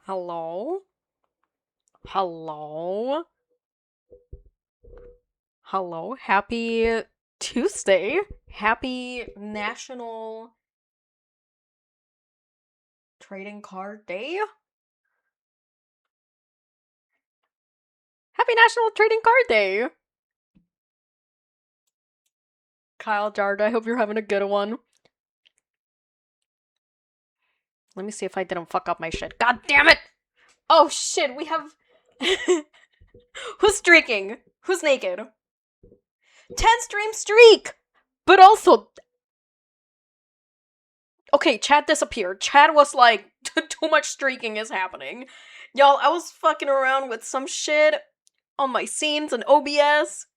Hello? Hello? Hello? Happy Tuesday. Happy National Trading Card Day. Happy National Trading Card Day. Kyle Jarda, I hope you're having a good one. Let me see if I didn't fuck up my shit. God damn it! Oh shit, we have. Who's streaking? Who's naked? 10 stream streak! But also. Okay, chat disappeared. Chat was like, too much streaking is happening. Y'all, I was fucking around with some shit on my scenes and OBS.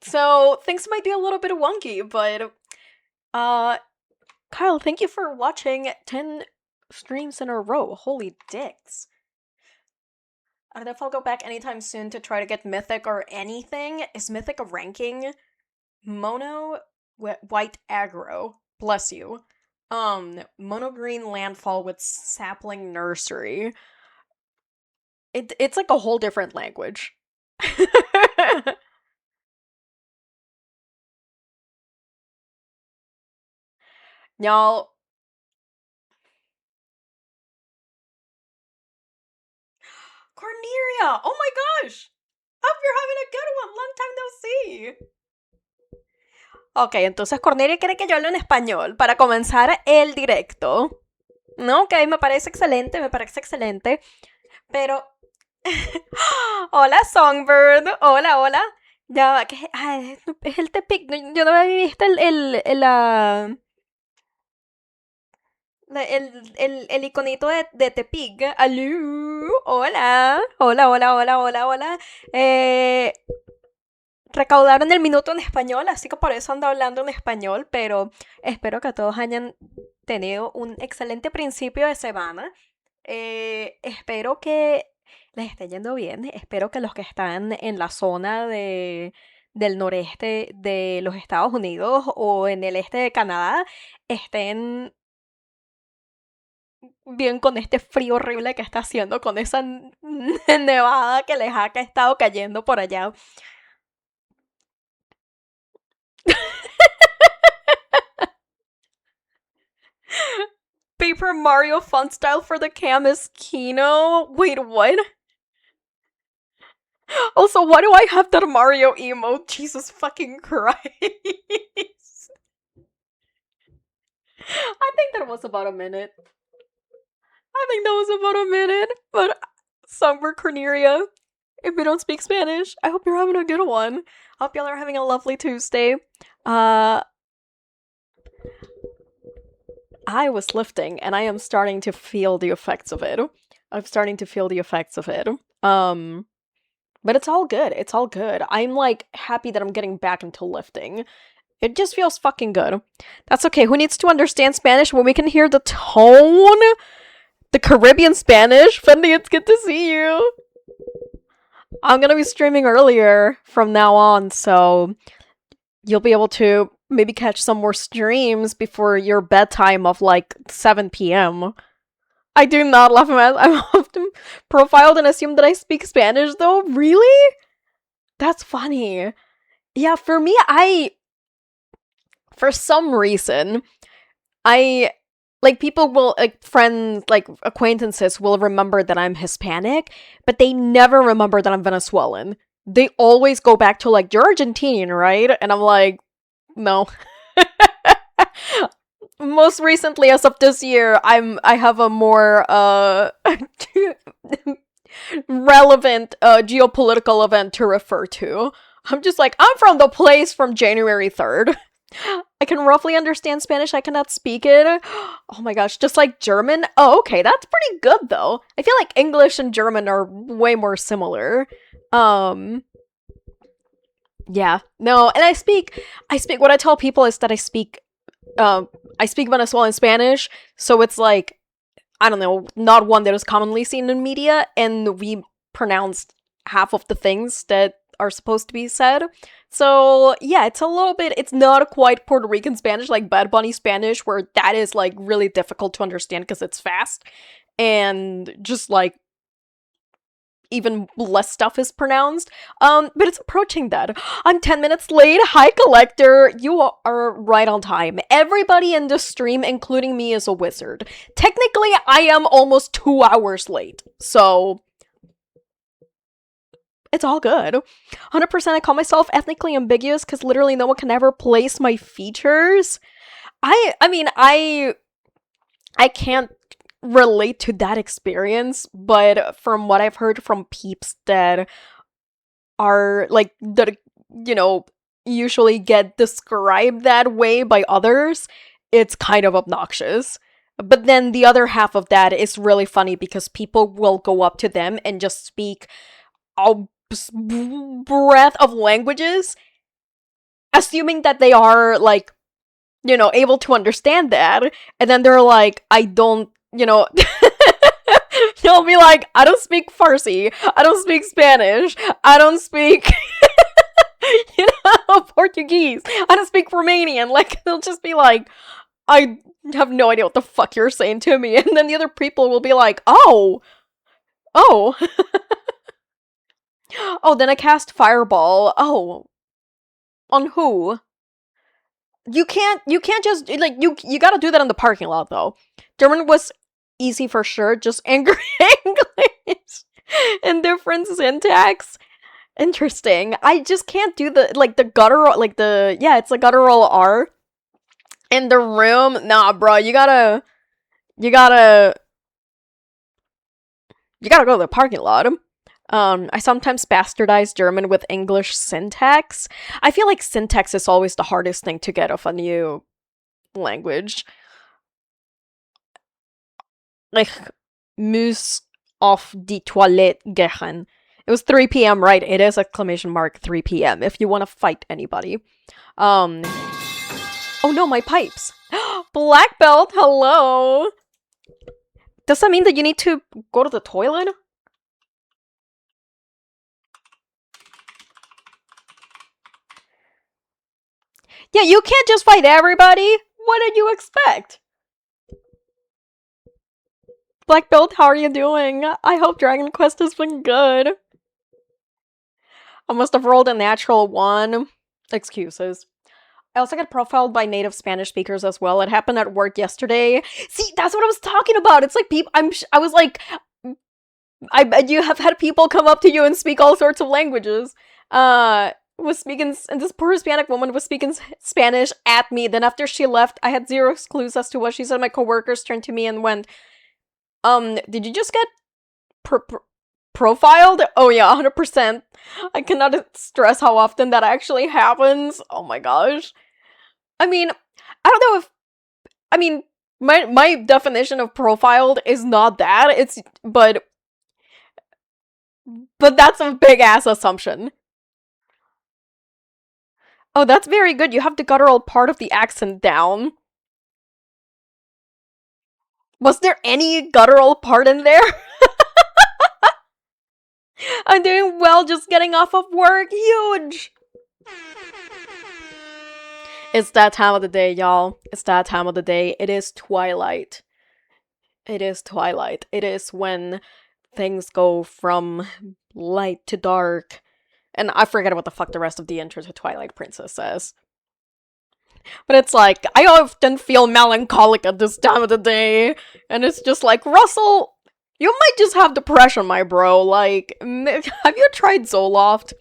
So things might be a little bit wonky, but Kyle, thank you for watching 10 streams in a row. Holy dicks. I don't know if I'll go back anytime soon to try to get Mythic or anything. Is Mythic a ranking? Mono white aggro. Bless you. Mono green landfall with sapling nursery. It's like a whole different language. Y'all. Cornelia! Oh my gosh! Hope you're having a good one. Long time no see. Ok, entonces Cornelia quiere que yo hable en español para comenzar el directo. No, ok, me parece excelente, me parece excelente. Pero. Hola, Songbird. Hola, hola. Ya, que es el Tepic. Yo no había visto el iconito de Tepic. Alú. Hola. Hola, hola, hola, hola, hola. Recaudaron el minuto en español, así que por eso ando hablando en español, pero espero que todos hayan tenido un excelente principio de semana. Espero que les esté yendo bien. Espero que los que están en la zona del noreste de los Estados Unidos o en el este de Canadá estén bien con este frío horrible que está haciendo, con esa nevada que les ha estado cayendo por allá. Paper Mario font style for the cam is Kino. Wait, what? Also, why do I have that Mario emote? Jesus fucking Christ. I think that was about a minute. But Songbird Cornelia, if you don't speak Spanish, I hope you're having a good one. I hope y'all are having a lovely Tuesday. I was lifting and I am starting to feel the effects of it. But it's all good. It's all good. I'm like happy that I'm getting back into lifting. It just feels fucking good. That's okay. Who needs to understand Spanish when we can hear the tone? The Caribbean Spanish? Fendi, it's good to see you. I'm gonna be streaming earlier from now on, so you'll be able to maybe catch some more streams before your bedtime of like 7 p.m. I do not love him as I'm often profiled and assume that I speak Spanish though. Really? That's funny. Yeah, for me, for some reason, people will, friends, acquaintances will remember that I'm Hispanic, but they never remember that I'm Venezuelan. They always go back to, you're Argentinian, right? And I'm like, no. Most recently, as of this year, I have a more, relevant, geopolitical event to refer to. I'm just like, I'm from the place from January 3rd. I can roughly understand Spanish, I cannot speak it. Oh my gosh, just like German? Oh, okay, that's pretty good though. I feel like English and German are way more similar. Yeah, no, and I speak, what I tell people is that I speak Venezuelan Spanish, so it's like, I don't know, not one that is commonly seen in media, and we pronounced half of the things that are supposed to be said. So yeah, it's a little bit, it's not quite Puerto Rican Spanish like Bad Bunny Spanish, where that is like really difficult to understand because it's fast and just like even less stuff is pronounced. But it's approaching that. I'm 10 minutes late. Hi, Collector. You are right on time. Everybody in the stream, including me, is a wizard. Technically, I am almost 2 hours late. So it's all good. 100% I call myself ethnically ambiguous because literally no one can ever place my features. I mean, I can't relate to that experience, but from what I've heard from peeps that are like that, you know, usually get described that way by others, it's kind of obnoxious. But then the other half of that is really funny because people will go up to them and just speak a breadth of languages, assuming that they are like, you know, able to understand that, and then they're like, I don't, you know, they'll be like, I don't speak Farsi, I don't speak Spanish, I don't speak, you know, Portuguese, I don't speak Romanian. Like, they'll just be like, I have no idea what the fuck you're saying to me. And then the other people will be like, oh, oh, oh, then I cast Fireball. Oh, on who? You can't just, like, you gotta do that in the parking lot, though. German was easy for sure, just angry English and different syntax. Interesting. I just can't do the, like, the guttural, like, the, yeah, it's a guttural R. In the room, nah, bro, you gotta go to the parking lot. I sometimes bastardize German with English syntax. I feel like syntax is always the hardest thing to get of a new language. Ich muss auf die Toilette gehen. It was 3 p.m., right? It is exclamation mark 3 p.m. if you want to fight anybody. Oh no, my pipes. Black belt, hello. Does that mean that you need to go to the toilet? Yeah, you can't just fight everybody. What did you expect? Black belt, how are you doing? I hope Dragon Quest has been good. I must have rolled a natural 1. Excuses. I also got profiled by native Spanish speakers as well. It happened at work yesterday. See, that's what I was talking about. It's like people. I was like, I bet you have had people come up to you and speak all sorts of languages. Was speaking, and this poor Hispanic woman was speaking Spanish at me. Then after she left, I had zero clues as to what she said. My coworkers turned to me and went, did you just get profiled? Oh yeah, 100%. I cannot stress how often that actually happens. Oh my gosh. I mean, I don't know if, I mean, my definition of profiled is not that. It's, but that's a big ass assumption. Oh, that's very good. You have the guttural part of the accent down. Was there any guttural part in there? I'm doing well, just getting off of work. Huge! It's that time of the day, y'all. It's that time of the day. It is Twilight. It is Twilight. It is when things go from light to dark. And I forget what the fuck the rest of the intro to Twilight Princess says. But it's like, I often feel melancholic at this time of the day. And it's just like, Russell, you might just have depression, my bro. Like, have you tried Zoloft?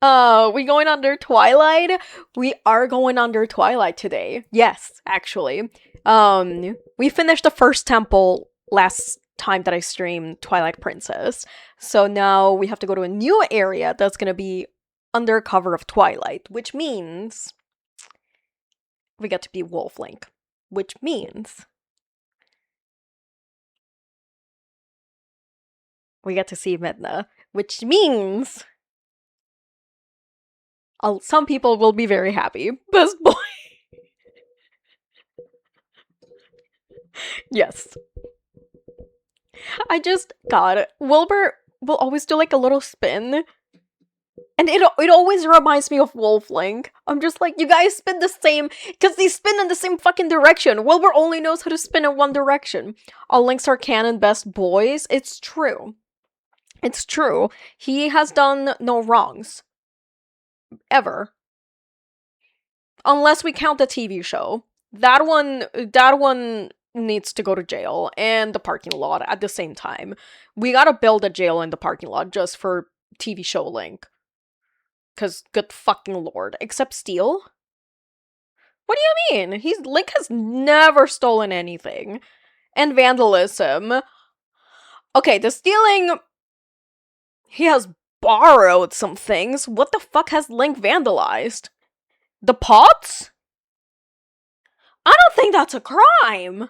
We going under Twilight? We are going under Twilight today. Yes, actually. We finished the first temple last time that I streamed Twilight Princess. So now we have to go to a new area that's gonna be under cover of Twilight, which means we get to be Wolf Link, which means we get to see Midna, which means some people will be very happy. Best boy. Yes. God, Wilbur will always do like a little spin. And it always reminds me of Wolf Link. I'm just like, you guys spin the same, because they spin in the same fucking direction. Wilbur only knows how to spin in one direction. All Links are canon best boys. It's true. It's true. He has done no wrongs. Ever. Unless we count the TV show. That one needs to go to jail and the parking lot at the same time. We gotta build a jail in the parking lot just for TV show Link. Cause good fucking lord. Except steal? What do you mean? Link has never stolen anything. And vandalism. Okay, the stealing... He has borrowed some things. What the fuck has Link vandalized? The pots? I don't think that's a crime.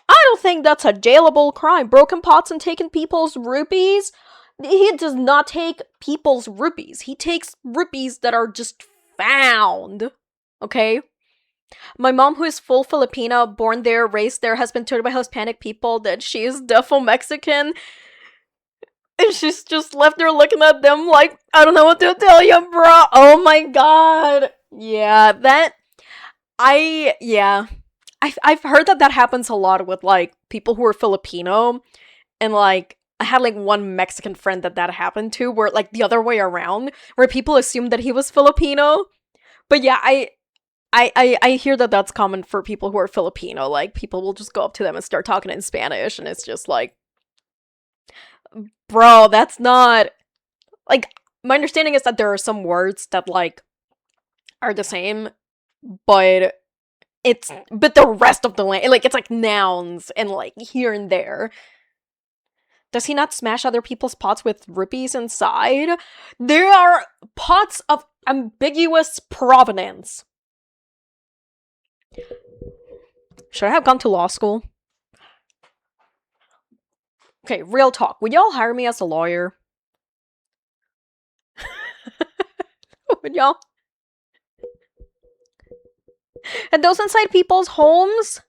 I don't think that's a jailable crime. Broken pots and taking people's rupees? He does not take people's rupees. He takes rupees that are just found. Okay? My mom, who is full Filipina, born there, raised there, has been told by Hispanic people that she is defo Mexican. And she's just left there looking at them like, I don't know what to tell you, bro. Oh my god. Yeah, I've heard that happens a lot with, like, people who are Filipino. And, like, I had, like, one Mexican friend that happened to, where, like, the other way around, where people assumed that he was Filipino. But yeah, I hear that that's common for people who are Filipino. Like, people will just go up to them and start talking in Spanish, and it's just like, bro, that's not... Like, my understanding is that there are some words that, like, are the same, but the rest of the language, like, it's like nouns and, like, here and there. Does he not smash other people's pots with rupees inside? There are pots of ambiguous provenance. Should I have gone to law school? Okay, real talk. Would y'all hire me as a lawyer? Would y'all? And those inside people's homes?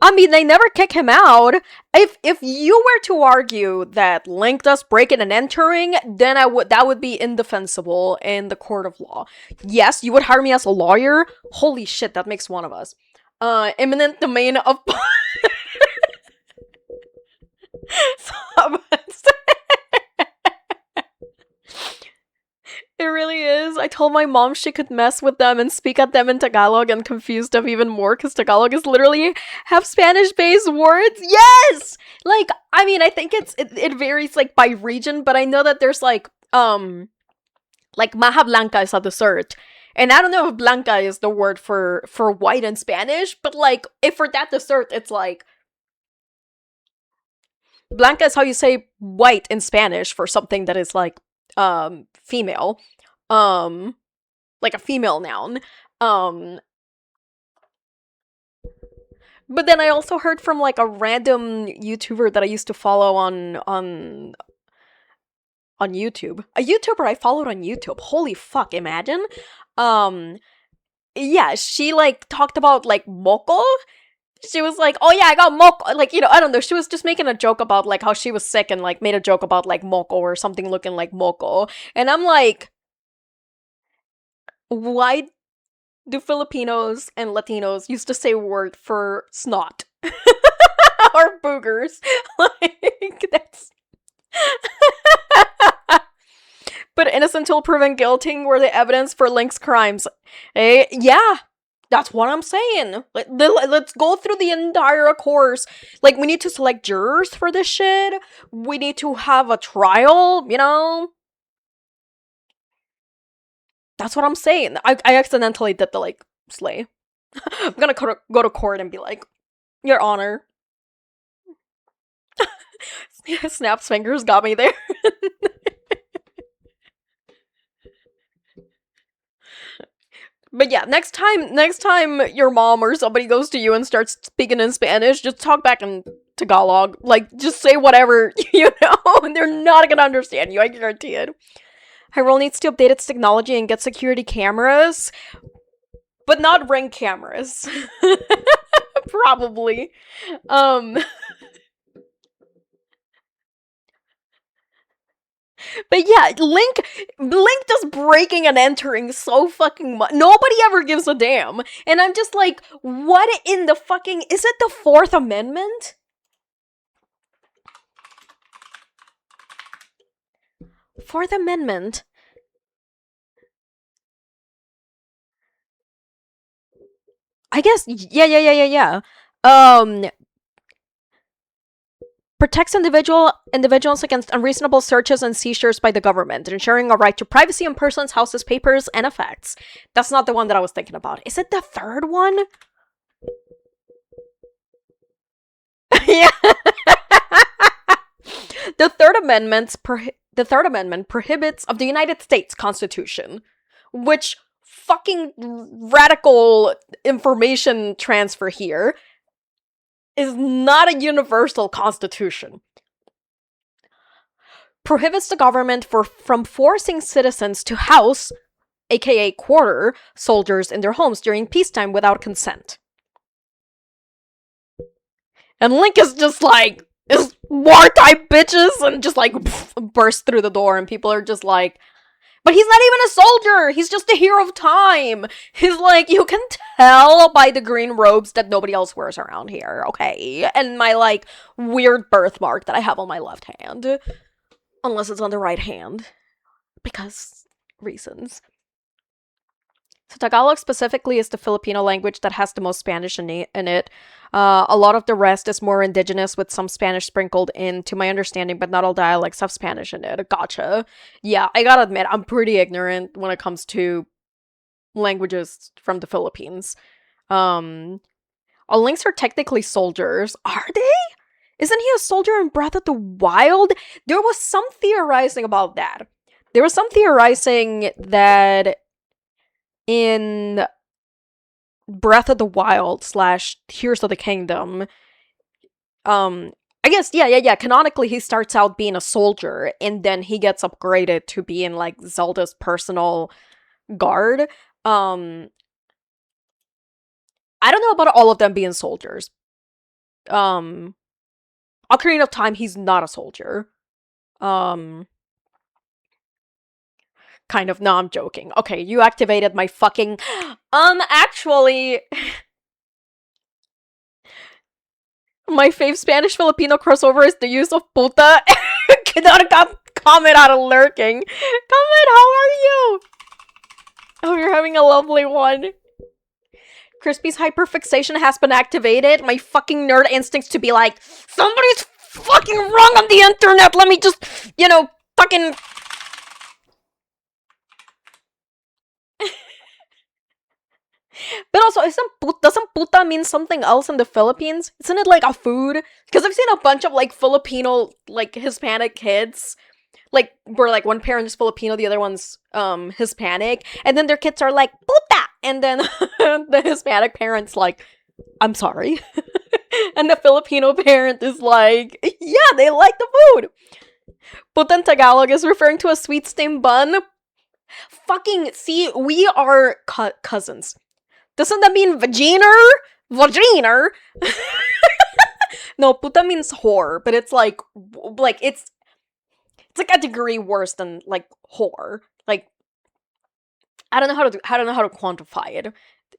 I mean, they never kick him out. If you were to argue that Link does breaking and entering, then that would be indefensible in the court of law. Yes, you would hire me as a lawyer? Holy shit, that makes one of us. Eminent domain of... It really is. I told my mom she could mess with them and speak at them in Tagalog and confuse them even more, because Tagalog is literally half Spanish-based words. Yes! Like, I mean, I think it varies, like, by region, but I know that there's, like Maja Blanca is a dessert. And I don't know if blanca is the word for white in Spanish, but, like, if for that dessert, it's, like... Blanca is how you say white in Spanish for something that is, like, female. Like a female noun. But then I also heard from, like, a random YouTuber that I used to follow on YouTube. A YouTuber I followed on YouTube. Holy fuck, imagine. Yeah, she, like, talked about, like, moco. She was like, oh yeah, I got moco. Like, you know, I don't know. She was just making a joke about, like, how she was sick and, like, made a joke about, like, moco or something looking like moco. And I'm like, why do Filipinos and Latinos used to say a word for snot? Or boogers? Like, that's... But innocent till proven guilty were the evidence for Link's crimes. Yeah. That's what I'm saying. Let's go through the entire course. Like, we need to select jurors for this shit. We need to have a trial, you know? That's what I'm saying. I accidentally did the, like, slay. I'm gonna go to court and be like, Your Honor. Snap's fingers got me there. But yeah, next time your mom or somebody goes to you and starts speaking in Spanish, just talk back in Tagalog. Like, just say whatever, you know, and they're not gonna understand you, I guarantee it. Hyrule needs to update its technology and get security cameras, but not Ring cameras. Probably. But But yeah, Link does breaking and entering so fucking much. Nobody ever gives a damn. And I'm just like, what in the fucking... Is it the Fourth Amendment? Fourth Amendment. I guess, yeah. Protects individuals against unreasonable searches and seizures by the government, ensuring a right to privacy in persons, houses, papers, and effects. That's not the one that I was thinking about. Is it the third one? Yeah. The Third Amendment prohibits of the United States Constitution, which fucking radical information transfer here is not a universal constitution. Prohibits the government from forcing citizens to house, aka quarter, soldiers in their homes during peacetime without consent. And Link is just like, is wartime bitches, and just like bursts through the door, and people are just like, but he's not even a soldier! He's just a hero of time! He's like, you can tell by the green robes that nobody else wears around here, okay? And my, like, weird birthmark that I have on my left hand. Unless it's on the right hand. Because reasons. So Tagalog specifically is the Filipino language that has the most Spanish in it. A lot of the rest is more indigenous with some Spanish sprinkled in, to my understanding, but not all dialects have Spanish in it. Gotcha. Yeah, I gotta admit, I'm pretty ignorant when it comes to languages from the Philippines. All Links are technically soldiers. Are they? Isn't he a soldier in Breath of the Wild? There was some theorizing about that. There was some theorizing that in Breath of the Wild / Tears of the Kingdom, I guess, yeah. Canonically, he starts out being a soldier, and then he gets upgraded to being, like, Zelda's personal guard. I don't know about all of them being soldiers. Ocarina of Time, he's not a soldier. Kind of. No, I'm joking. Okay, you activated my fucking... actually... My fave Spanish-Filipino crossover is the use of puta. Cannot comment out of lurking. Comment, how are you? Oh, you're having a lovely one. Crispy's hyperfixation has been activated. My fucking nerd instincts to be like, somebody's fucking wrong on the internet. Let me just, fucking... But also, doesn't puta mean something else in the Philippines? Isn't it like a food? Because I've seen a bunch of, like, Filipino, like, Hispanic kids, like, where, like, one parent is Filipino, the other one's Hispanic, and then their kids are like, puta! And then the Hispanic parent's like, I'm sorry. And the Filipino parent is like, yeah, they like the food. Puta in Tagalog is referring to a sweet steamed bun. Fucking, see, we are cousins. Doesn't that mean vaginer? Vaginer? No, puta means whore, but it's like it's like a degree worse than, like, whore. Like, I don't know how to quantify it.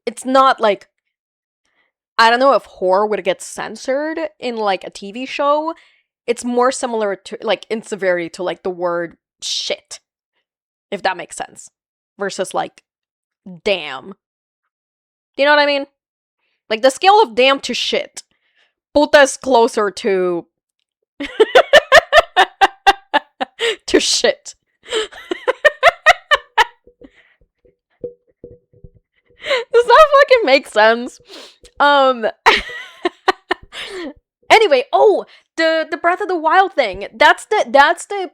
It's not like, I don't know if whore would get censored in, like, a TV show. It's more similar to, like, in severity to, like, the word shit, if that makes sense, versus, like, damn. Do you know what I mean? Like, the scale of damn to shit. Puta is closer to... to shit. Does that fucking make sense? Anyway, the Breath of the Wild thing. That's the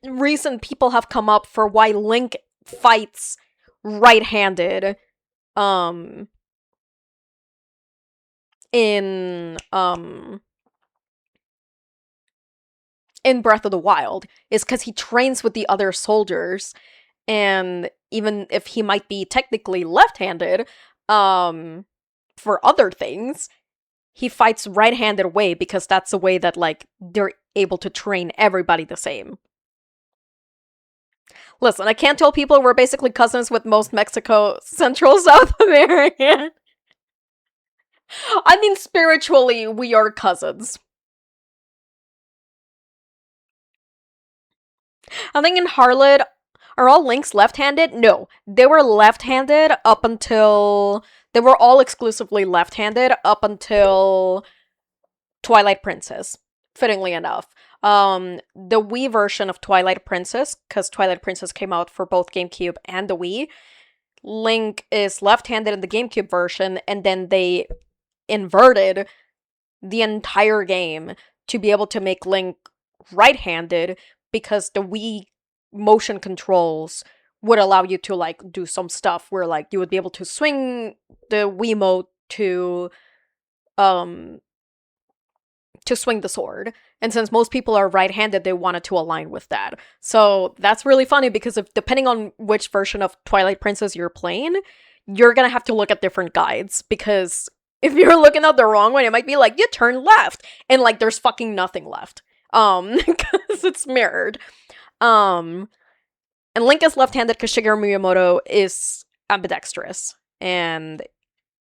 reason people have come up for why Link fights right-handed in Breath of the Wild, is because he trains with the other soldiers, and even if he might be technically left-handed, for other things, he fights right-handed way because that's the way that, like, they're able to train everybody the same. Listen, I can't tell people we're basically cousins with most Mexico, Central, South American. I mean, spiritually, we are cousins. I think in Harlot, are all Links left-handed? No, they were left-handed up until they were all exclusively left-handed up until Twilight Princess. Fittingly enough, the Wii version of Twilight Princess, because Twilight Princess came out for both GameCube and the Wii. Link is left-handed in the GameCube version, and then they inverted the entire game to be able to make Link right-handed because the Wii motion controls would allow you to like do some stuff where like you would be able to swing the Wiimote um to swing the sword. And since most people are right-handed, they wanted to align with that. So that's really funny because if depending on which version of Twilight Princess you're playing, you're gonna have to look at different guides because if you're looking at the wrong one, it might be like you turn left and like there's fucking nothing left. Because it's mirrored. And Link is left-handed because Shigeru Miyamoto is ambidextrous. And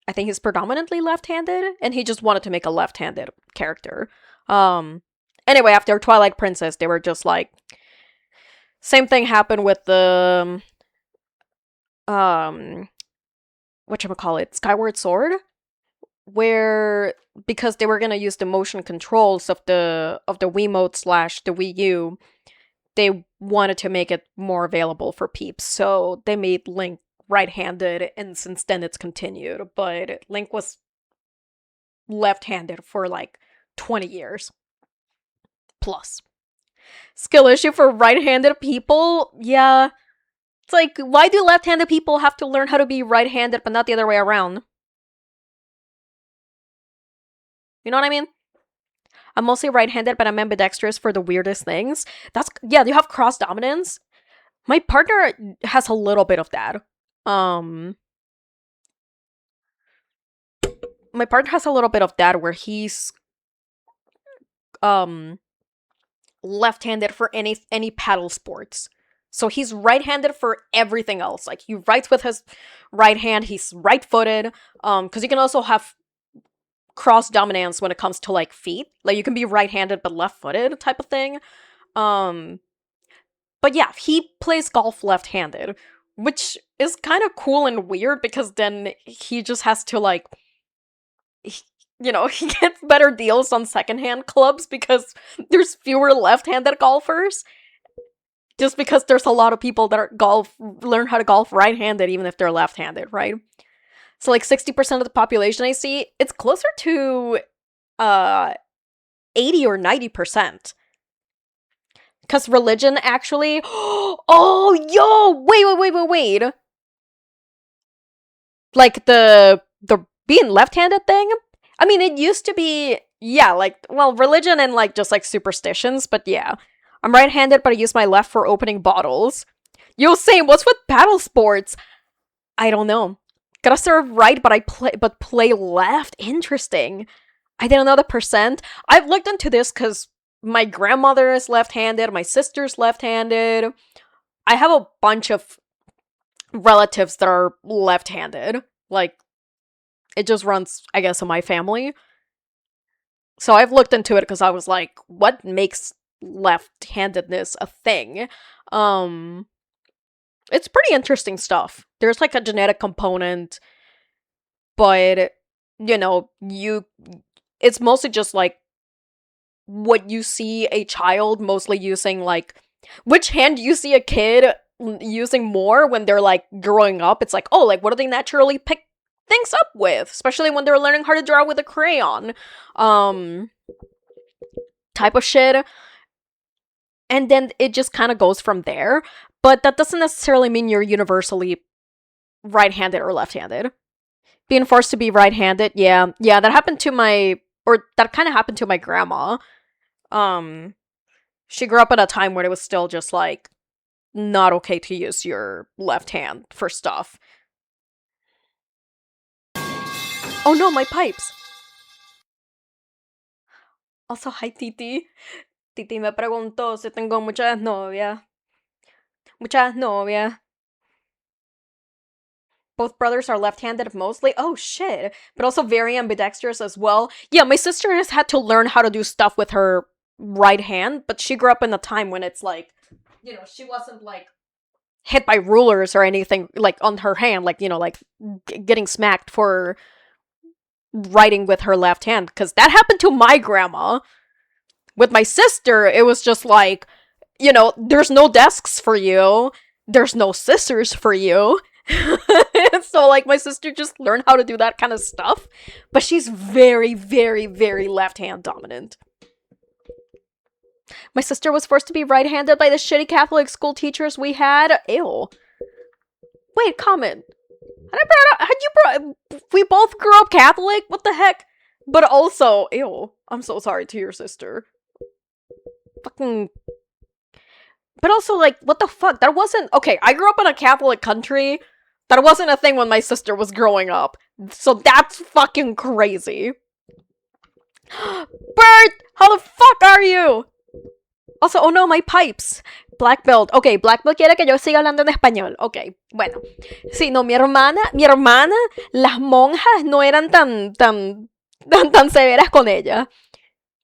I think he's predominantly left-handed, and he just wanted to make a left-handed character. Anyway, after Twilight Princess, they were just like... Same thing happened with the... whatchamacallit? Skyward Sword? Where, because they were gonna use the motion controls of the Wiimote / the Wii U, they wanted to make it more available for peeps, so they made Link right-handed, and since then it's continued, but Link was left-handed for like 20 years. Plus. Skill issue for right-handed people? Yeah. It's like, why do left-handed people have to learn how to be right-handed but not the other way around? You know what I mean? I'm mostly right-handed, but I'm ambidextrous for the weirdest things. Yeah, you have cross-dominance. My partner has a little bit of that. My partner has a little bit of that where he's left-handed for any paddle sports. So he's right-handed for everything else. Like he writes with his right hand, he's right-footed. Because you can also have cross-dominance when it comes to like feet. Like you can be right-handed but left-footed type of thing. But yeah, he plays golf left-handed, which is kind of cool and weird because then he just has to like, he gets better deals on secondhand clubs because there's fewer left-handed golfers. Just because there's a lot of people that learn how to golf right-handed even if they're left-handed, right? So like 60% of the population I see, it's closer to 80 or 90%. Because religion actually... Oh, yo! Wait. Like, the being left-handed thing? I mean, it used to be... Yeah, like, well, religion and, like, just, like, superstitions, but yeah. I'm right-handed, but I use my left for opening bottles. Yo, same, what's with paddle sports? I don't know. Gotta serve right, but play left? Interesting. I didn't know the percent. I've looked into this because my grandmother is left-handed, my sister's left-handed. I have a bunch of relatives that are left-handed. Like, it just runs, I guess, in my family. So I've looked into it because I was like, what makes left-handedness a thing? It's pretty interesting stuff. There's like a genetic component, but, it's mostly just like what you see a child mostly using, like, which hand you see a kid using more when they're, like, growing up. It's like, oh, like, what do they naturally pick things up with? Especially when they're learning how to draw with a crayon. Type of shit. And then it just kind of goes from there. But that doesn't necessarily mean you're universally right-handed or left-handed. Being forced to be right-handed, yeah, that happened to that kind of happened to my grandma. She grew up at a time where it was still just, like, not okay to use your left hand for stuff. Oh no, my pipes! Also, hi, Titi. Titi me preguntó si tengo muchas novias. Muchas novias. Both brothers are left-handed mostly. Oh shit. But also very ambidextrous as well. Yeah, my sister has had to learn how to do stuff with her right hand, but she grew up in a time when it's like, she wasn't like hit by rulers or anything like on her hand, like, like getting smacked for writing with her left hand, because that happened to my grandma. With my sister, it was just like, there's no desks for you, there's no scissors for you. So like my sister just learned how to do that kind of stuff, but she's very, very, very left hand dominant. My sister was forced to be right-handed by the shitty Catholic school teachers we had. Ew. Wait, comment. We both grew up Catholic? What the heck? But also, ew. I'm so sorry to your sister. Fucking. But also, like, what the fuck? That wasn't. Okay, I grew up in a Catholic country. That wasn't a thing when my sister was growing up. So that's fucking crazy. Bert! How the fuck are you? Also, oh no, my pipes. Black belt. Ok, Black belt quiere que yo siga hablando en español. Ok, bueno. Sí, no, mi hermana, las monjas no eran tan severas con ella.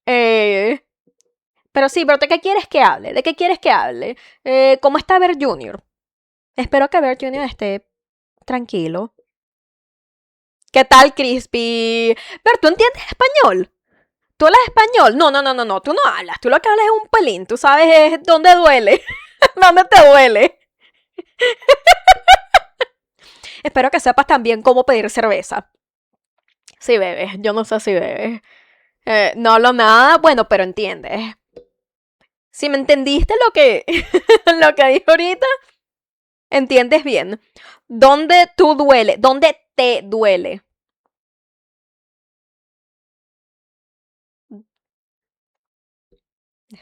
Pero sí, pero ¿de qué quieres que hable? ¿De qué quieres que hable? ¿Cómo está Bert Junior? Espero que Bert Junior esté tranquilo. ¿Qué tal, Crispy? Bert, ¿tú entiendes español? ¿Tú hablas español? No, tú no hablas. Tú lo que hablas es un pelín. Tú sabes dónde duele. ¿Dónde te duele? Espero que sepas también cómo pedir cerveza. Sí, bebes. Yo no sé si bebes. No hablo nada. Bueno, pero entiendes. Si me entendiste lo que dije ahorita, entiendes bien. ¿Dónde tú duele? ¿Dónde te duele?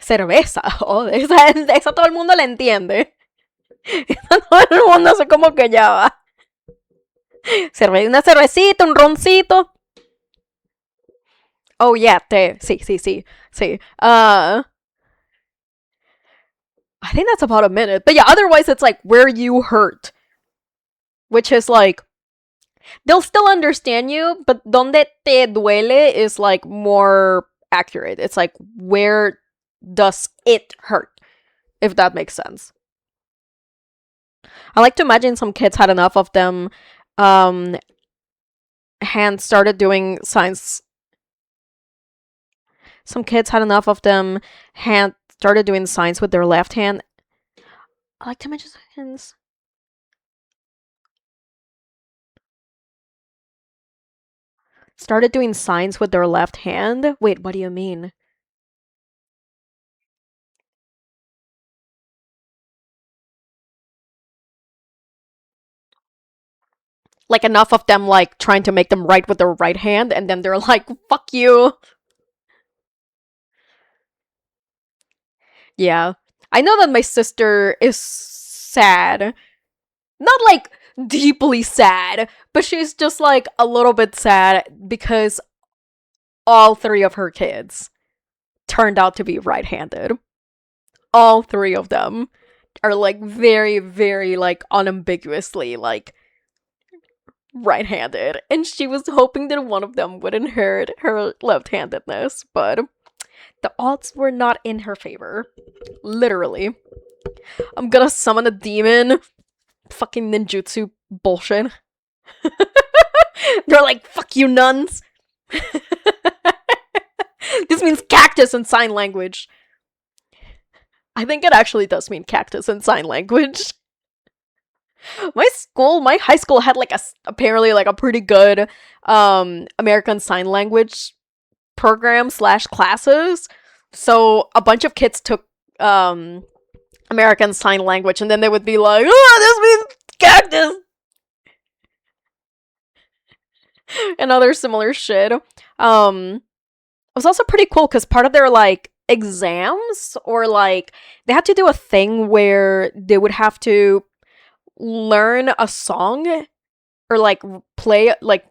Cerveza. Oh, esa todo el mundo la entiende. Esa todo el mundo se como que ya va. Una cervecita, un roncito. Oh, yeah, té. Sí. I think that's about a minute. But yeah, otherwise it's like where you hurt. Which is like, they'll still understand you, but donde te duele is like more accurate. It's like, where does it hurt? If that makes sense. I like to imagine some kids had enough of them hands started doing signs. Some kids had enough of them hand started doing signs with their left hand. I like to imagine hands. Started doing signs with their left hand? Wait, what do you mean? Like enough of them like trying to make them write with their right hand, and then they're like, fuck you. Yeah. I know that my sister is sad. Not like deeply sad, but she's just like a little bit sad because all three of her kids turned out to be right-handed. All three of them are like very, very like unambiguously like right-handed, and she was hoping that one of them would inherit her left-handedness, but the odds were not in her favor. Literally. I'm gonna summon a demon. Fucking ninjutsu bullshit. They're like, fuck you, nuns. This means cactus in sign language. I think it actually does mean cactus in sign language. My high school had like apparently like a pretty good American Sign Language program / classes. So a bunch of kids took American Sign Language, and then they would be like, oh, this means cactus! And other similar shit. It was also pretty cool because part of their like exams, or like they had to do a thing where they would have to learn a song or like play, like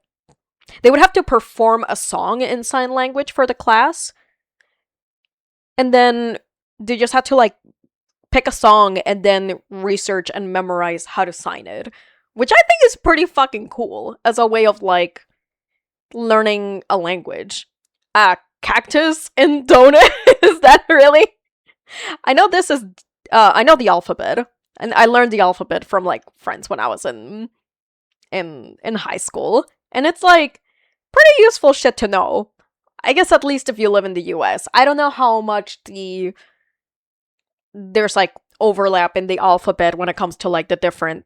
they would have to perform a song in sign language for the class, and then they just had to like pick a song and then research and memorize how to sign it, which I think is pretty fucking cool as a way of like learning a language. Cactus and donut? Is that really? I know this is I know the alphabet. And I learned the alphabet from like friends when I was in high school. And it's like pretty useful shit to know. I guess at least if you live in the US. I don't know how much there's like overlap in the alphabet when it comes to like the different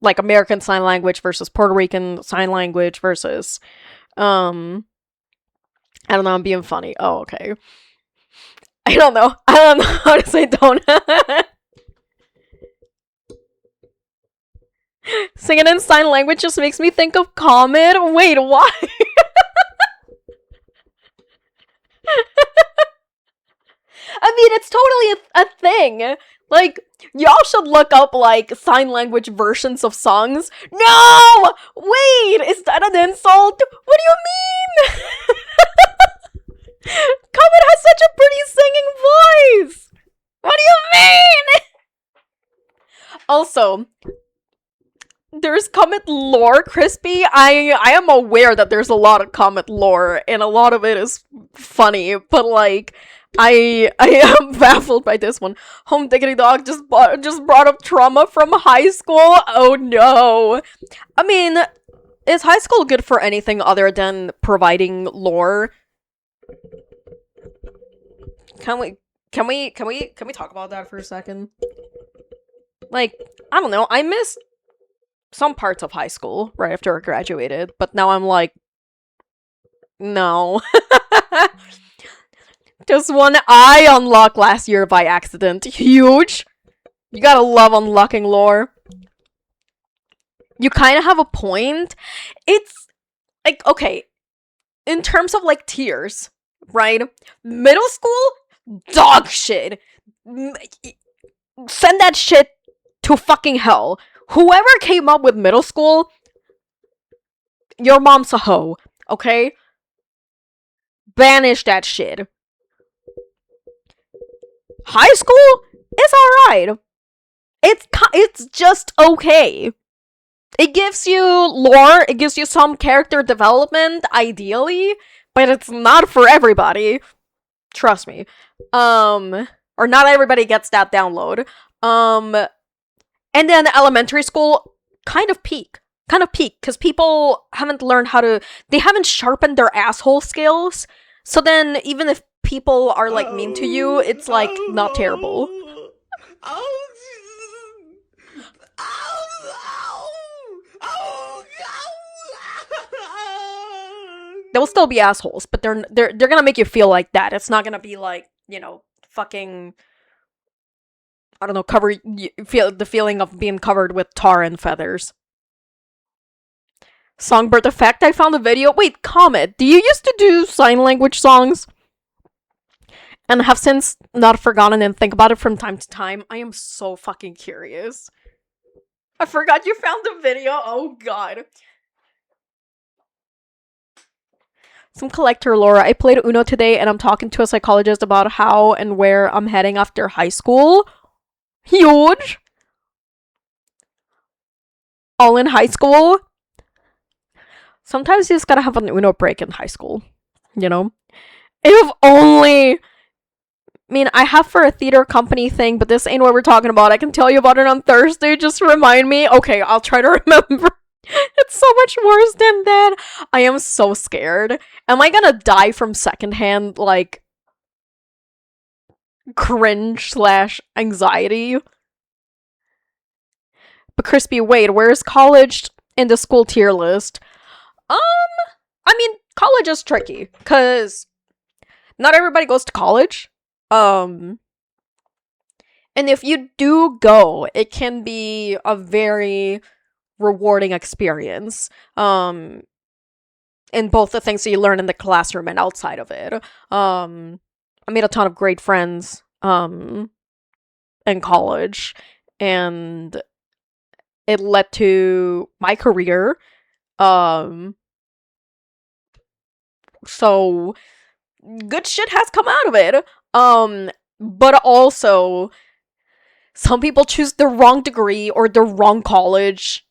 like American Sign Language versus Puerto Rican Sign Language versus I don't know, I'm being funny. Oh, okay. I don't know how to say donut. Singing in sign language just makes me think of Comet. Wait, why? I mean, it's totally a thing. Like, y'all should look up, like, sign language versions of songs. No! Wait, is that an insult? What do you mean? Comet has such a pretty singing voice! What do you mean? Also, there's Comet lore, Crispy. I am aware that there's a lot of Comet lore, and a lot of it is funny, but, like, I am baffled by this one. Home Diggity Dog just brought up trauma from high school. Oh no. I mean, is high school good for anything other than providing lore? Can we talk about that for a second? Like, I don't know. I missed some parts of high school right after I graduated, but now I'm like, no. Just one I unlocked last year by accident. Huge! You gotta love unlocking lore. You kind of have a point. It's, like, okay. In terms of, like, tiers, right? Middle school? Dog shit. Send that shit to fucking hell. Whoever came up with middle school, your mom's a hoe, okay? Banish that shit. High school is alright. It's just okay. It gives you lore, it gives you some character development, ideally, but it's not for everybody. Trust me. Or not everybody gets that download. And then elementary school, kind of peak, because people haven't learned they haven't sharpened their asshole skills, so then even if people are, like, mean to you, it's, like, not terrible. They'll still be assholes, but they're gonna make you feel like that. It's not gonna be, like, you know, fucking, I don't know, feel the feeling of being covered with tar and feathers. Songbird Effect, I found a video. Wait, Comet, do you used to do sign language songs? And have since not forgotten and think about it from time to time? I am so fucking curious. I forgot you found the video. Oh god. Some collector lore. I played Uno today and I'm talking to a psychologist about how and where I'm heading after high school. Huge. All in high school. Sometimes you just gotta have an Uno break in high school. You know? If only... I mean, I have for a theater company thing, but this ain't what we're talking about. I can tell you about it on Thursday. Just remind me. Okay, I'll try to remember. It's so much worse than that. I am so scared. Am I gonna die from secondhand, like, cringe / anxiety? But Crispy, wait, where's college in the school tier list? I mean, college is tricky, because not everybody goes to college. And if you do go, it can be a very rewarding experience. In both the things that you learn in the classroom and outside of it. I made a ton of great friends, in college, and it led to my career. So good shit has come out of it. But also, some people choose the wrong degree or the wrong college,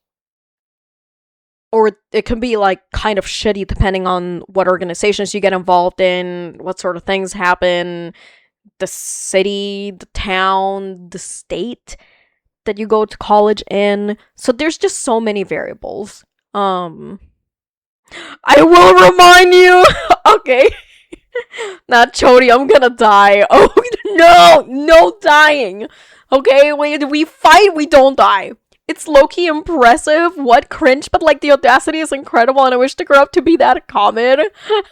or it can be like kind of shitty depending on what organizations you get involved in, what sort of things happen, the city, the town, the state that you go to college in. So there's just so many variables. I will remind you. Okay. Not Chody, I'm gonna die. Oh no, no dying. Okay, we fight, we don't die. It's low-key impressive. What cringe, but like the audacity is incredible, and I wish to grow up to be that common.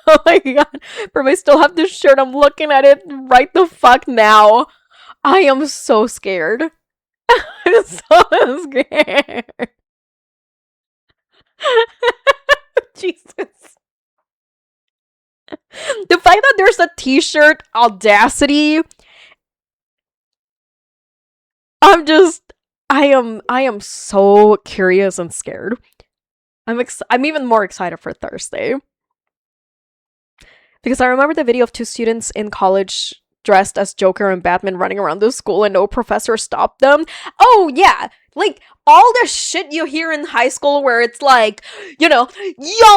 Oh my god. Bro, I still have this shirt. I'm looking at it right the fuck now. I am so scared. I'm so scared. Jesus. The fact that there's a t-shirt audacity, I am so curious and scared. I'm even more excited for Thursday. Because I remember the video of two students in college dressed as Joker and Batman running around the school and no professor stopped them. Oh yeah, like all the shit you hear in high school where it's like, y'all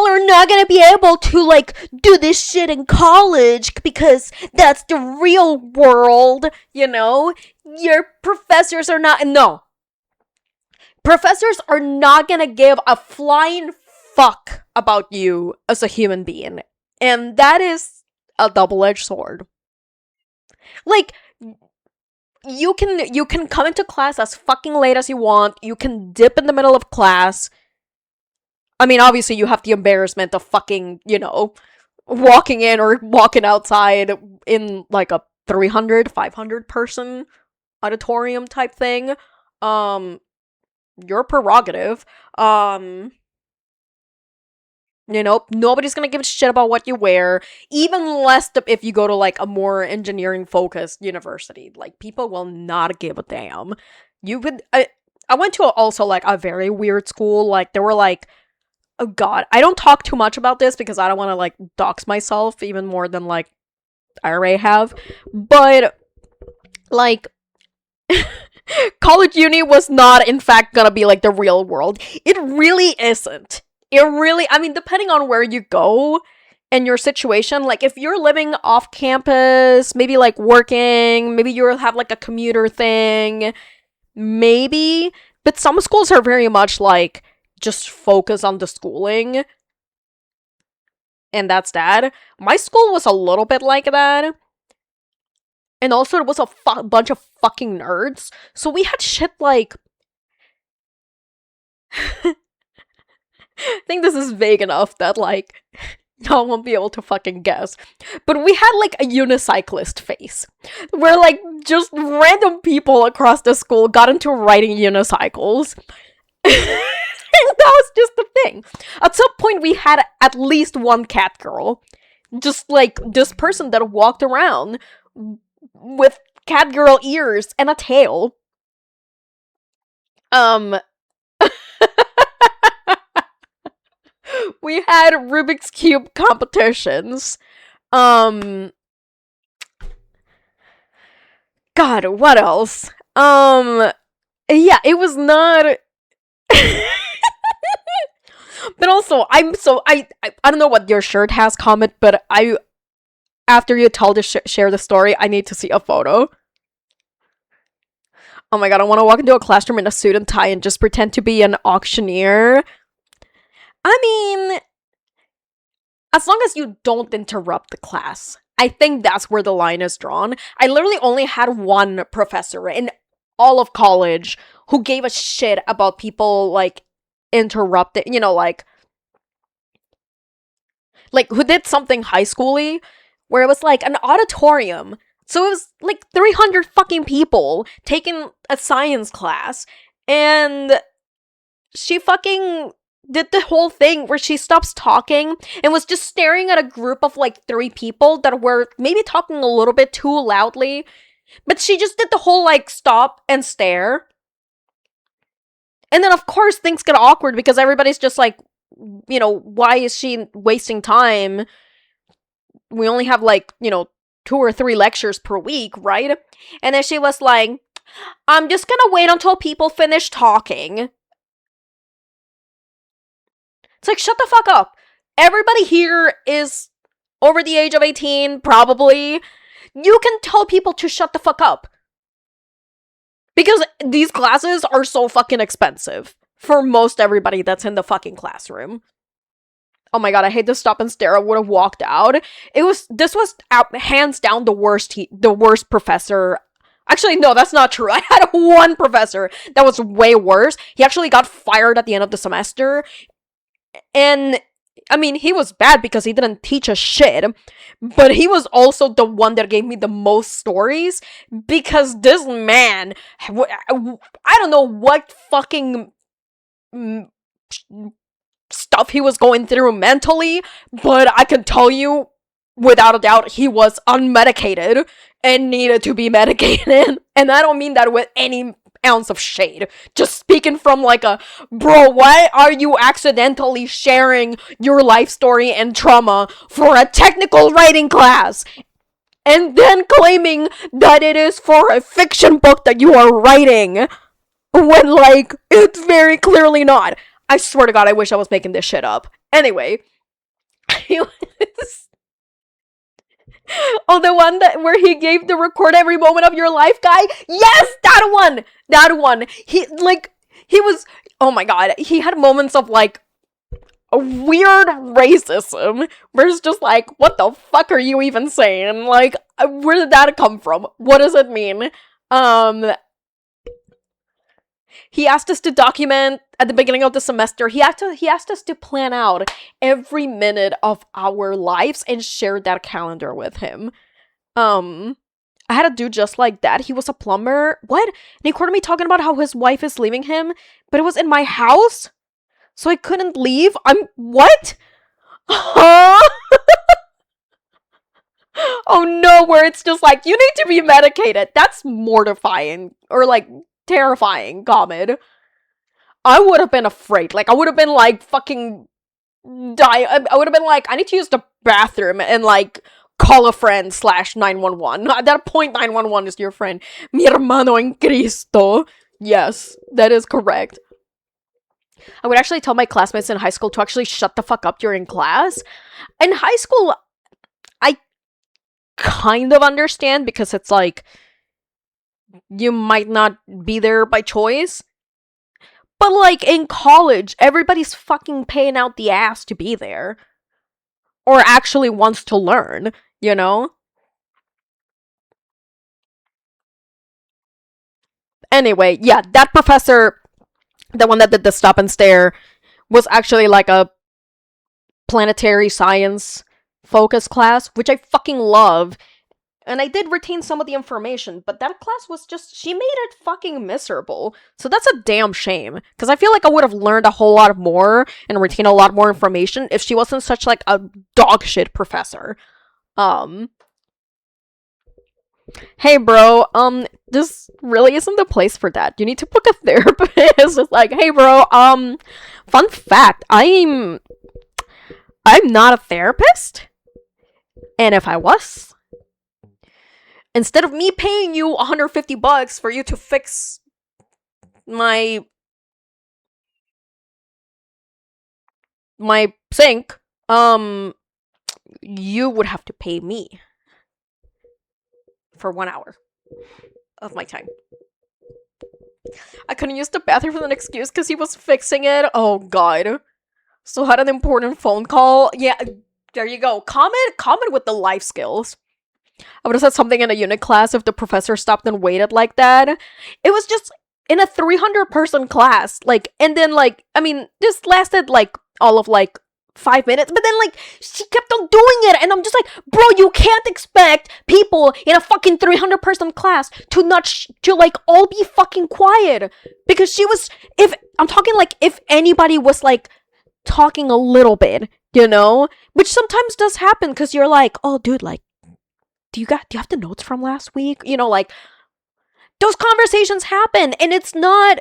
are not gonna be able to like do this shit in college because that's the real world, your professors are not, no. Professors are not gonna give a flying fuck about you as a human being. And that is a double-edged sword. Like, you can come into class as fucking late as you want. You can dip in the middle of class. I mean, obviously you have the embarrassment of fucking, walking in or walking outside in like a 300, 500 person auditorium type thing. Your prerogative. Nobody's gonna give a shit about what you wear, even less if you go to like a more engineering focused university. Like, people will not give a damn. I went to also like a very weird school. Like, there were like, oh god, I don't talk too much about this because I don't want to like dox myself even more than like I already have. But like, college uni was not in fact gonna be like the real world. It really isn't. I mean, depending on where you go and your situation, like if you're living off campus, maybe like working, maybe you'll have like a commuter thing, maybe. But some schools are very much like just focus on the schooling. And that's that. My school was a little bit like that. And also, it was a bunch of fucking nerds. So we had shit like... I think this is vague enough that, like, y'all won't be able to fucking guess. But we had, like, a unicyclist phase. Where, like, just random people across the school got into riding unicycles. And that was just the thing. At some point, we had at least one cat girl. Just, like, this person that walked around with cat girl ears and a tail. We had Rubik's Cube competitions. God, what else? Yeah, it was not... But also, I don't know what your shirt has, Comet, but after you share the story, I need to see a photo. Oh my god, I want to walk into a classroom in a suit and tie and just pretend to be an auctioneer. I mean, as long as you don't interrupt the class, I think that's where the line is drawn. I literally only had one professor in all of college who gave a shit about people, like, interrupting, like who did something high schooly, where it was, like, an auditorium. So it was, like, 300 fucking people taking a science class, and she fucking did the whole thing where she stops talking and was just staring at a group of like 3 people that were maybe talking a little bit too loudly, but she just did the whole like stop and stare. And then of course things get awkward because everybody's just like, why is she wasting time? We only have like, 2 or 3 lectures per week, right? And then she was like, I'm just gonna wait until people finish talking. It's like, shut the fuck up. Everybody here is over the age of 18, probably. You can tell people to shut the fuck up. Because these classes are so fucking expensive for most everybody that's in the fucking classroom. Oh my god, I hate to stop and stare. I would have walked out. This was hands down the worst professor. Actually, no, that's not true. I had one professor that was way worse. He actually got fired at the end of the semester. And, I mean, he was bad because he didn't teach us shit. But he was also the one that gave me the most stories. Because this man, I don't know what fucking stuff he was going through mentally, but I can tell you without a doubt he was unmedicated and needed to be medicated. And I don't mean that with any ounce of shade. Just speaking from like a, bro, why are you accidentally sharing your life story and trauma for a technical writing class? And then claiming that it is for a fiction book that you are writing, when like it's very clearly not. I swear to god, I wish I was making this shit up. Anyway, oh, the one where he gave the record every moment of your life guy? Yes, that one. He was, oh my god, he had moments of like a weird racism where it's just like, what the fuck are you even saying? Like, where did that come from? What does it mean? He asked us to document at the beginning of the semester. He asked us to plan out every minute of our lives and share that calendar with him. I had to do just like that. He was a plumber. What? And he recorded me talking about how his wife is leaving him, but it was in my house, so I couldn't leave. What? Huh? Oh no, where it's just like, you need to be medicated. That's mortifying. Or like, terrifying, Gomid. I would have been afraid. Like, I would have been like, fucking die. I would have been like, I need to use the bathroom and like call a friend / 911. At that point, 911 is your friend. Mi hermano en Cristo. Yes, that is correct. I would actually tell my classmates in high school to actually shut the fuck up during class. In high school, I kind of understand because it's like, you might not be there by choice. But like in college, everybody's fucking paying out the ass to be there. Or actually wants to learn, you know? Anyway, yeah, that professor, the one that did the stop and stare, was actually like a planetary science focus class, which I fucking love. And I did retain some of the information, but that class was just, she made it fucking miserable. So that's a damn shame. Because I feel like I would have learned a whole lot more and retained a lot more information if she wasn't such like a dog shit professor. Hey bro, this really isn't the place for that. You need to book a therapist. It's like, hey bro, fun fact, I'm not a therapist. And if I was, instead of me paying you $150 for you to fix my sink, you would have to pay me for 1 hour of my time. I couldn't use the bathroom as an excuse because he was fixing it. Oh god. So had an important phone call. Yeah, there you go. Comment with the life skills. I would have said something in a unit class if the professor stopped and waited like that. It was just in a 300-person class. Like, and then like, I mean, this lasted like all of like 5 minutes, but then like she kept on doing it, and I'm just like, bro, you can't expect people in a fucking 300-person class to not to like all be fucking quiet, because she was, if I'm talking like if anybody was like talking a little bit, you know, which sometimes does happen because you're like, oh dude, like, do you have the notes from last week, you know, like those conversations happen, and it's not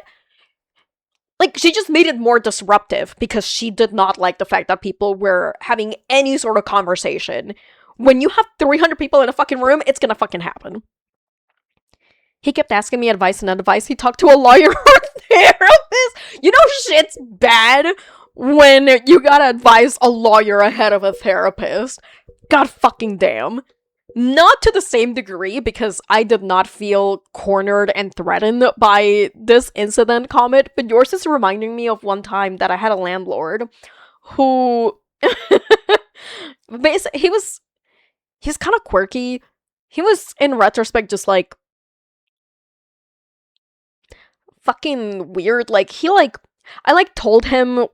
like, she just made it more disruptive because she did not like the fact that people were having any sort of conversation When you have 300 people in a fucking room, it's gonna fucking happen. He kept asking me advice and advice. He talked to a lawyer or therapist. You know shit's bad when you gotta advise a lawyer ahead of a therapist. God fucking damn. Not to the same degree, because I did not feel cornered and threatened by this incident, Comet, but yours is reminding me of one time that I had a landlord who... basically, he's kind of quirky. He was, in retrospect, just, like, fucking weird. Like, I, like, told him,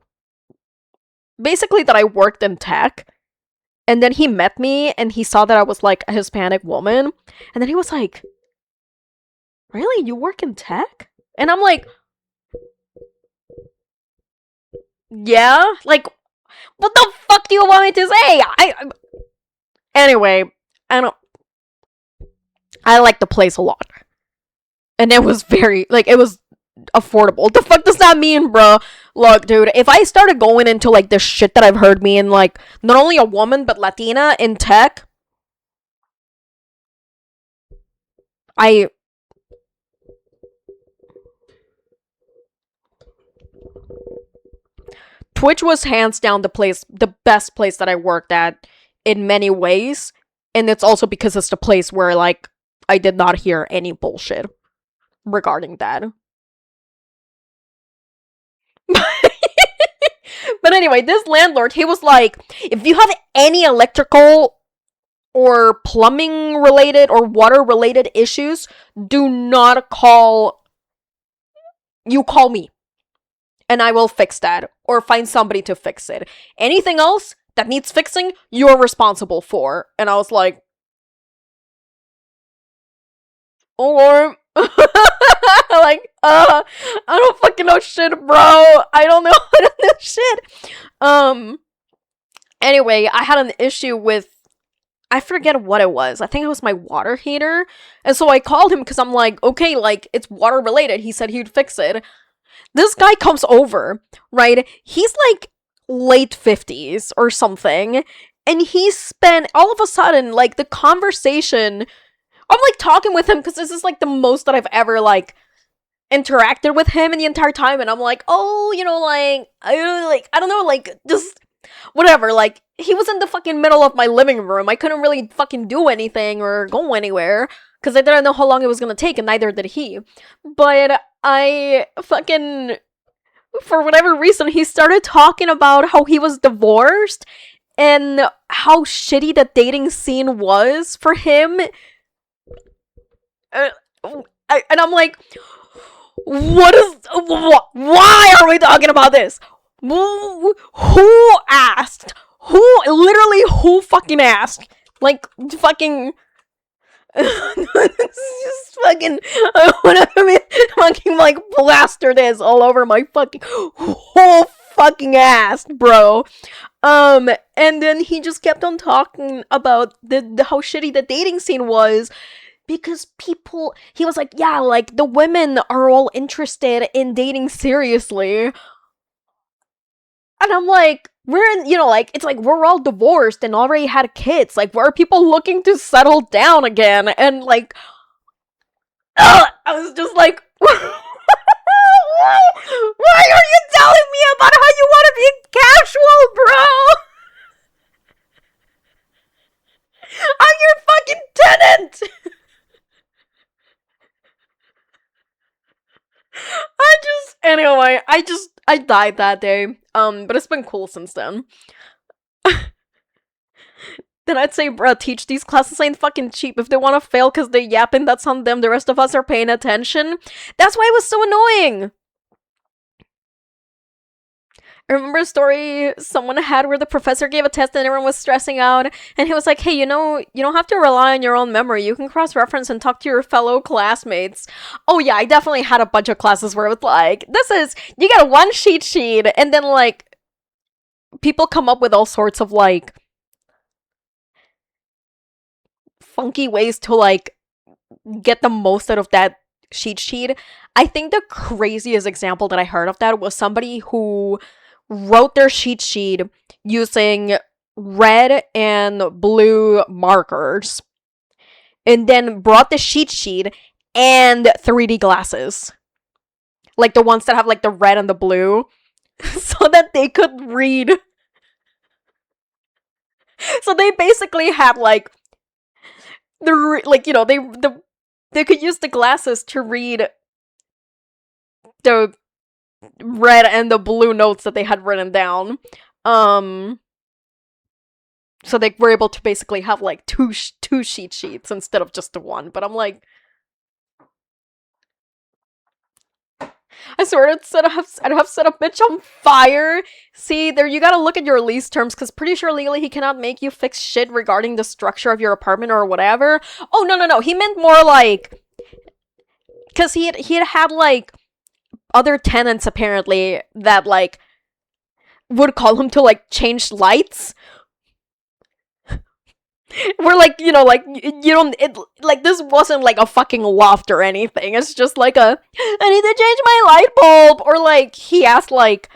basically, that I worked in tech. And then he met me, and he saw that I was, like, a Hispanic woman. And then he was like, really? You work in tech? And I'm like, yeah? Like, what the fuck do you want me to say? Anyway, I like the place a lot. And it was very, like, it was affordable. What the fuck does that mean, bro? Look, dude, if I started going into, like, the shit that I've heard being, like, not only a woman, but Latina in tech, Twitch was hands down the best place that I worked at in many ways, and it's also because it's the place where, like, I did not hear any bullshit regarding that. But anyway, this landlord, he was like, if you have any electrical or plumbing related or water related issues, do not call me. And I will fix that. Or find somebody to fix it. Anything else that needs fixing, you're responsible for. And I was like, or like, I don't fucking know shit, bro. I don't know how to do shit. Anyway, I had an issue with, I forget what it was. I think it was my water heater. And so I called him because I'm like, okay, like, it's water related. He said he'd fix it. This guy comes over, right? He's like late 50s or something. And he spent, all of a sudden, like, the conversation, I'm like talking with him because this is like the most that I've ever like interacted with him in the entire time. And I'm like, oh, you know, like, I don't know, like, just whatever. Like, he was in the fucking middle of my living room. I couldn't really fucking do anything or go anywhere because I didn't know how long it was gonna take, and neither did he. But I fucking, for whatever reason, he started talking about how he was divorced and how shitty the dating scene was for him. And I'm like, why are we talking about this? Who asked? Who fucking asked? Like, fucking, just fucking, whatever, fucking, like, plaster this all over my fucking whole fucking ass, bro. And then he just kept on talking about the how shitty the dating scene was, because people, he was like, yeah, like, the women are all interested in dating seriously. And I'm like, we're in, you know, like, it's like, we're all divorced and already had kids. Like, where are people looking to settle down again? And, like, I was just like, why are you telling me about how you want to be casual, bro? I'm your fucking tenant! Anyway, I died that day. But it's been cool since then. Then I'd say, bruh, teach these classes ain't fucking cheap. If they want to fail because they're yapping, that's on them. The rest of us are paying attention. That's why it was so annoying. I remember a story someone had where the professor gave a test and everyone was stressing out, and he was like, hey, you know, you don't have to rely on your own memory. You can cross-reference and talk to your fellow classmates. Oh yeah, I definitely had a bunch of classes where it was like, you get one cheat sheet, and then, like, people come up with all sorts of, like, funky ways to, like, get the most out of that cheat sheet. I think the craziest example that I heard of that was somebody who wrote their cheat sheet using red and blue markers and then brought the cheat sheet and 3D glasses. Like the ones that have like the red and the blue. So that they could read. So they basically had like they could use the glasses to read the red and the blue notes that they had written down. So they were able to basically have like two cheat sheets instead of just the one. But I'm like, I swear I'd have set a bitch on fire. See, there you gotta look at your lease terms, because pretty sure legally he cannot make you fix shit regarding the structure of your apartment or whatever. Oh, no. He meant more like... Because he had like, other tenants, apparently, that, like, would call him to, like, change lights. We're like, you don't, this wasn't like a fucking loft or anything. It's just like I need to change my light bulb. Or like, he asked like,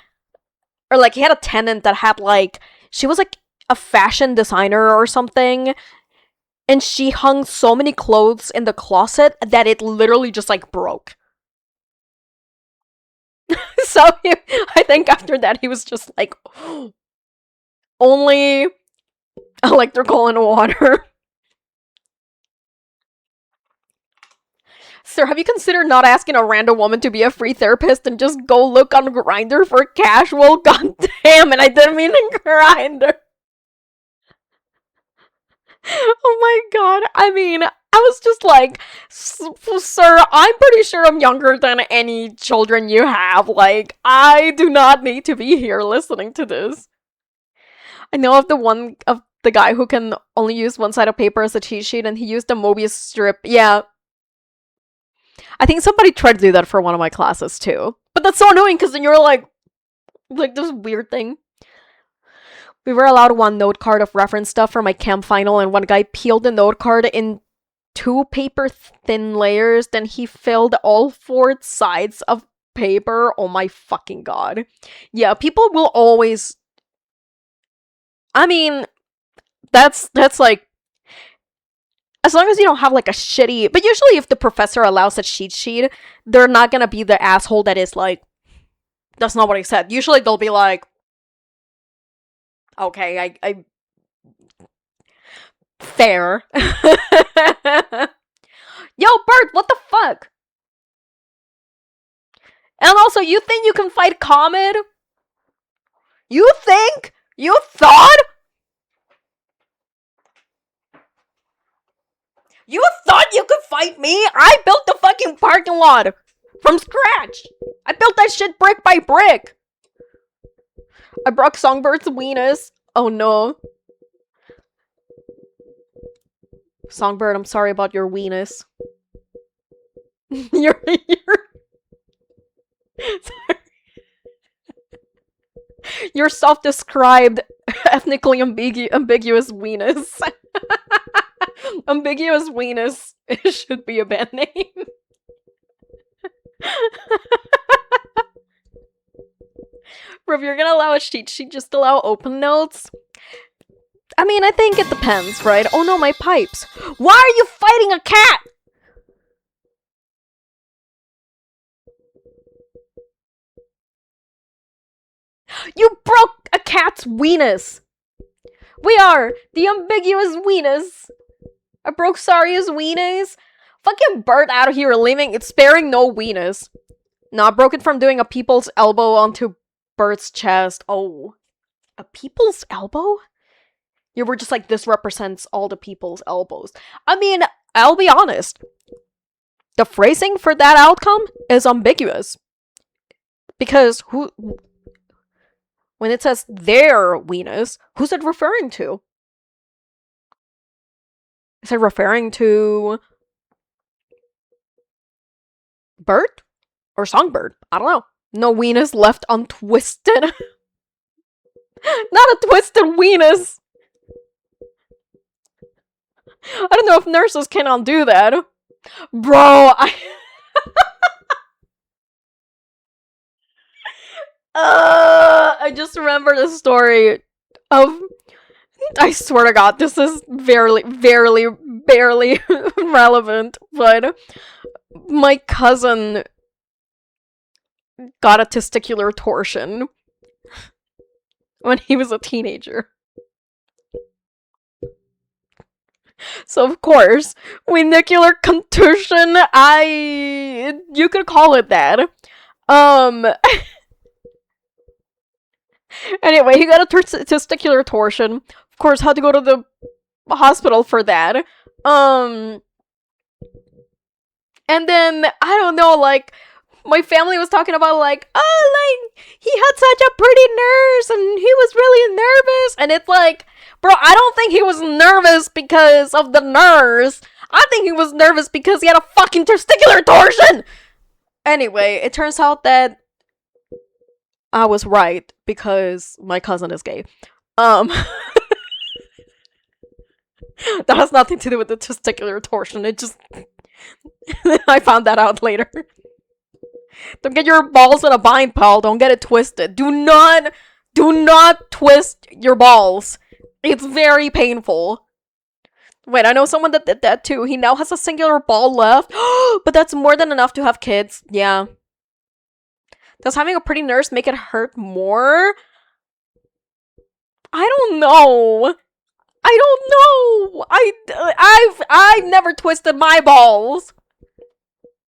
or like he had a tenant that had like, she was like a fashion designer or something. And she hung so many clothes in the closet that it literally just like broke. So I think after that he was just like, only electrical and water. Sir, have you considered not asking a random woman to be a free therapist and just go look on Grindr for casual? God damn it, I didn't mean to Grindr. Oh my god. I mean, I was just like, sir, I'm pretty sure I'm younger than any children you have. Like, I do not need to be here listening to this. I know of the guy who can only use one side of paper as a cheat sheet, and he used a Mobius strip. Yeah. I think somebody tried to do that for one of my classes too. But that's so annoying, because then you're like this weird thing. We were allowed one note card of reference stuff for my chem final, and one guy peeled the note card in 2 paper thin layers, then he filled all 4 sides of paper. Oh my fucking god. Yeah, people will always... I mean, that's like... As long as you don't have like a shitty... But usually if the professor allows a cheat sheet, they're not gonna be the asshole that is like, that's not what I said. Usually they'll be like, okay, I fair. Yo, Bert, what the fuck? And also, you think you can fight Comet? You think? You thought? You thought you could fight me? I built the fucking parking lot from scratch. I built that shit brick by brick. I broke Songbird's weenus. Oh no. Songbird, I'm sorry about your weenus. you're your self-described ethnically ambiguous weenus. Ambiguous weenus should be a band name. Bro, if you're gonna allow a cheat sheet, just allow open notes. I mean, I think it depends, right? Oh no, my pipes. Why are you fighting a cat? You broke a cat's weenus. We are the ambiguous weenus. I broke Saria's weenus. Fucking Bert out of here leaving it sparing no weenus. No, I broke it from doing a people's elbow onto Bert's chest. Oh. A people's elbow? You were just like, this represents all the people's elbows. I mean, I'll be honest. The phrasing for that outcome is ambiguous. Because when it says their weenus, who's it referring to? Is it referring to Bert? Or Songbird? I don't know. No weenus left untwisted. Not a twisted weenus! I don't know if nurses can undo that. Bro, I just remember the story of I swear to God, this is barely relevant, but my cousin got a testicular torsion when he was a teenager. So of course, venicular contusion, you could call it that. Anyway, he got a testicular torsion. Of course, had to go to the hospital for that. And then, I don't know, like, my family was talking about, like, oh, like, he had such a pretty nurse, and he was really nervous, and it's like, bro, I don't think he was nervous because of the nurse. I think he was nervous because he had a fucking testicular torsion! Anyway, it turns out that I was right, because my cousin is gay. That has nothing to do with the testicular torsion, it just... I found that out later. Don't get your balls in a bind, pal. Don't get it twisted. Do not twist your balls. It's very painful. Wait, I know someone that did that too. He now has a singular ball left. But that's more than enough to have kids. Yeah. Does having a pretty nurse make it hurt more? I don't know. I've never twisted my balls.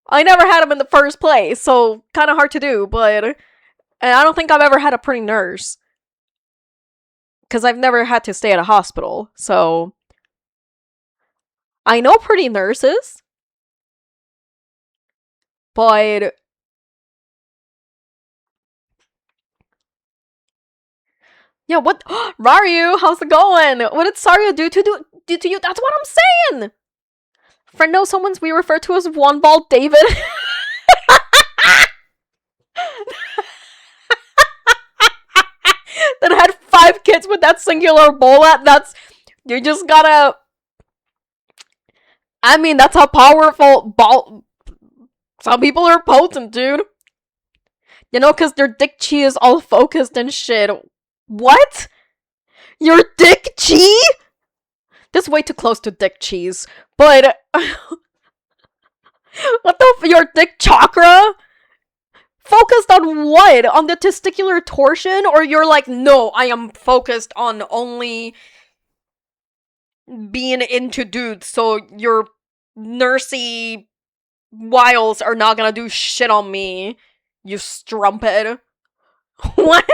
I never had them in the first place, so kind of hard to do, but... And I don't think I've ever had a pretty nurse. Because I've never had to stay at a hospital, so... I know pretty nurses. But... Yeah, what? Raryu, how's it going? What did Saria do to you? That's what I'm saying! Friend knows someone we refer to as One Ball David. That had 5 kids with that singular ball. That's... You just gotta... I mean, that's how powerful ball... Some people are potent, dude. You know, because their dick chi is all focused and shit. What? Your dick chi? That's way too close to dick cheese. But... What the your dick chakra? Focused on what? On the testicular torsion? Or you're like, no, I am focused on only being into dudes, so your nursey wiles are not gonna do shit on me, you strumpet. What?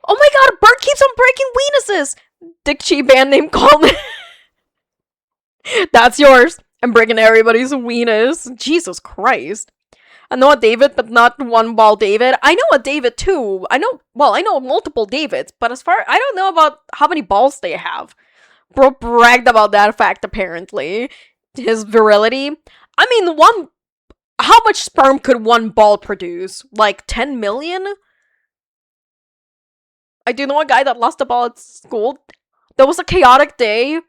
Oh my god, Bert keeps on breaking weenuses! Dick Chi band name called. That's yours. I'm breaking everybody's weenus. Jesus Christ. I know a David, but not One Ball David. I know a David too. I know multiple Davids, but I don't know about how many balls they have. Bro bragged about that fact, apparently. His virility. I mean, how much sperm could one ball produce? Like 10 million? I do know a guy that lost a ball at school. That was a chaotic day.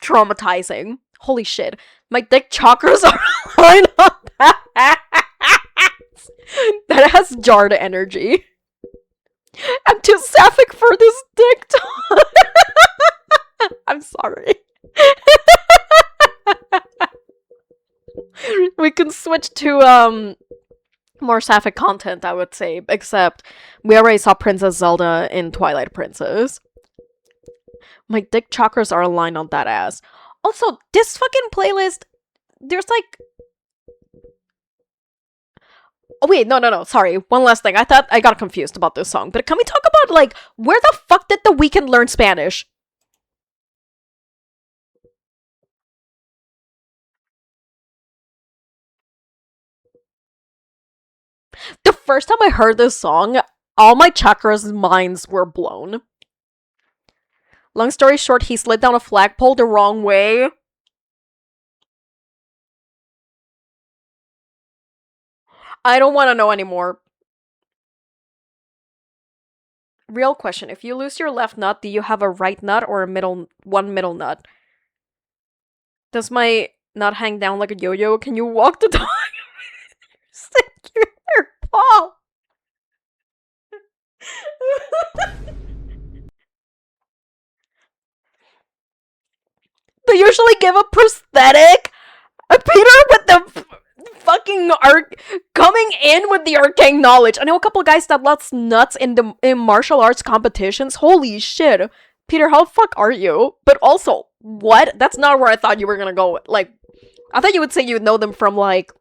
Traumatizing. Holy shit. My dick chakras are aligned on that. That has jarred energy. I'm too sapphic for this dick talk. I'm sorry. We can switch to, more sapphic content, I would say. Except, we already saw Princess Zelda in Twilight Princess. My dick chakras are aligned on that ass. Also, this fucking playlist, there's like... Oh wait, no, sorry. One last thing. I thought I got confused about this song. But can we talk about, like, where the fuck did The Weeknd learn Spanish? The first time I heard this song, all my chakras' minds were blown. Long story short, he slid down a flagpole the wrong way. I don't want to know anymore. Real question, if you lose your left nut, do you have a right nut or one middle nut? Does my nut hang down like a yo-yo? Can you walk the dog? Stick your paw. They usually give a prosthetic. Peter with the fucking coming in with the arcane knowledge. I know a couple of guys that lost nuts in martial arts competitions. Holy shit. Peter, how the fuck are you? But also, what? That's not where I thought you were gonna go. Like, I thought you would say you would know them from, like,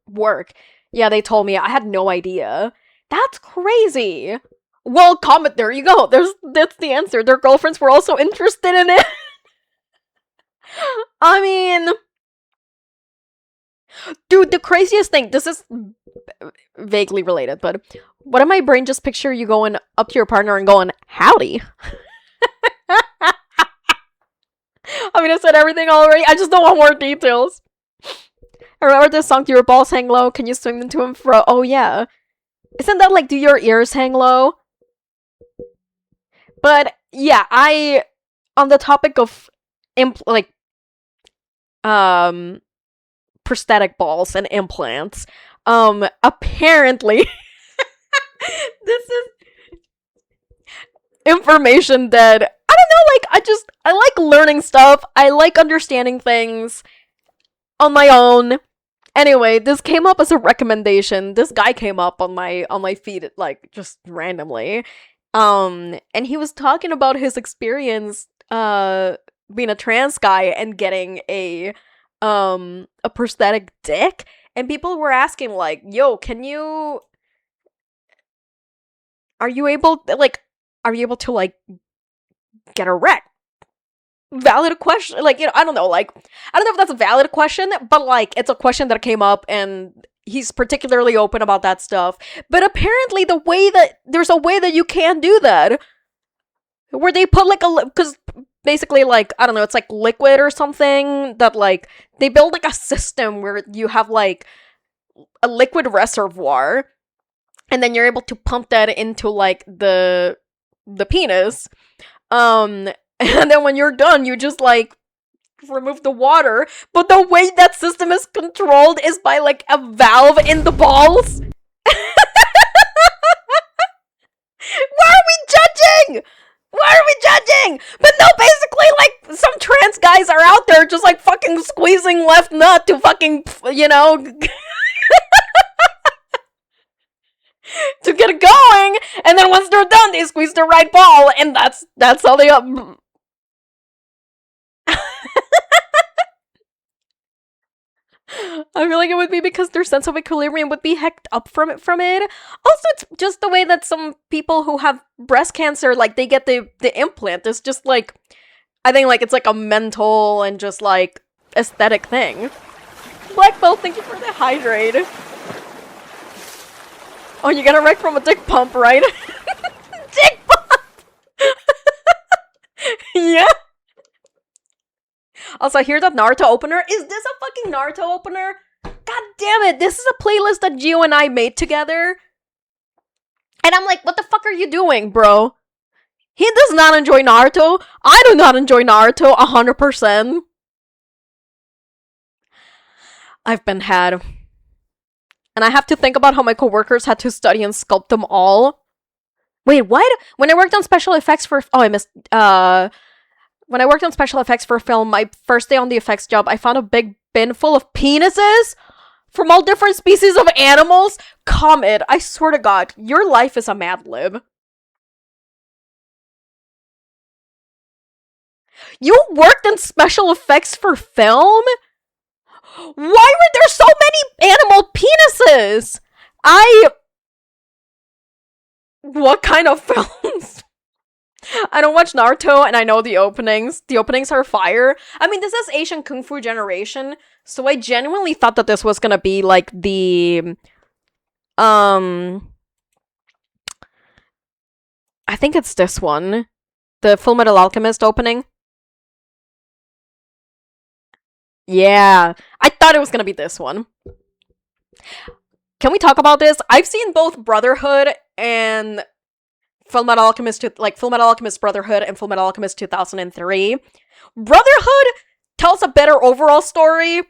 work. Yeah, they told me. I had no idea. That's crazy. Well, comment, there you go. That's the answer. Their girlfriends were also interested in it. I mean, dude, the craziest thing, this is vaguely related, but what if my brain just picture you going up to your partner and going, howdy? I mean, I said everything already. I just don't want more details. I remember this song, Do Your Balls Hang Low? Can you swing them to him for... Oh, yeah. Isn't that like, Do Your Ears Hang Low? But, yeah, on the topic of, prosthetic balls and implants, apparently, this is information that, I don't know, like, I like learning stuff, I like understanding things on my own. Anyway, this came up as a recommendation. This guy came up on my feed, like, just randomly. And he was talking about his experience, being a trans guy and getting a prosthetic dick. And people were asking, like, yo, are you able to, like, get erect? Valid question. Like, you know, I don't know if that's a valid question, but, like, it's a question that came up and he's particularly open about that stuff. But apparently there's a way that you can do that, where they put, like, because basically, like, I don't know, it's like liquid or something that, like, they build, like, a system where you have, like, a liquid reservoir, and then you're able to pump that into, like, the penis, and then when you're done, you just, like, remove the water. But the way that system is controlled is by, like, a valve in the balls. Why are we judging? Why are we judging? But no, basically, like, some trans guys are out there just, like, fucking squeezing left nut to fucking, you know, to get it going, and then once they're done, they squeeze the right ball, and that's how they I feel like it would be because their sense of equilibrium would be hecked up from it. Also, it's just the way that some people who have breast cancer, like, they get the implant. It's just, like, I think, like, it's, like, a mental and just, like, aesthetic thing. Black Belt, thank you for the hydrate. Oh, you got erect from a dick pump, right? Dick pump! Yeah. Also, I hear that Naruto opener. Is this a fucking Naruto opener? God damn it, this is a playlist that Gio and I made together. And I'm like, what the fuck are you doing, bro? He does not enjoy Naruto. I do not enjoy Naruto 100%. I've been had. And I have to think about how my coworkers had to study and sculpt them all. Wait, what? When I worked on special effects for... Oh, I missed... When I worked on special effects for a film, my first day on the effects job, I found a big bin full of penises from all different species of animals. Comet, I swear to God, your life is a Mad Lib. You worked in special effects for film? Why were there so many animal penises? What kind of films? I don't watch Naruto, and I know the openings. The openings are fire. I mean, this is Asian Kung Fu Generation, so I genuinely thought that this was gonna be, like, the... I think it's this one. The Fullmetal Alchemist opening. Yeah. I thought it was gonna be this one. Can we talk about this? I've seen both Brotherhood and... Fullmetal Alchemist Brotherhood and Fullmetal Alchemist 2003. Brotherhood tells a better overall story.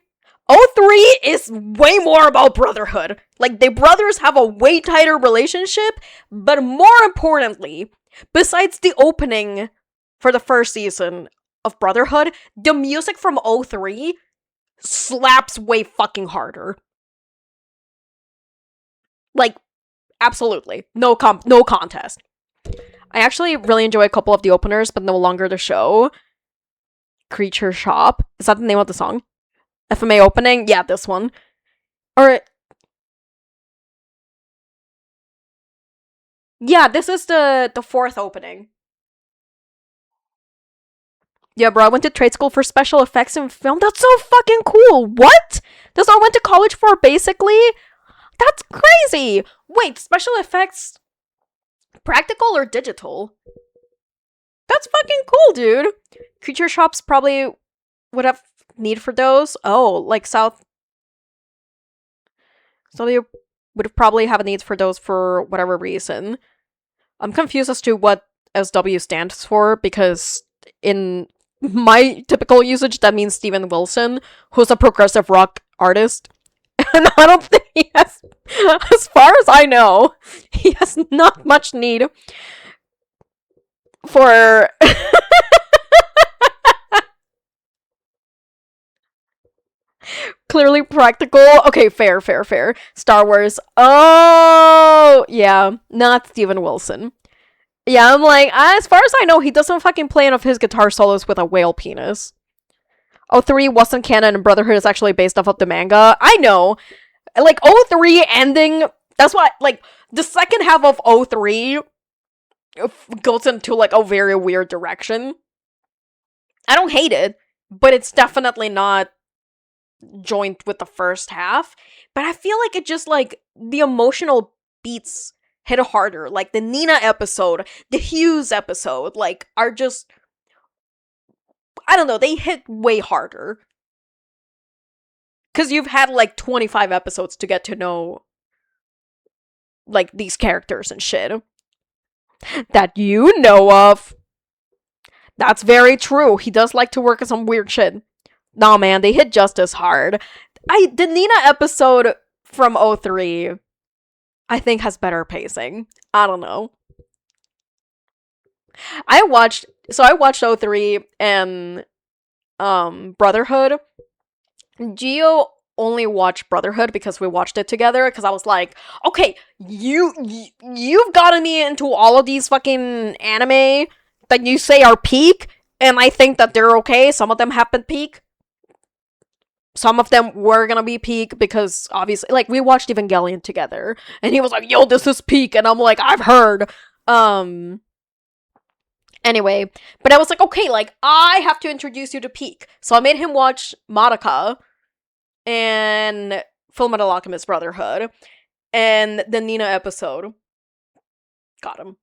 03 is way more about Brotherhood. Like, the brothers have a way tighter relationship, but more importantly, besides the opening for the first season, of Brotherhood, the music from 03 slaps way fucking harder. Like, absolutely. No contest. I actually really enjoy a couple of the openers, but no longer the show. Creature Shop. Is that the name of the song? FMA opening? Yeah, this one. Or yeah, this is the fourth opening. Yeah, bro, I went to trade school for special effects and film. That's so fucking cool. What? That's what I went to college for, basically? That's crazy. Wait, special effects practical or digital? That's fucking cool, dude. Creature shops probably would have need for those. Oh, like South. So they would probably have a need for those for whatever reason. I'm confused as to what SW stands for because in my typical usage, that means Steven Wilson, who's a progressive rock artist. And I don't think he has, as far as I know, he has not much need for. Clearly practical. Okay, fair. Star Wars. Oh, yeah, not Steven Wilson. Yeah, I'm like, as far as I know, he doesn't fucking play any of his guitar solos with a whale penis. 03 wasn't canon and Brotherhood is actually based off of the manga. I know. Like, 03 ending, that's why, like, the second half of 03 goes into, like, a very weird direction. I don't hate it, but it's definitely not joined with the first half. But I feel like it just, like, the emotional beats hit harder. Like, the Nina episode, the Hughes episode, like, are just, I don't know, they hit way harder. Because you've had, like, 25 episodes to get to know, like, these characters and shit. That you know of. That's very true. He does like to work on some weird shit. Nah, man, they hit just as hard. The Nina episode from 03, I think, has better pacing. I don't know. I watched 03 and Brotherhood. Gio only watched Brotherhood because we watched it together, because I was like, okay, you've gotten me into all of these fucking anime that you say are peak, and I think that they're okay. Some of them happen peak. Some of them were gonna be peak because obviously, like, we watched Evangelion together, and he was like, yo, this is peak, and I'm like, I've heard. Anyway, but I was like, okay, like, I have to introduce you to peak. So I made him watch Madoka and Fullmetal Alchemist Brotherhood and the Nina episode. Got him.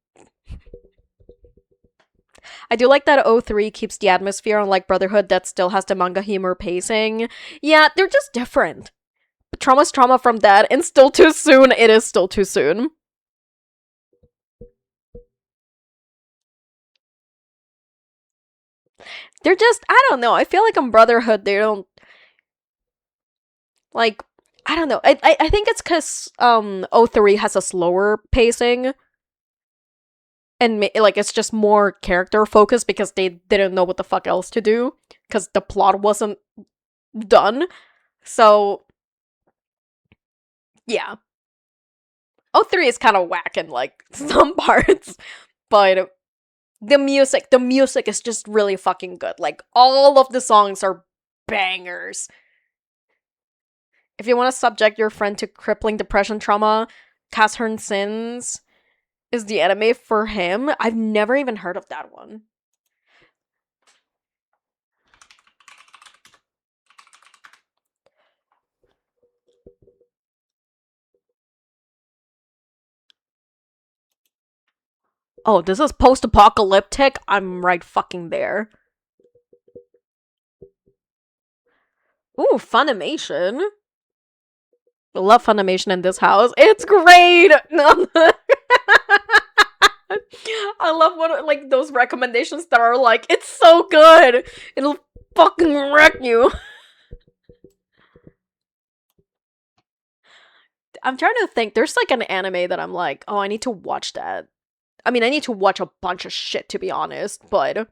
I do like that 03 keeps the atmosphere, unlike Brotherhood that still has the manga humor pacing. Yeah, they're just different. But trauma's trauma from that, and still too soon, it is still too soon. They're just, I don't know, I feel like on Brotherhood, they don't, like, I don't know. I think it's because 03 has a slower pacing. And, like, it's just more character focused because they didn't know what the fuck else to do. Because the plot wasn't done. So, yeah. 03 is kind of whack in, like, some parts. But the music is just really fucking good. Like, all of the songs are bangers. If you want to subject your friend to crippling depression trauma, Casshern Sins is the anime for him. I've never even heard of that one. Oh, this is post-apocalyptic? I'm right fucking there. Ooh, Funimation. I love Funimation in this house. It's great! I love what, like, those recommendations that are like, it's so good! It'll fucking wreck you. I'm trying to think. There's, like, an anime that I'm like, oh, I need to watch that. I mean, I need to watch a bunch of shit, to be honest, but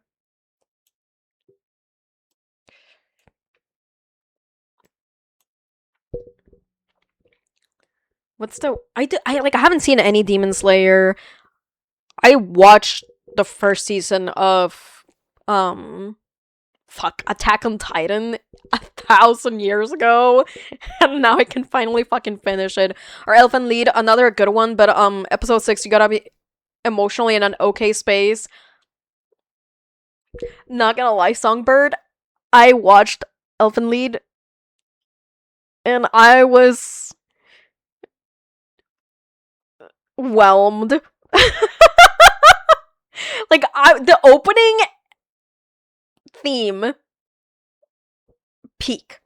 What's the I haven't seen any Demon Slayer. I watched the first season of um Attack on Titan 1,000 years ago, and now I can finally fucking finish it. Or Elfen Lied, another good one, but episode 6, you gotta be emotionally in an okay space. Not gonna lie, Songbird, I watched Elfen Lied, and I was whelmed. Like, the opening theme, peak.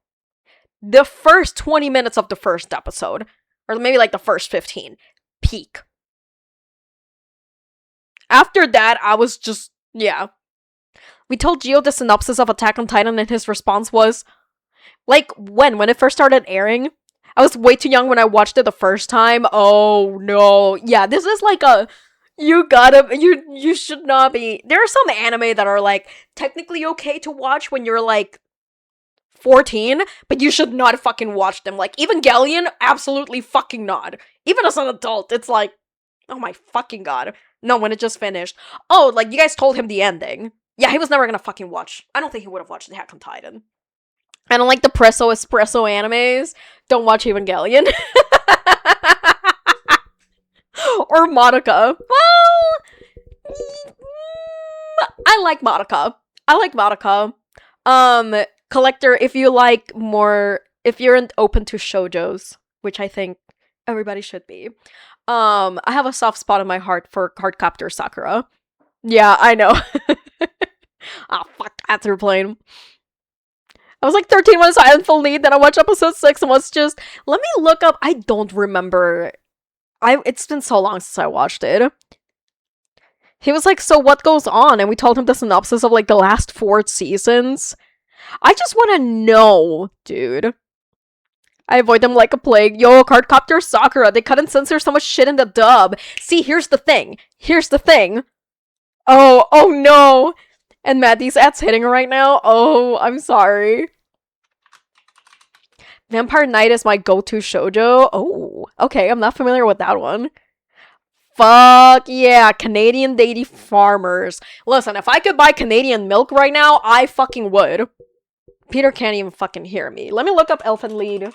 The first 20 minutes of the first episode, or maybe like the first 15, peak. After that, I was just, yeah. We told Gio the synopsis of Attack on Titan, and his response was, like, when it first started airing, I was way too young when I watched it the first time. Oh no. Yeah, this is like a, you should not be. There are some anime that are like technically okay to watch when you're like 14, but you should not fucking watch them. Like Evangelion, absolutely fucking not. Even as an adult, it's like, oh my fucking god. No, when it just finished. Oh, like you guys told him the ending. Yeah, he was never gonna fucking watch. I don't think he would have watched Attack on Titan. I don't like the presso espresso animes. Don't watch Evangelion. Or Madoka. Well, I like Madoka. I like Madoka. Collector, if you like more, if you're open to shoujos, which I think everybody should be, I have a soft spot in my heart for Cardcaptor Sakura. Yeah, I know. Ah, fuck, that's her plane. I was like 13 when I saw Full Need, then I watched episode 6 and was just, let me look up, I don't remember. It's been so long since I watched it. He was like, so what goes on? And we told him the synopsis of like the last 4 seasons. I just want to know, dude. I avoid them like a plague. Yo, Cardcaptor Sakura, they couldn't censor so much shit in the dub. See, here's the thing. Here's the thing. Oh no. And Maddie's ads hitting right now. Oh, I'm sorry. Vampire Knight is my go-to shoujo. Oh, okay, I'm not familiar with that one. Fuck yeah, Canadian Deity Farmers. Listen, if I could buy Canadian milk right now, I fucking would. Peter can't even fucking hear me. Let me look up Elfen Lied.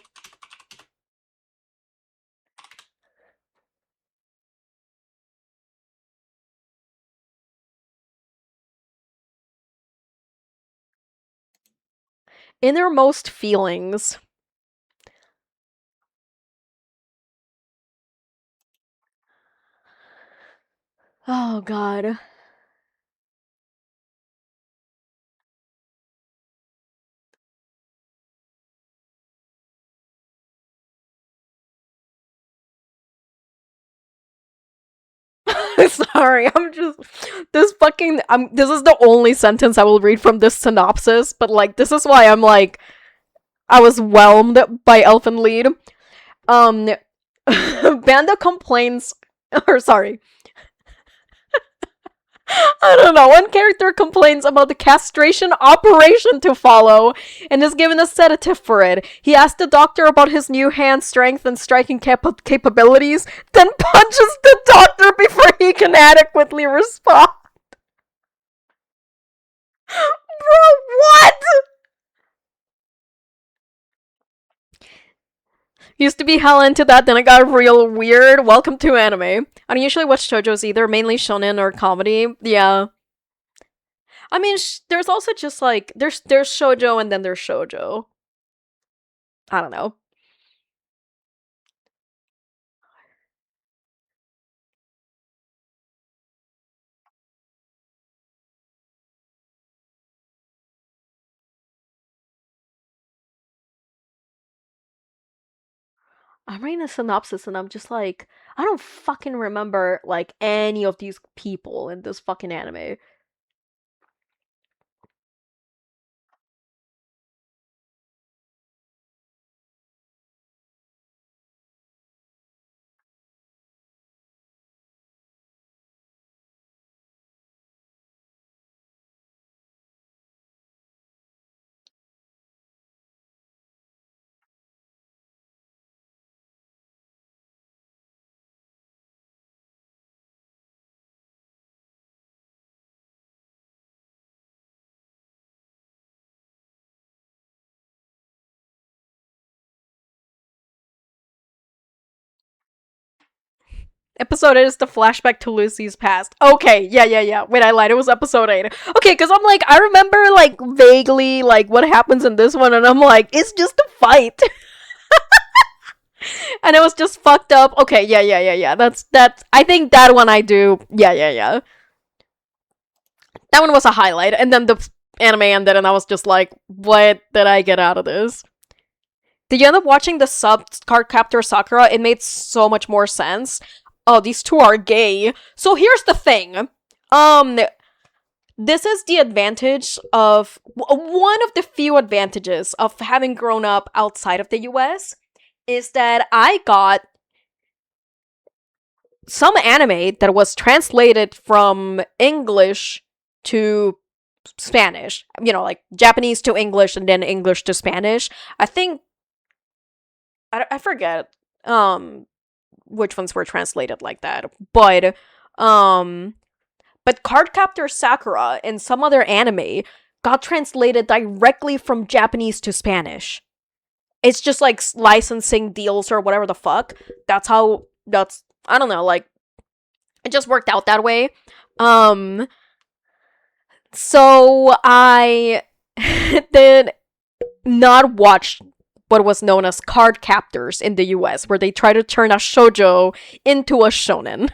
Innermost Feelings. Oh god. Sorry, I'm just this is the only sentence I will read from this synopsis, but like this is why I'm like I was whelmed by Elfen Lied. Um Banda complains or sorry, I don't know. One character complains about the castration operation to follow and is given a sedative for it. He asks the doctor about his new hand strength and striking capabilities, then punches the doctor before he can adequately respond. Bro, what? Used to be hell into that, then it got real weird. Welcome to anime. I don't usually watch shoujos either, mainly shonen or comedy. Yeah. I mean, there's also just like there's shoujo and then there's shoujo. I don't know. I'm reading a synopsis and I'm just like, I don't fucking remember like any of these people in this fucking anime. Episode 8 is the flashback to Lucy's past. Okay, yeah. Wait, I lied. It was episode 8. Okay, because I'm like, I remember, like, vaguely, like, what happens in this one, and I'm like, it's just a fight. And it was just fucked up. Okay, yeah. That's, I think that one I do. Yeah. That one was a highlight, and then the anime ended, and I was just like, what did I get out of this? Did you end up watching the sub Cardcaptor Sakura? It made so much more sense. Oh, these two are gay. So here's the thing. This is the advantage of one of the few advantages of having grown up outside of the US is that I got some anime that was translated from English to Spanish. You know, like Japanese to English and then English to Spanish. I think I forget which ones were translated like that. But Cardcaptor Sakura and some other anime got translated directly from Japanese to Spanish. It's just like licensing deals or whatever the fuck. I don't know, like it just worked out that way. So I did not watch what was known as card captors in the US, where they try to turn a shoujo into a shonen.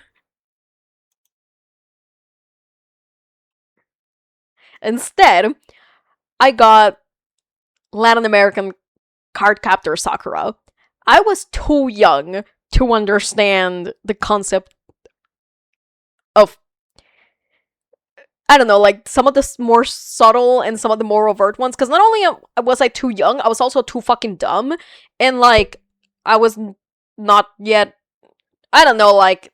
Instead, I got Latin American Cardcaptor Sakura. I was too young to understand the concept of, I don't know, like some of the more subtle and some of the more overt ones. Because not only was I too young, I was also too fucking dumb. And like, I was not yet, I don't know, like,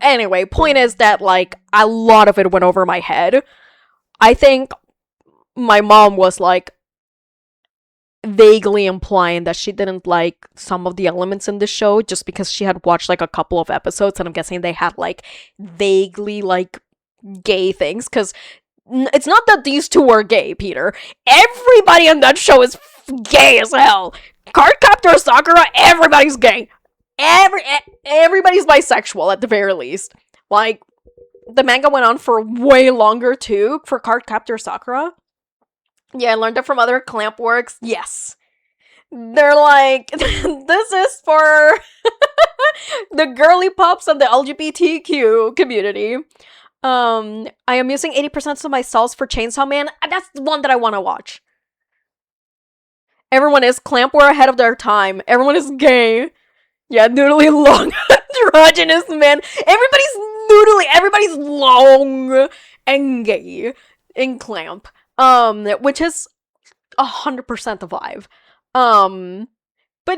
anyway, point is that like, a lot of it went over my head. I think my mom was like, vaguely implying that she didn't like some of the elements in the show just because she had watched like a couple of episodes, and I'm guessing they had like vaguely like gay things, because it's not that these two are gay, Peter. Everybody in that show is gay as hell. Cardcaptor Sakura, everybody's gay. Everybody's bisexual at the very least. Like, the manga went on for way longer too for Cardcaptor Sakura. Yeah, I learned it from other clamp works. Yes. They're like, this is for the girly pops of the LGBTQ community. I am using 80% of my cells for Chainsaw Man. That's the one that I want to watch. Everyone is clampware ahead of their time. Everyone is gay. Yeah, noodly long androgynous man. Everybody's noodly. Everybody's long and gay in clamp. Which is 100% the vibe. But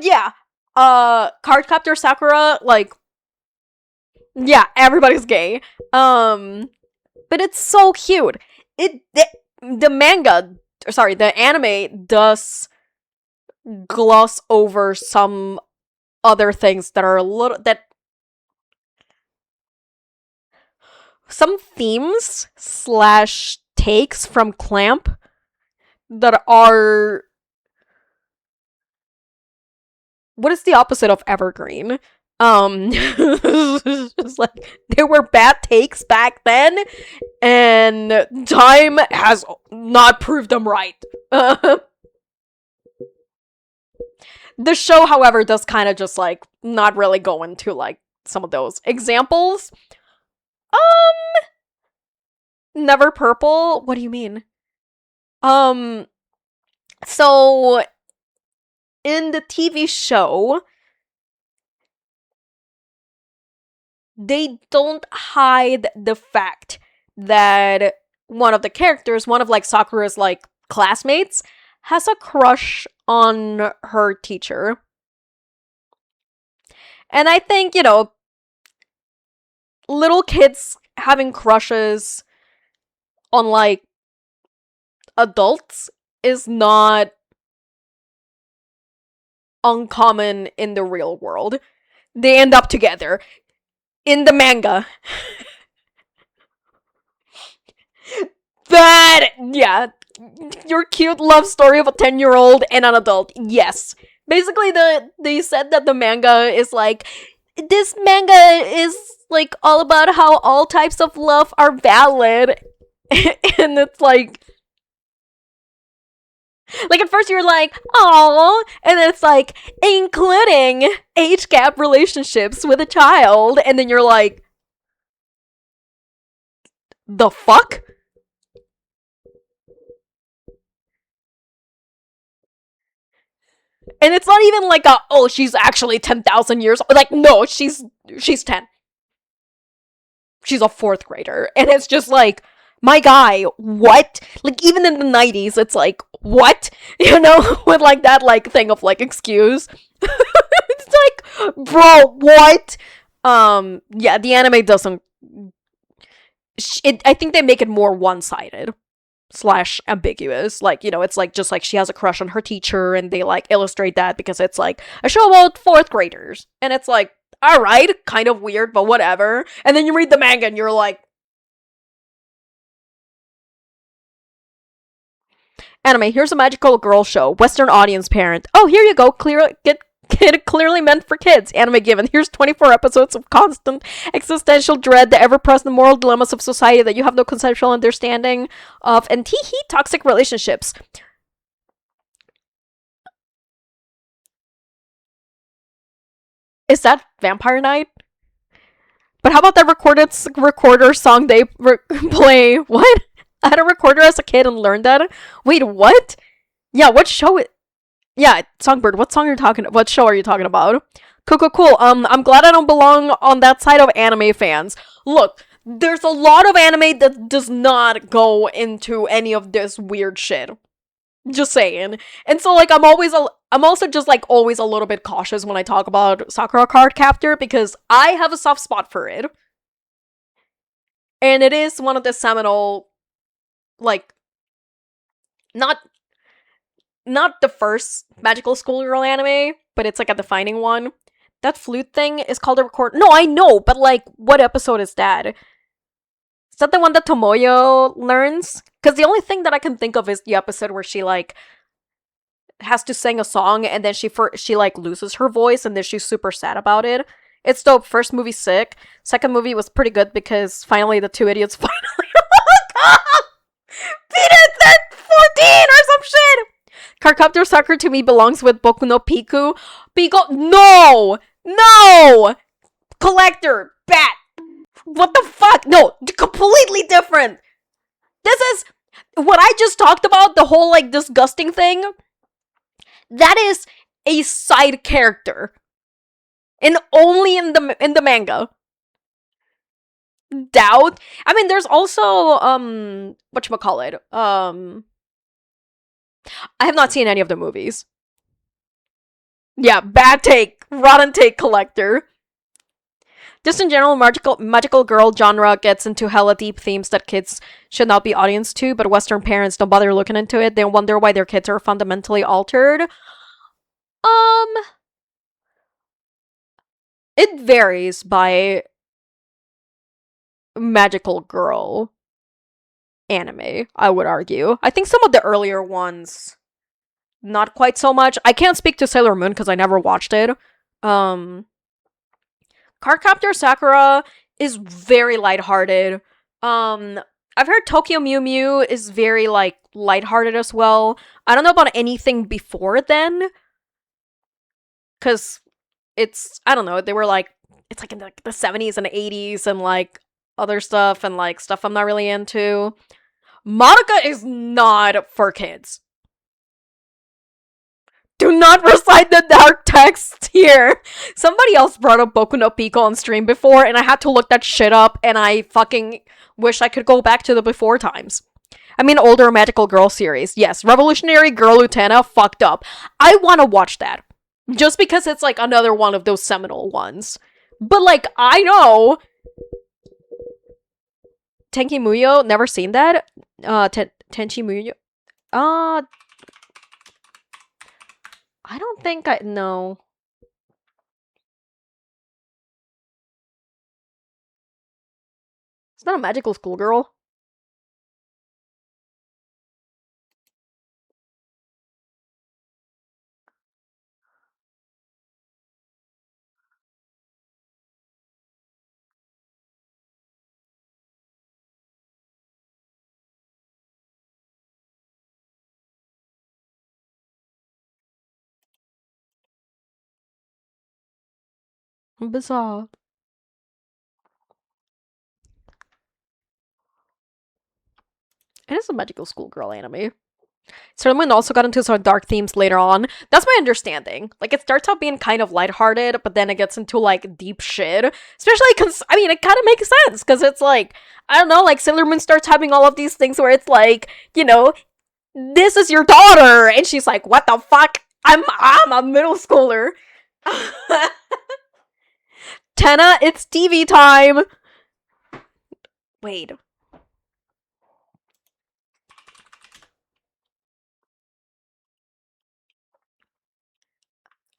yeah, Cardcaptor Sakura, like, yeah, everybody's gay. But it's so cute. The anime does gloss over some other things that are some themes / takes from Clamp that are, what is the opposite of evergreen? It's like, they were bad takes back then, and time has not proved them right. The show, however, does kind of just like not really go into like some of those examples. Never Purple? What do you mean? So in the TV show, they don't hide the fact that one of the characters, one of like Sakura's like classmates, has a crush on her teacher. And I think, you know, little kids having crushes on like adults is not uncommon in the real world. They end up together. In the manga. That, yeah, your cute love story of a 10-year-old and an adult. Yes. Basically, they said that the manga is like, this manga is like all about how all types of love are valid. And it's like at first you're like, oh, and then it's like, including age gap relationships with a child, and then you're like, the fuck? And it's not even like a, oh, she's actually 10,000 years old. Like, no, she's 10. She's a fourth grader. And it's just like, my guy, what? Like, even in the 90s, it's like, what? You know, with like that like thing of like excuse. It's like, bro, what? Yeah, the anime doesn't. I think they make it more one-sided slash ambiguous. Like, you know, it's like just like she has a crush on her teacher, and they like illustrate that because it's like a show about fourth graders, and it's like, all right, kind of weird, but whatever. And then you read the manga, and you're like, anime, here's a magical girl show, Western audience parent. Oh, here you go, get kid clearly meant for kids. Anime given. Here's 24 episodes of constant existential dread, the ever-present moral dilemmas of society that you have no conceptual understanding of, and tee toxic relationships. Is that Vampire Night? But how about that recorder song they play? What? I had a recorder as a kid and learned that. Wait, what? Yeah, what show it? Yeah, Songbird. What song are you talking? What show are you talking about? Cool. I'm glad I don't belong on that side of anime fans. Look, there's a lot of anime that does not go into any of this weird shit. Just saying. And so like I'm also just like always a little bit cautious when I talk about Sakura Card Captor because I have a soft spot for it. And it is one of the seminal, like, not not the first magical schoolgirl anime, but it's like a defining one. That flute thing is called a record. No, I know, but like, what episode is that? Is that the one that Tomoyo learns? Because the only thing that I can think of is the episode where she like has to sing a song and then she like loses her voice and then she's super sad about it. It's dope. First movie sick. Second movie was pretty good because finally the two idiots finally Peter said 14 or some shit. Cardcaptor Sakura to me belongs with Boku no Piku. No! Collector! Bat! What the fuck? No, completely different. This is what I just talked about, the whole like disgusting thing. That is a side character. And only in the manga. Doubt. I mean, there's also whatchamacallit? I have not seen any of the movies. Yeah, bad take. Rotten take collector. Just in general, magical girl genre gets into hella deep themes that kids should not be audience to, but Western parents don't bother looking into it. They wonder why their kids are fundamentally altered. It varies by magical girl anime, I would argue. I think some of the earlier ones, not quite so much. I can't speak to Sailor Moon because I never watched it. Cardcaptor Sakura is very lighthearted. I've heard Tokyo Mew Mew is very like lighthearted as well. I don't know about anything before then, because I don't know. They were like it's like in the 70s and 80s and like other stuff and like stuff I'm not really into. Monica is not for kids. Do not recite the dark text here. Somebody else brought up Boku no Pico on stream before, and I had to look that shit up, and I fucking wish I could go back to the before times. I mean, older magical girl series. Yes, Revolutionary Girl Utena fucked up. I want to watch that. Just because it's like another one of those seminal ones. But like, I know. Tenki Muyo, never seen that. Tenchi Muyo. I don't think I no. It's not a magical schoolgirl. Bizarre. It is a magical schoolgirl anime. Sailor also got into some dark themes later on. That's my understanding. Like, it starts out being kind of lighthearted, but then it gets into, like, deep shit. Especially because, I mean, it kind of makes sense, because it's like, I don't know, like, Sailor Moon starts having all of these things where it's like, you know, this is your daughter! And she's like, what the fuck? I'm a middle schooler. Tenna, it's TV time! Wait.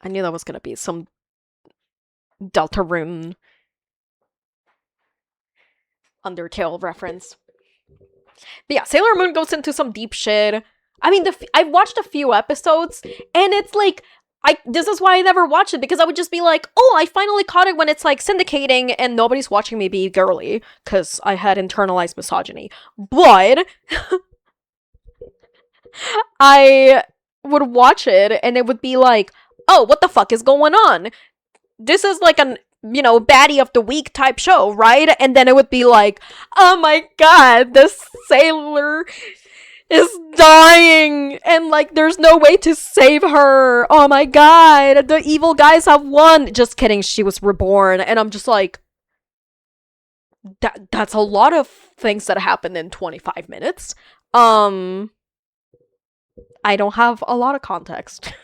I knew that was gonna be some Deltarune Undertale reference. But yeah, Sailor Moon goes into some deep shit. I mean, I've watched a few episodes, and it's like, this is why I never watched it, because I would just be like, oh, I finally caught it when it's like syndicating and nobody's watching me be girly, because I had internalized misogyny. But I would watch it, and it would be like, oh, what the fuck is going on? This is like an, you know, baddie of the week type show, right? And then it would be like, oh my god, this sailor is dying, and like there's no way to save her. Oh my god, the evil guys have won. Just kidding, she was reborn. And I'm just like, that's a lot of things that happened in 25 minutes. I don't have a lot of context.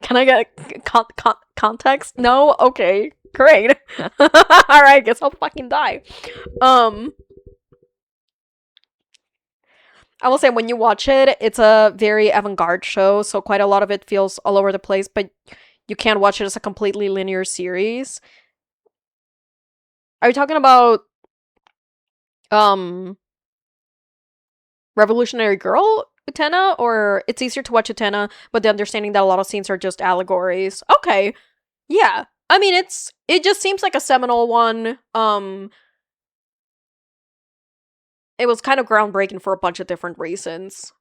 Can I get context? No? Okay. Great. Alright, guess I'll fucking die. I will say, when you watch it, it's a very avant-garde show, so quite a lot of it feels all over the place, but you can't watch it as a completely linear series. Are you talking about Revolutionary Girl Utena, or it's easier to watch Utena, but the understanding that a lot of scenes are just allegories? Okay. Yeah. I mean, it just seems like a seminal one. It was kind of groundbreaking for a bunch of different reasons.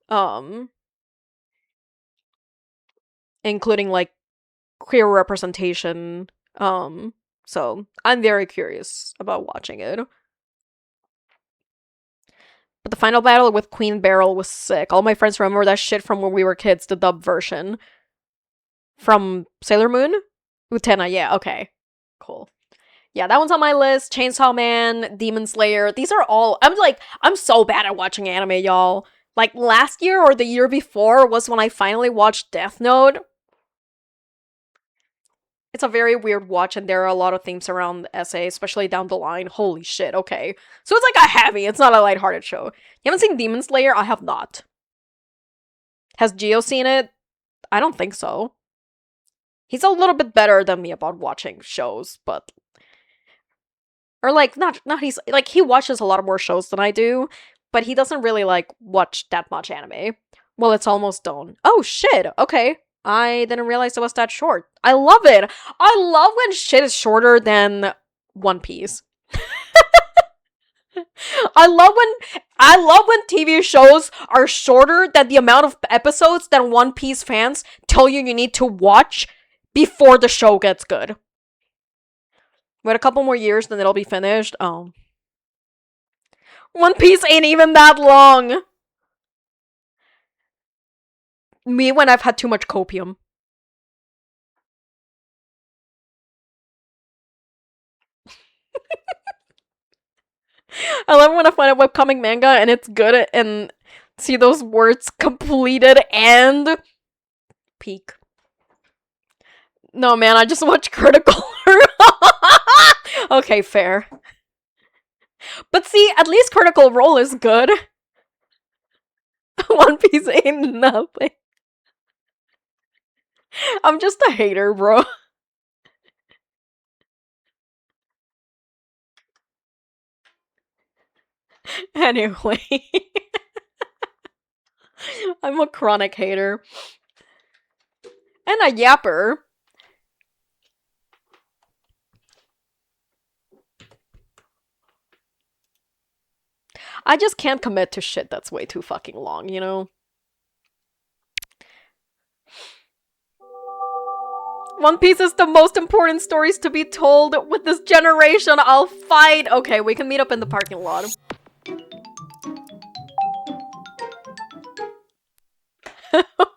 Including like queer representation. So I'm very curious about watching it. But the final battle with Queen Beryl was sick. All my friends remember that shit from when we were kids, the dub version. From Sailor Moon? Utena, yeah, okay. Cool. Yeah, that one's on my list. Chainsaw Man, Demon Slayer. These are all... I'm so bad at watching anime, y'all. Like, last year or the year before was when I finally watched Death Note. It's a very weird watch, and there are a lot of themes around the essay, especially down the line. Holy shit, okay. So it's like a heavy, it's not a lighthearted show. You haven't seen Demon Slayer? I have not. Has Gio seen it? I don't think so. He's a little bit better than me about watching shows, but... Or like, not he's... Like, he watches a lot more shows than I do, but he doesn't really, like, watch that much anime. Well, it's almost done. Oh, shit, okay. I didn't realize it was that short. I love it. I love when shit is shorter than One Piece. I love when TV shows are shorter than the amount of episodes that One Piece fans tell you need to watch before the show gets good. Wait a couple more years, then it'll be finished. Oh. One Piece ain't even that long. Me when I've had too much copium. I love when I find a webcomic manga and it's good and see those words completed and peak. No, man, I just watch Critical. Okay, fair. But see, at least Critical Role is good. One Piece ain't nothing. I'm just a hater, bro. Anyway. I'm a chronic hater. And a yapper. I just can't commit to shit that's way too fucking long, you know? One Piece is the most important stories to be told with this generation. I'll fight. Okay, we can meet up in the parking lot.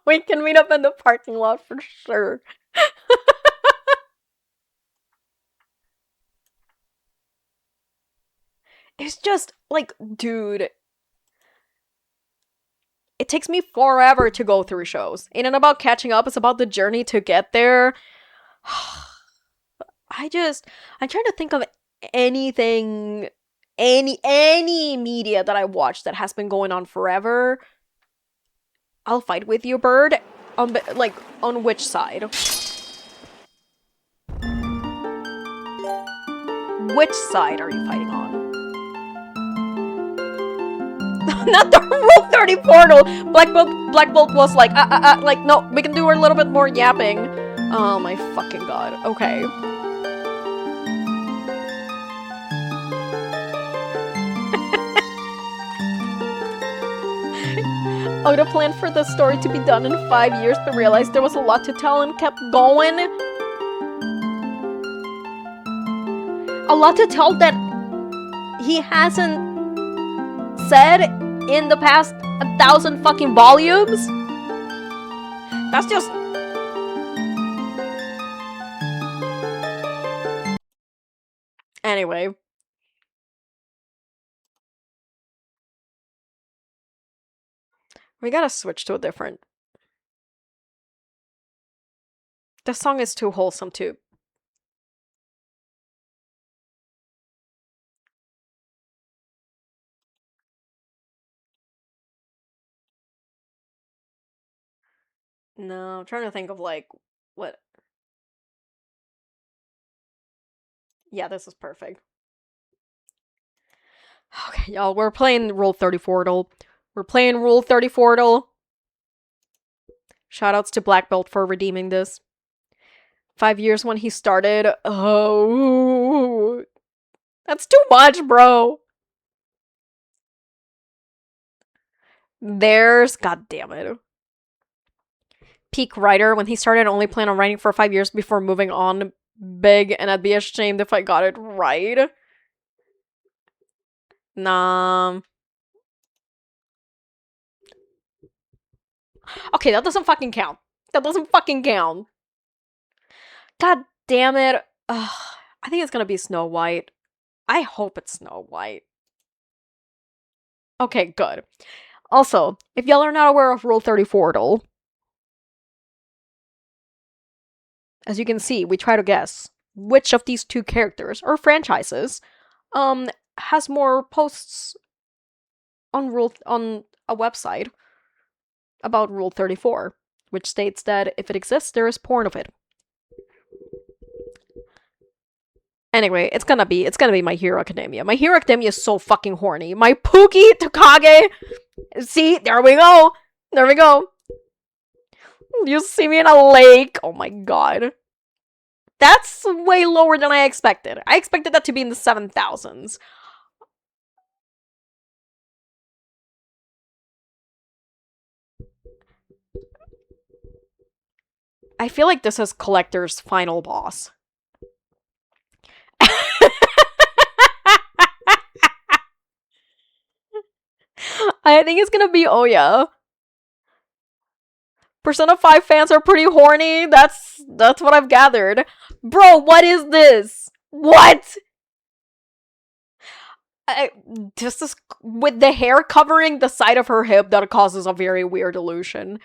We can meet up in the parking lot for sure. It's just like, dude, it takes me forever to go through shows. It ain't about catching up, it's about the journey to get there. I'm trying to think of anything, any media that I watched that has been going on forever. I'll fight with you, bird. On which side? Which side are you fighting on? Not the Rule 30 portal! Black Bolt was like, no, we can do a little bit more yapping. Oh my fucking god. Okay. Oda planned for the story to be done in 5 years, but realized there was a lot to tell and kept going. A lot to tell that he hasn't said in the past 1,000 fucking volumes? That's just... Anyway. We gotta switch to a different... This song is too wholesome, too. No, I'm trying to think of, like, what... Yeah, this is perfect. Okay, y'all, we're playing Rule 34. We're playing Rule 34. Shoutouts to Black Belt for redeeming this. 5 years when he started. Oh, that's too much, bro. God damn it. Peak writer, when he started, only planned on writing for 5 years before moving on big, and I'd be ashamed if I got it right. Nah. Okay, that doesn't fucking count. That doesn't fucking count. God damn it. Ugh, I think it's gonna be Snow White. I hope it's Snow White. Okay, good. Also, if y'all are not aware of Rule 34, as you can see, we try to guess which of these two characters or franchises has more posts on a website about Rule 34, which states that if it exists, there is porn of it. Anyway, it's gonna be My Hero Academia. My Hero Academia is so fucking horny. My Pookie Tokage. See, there we go. There we go. You see me in a lake. Oh my god. That's way lower than I expected. I expected that to be in the 7,000s. I feel like this is Collector's final boss. I think it's gonna be Oya. Persona 5 fans are pretty horny. That's what I've gathered. Bro, what is this? What? Just this, with the hair covering the side of her hip, that causes a very weird illusion.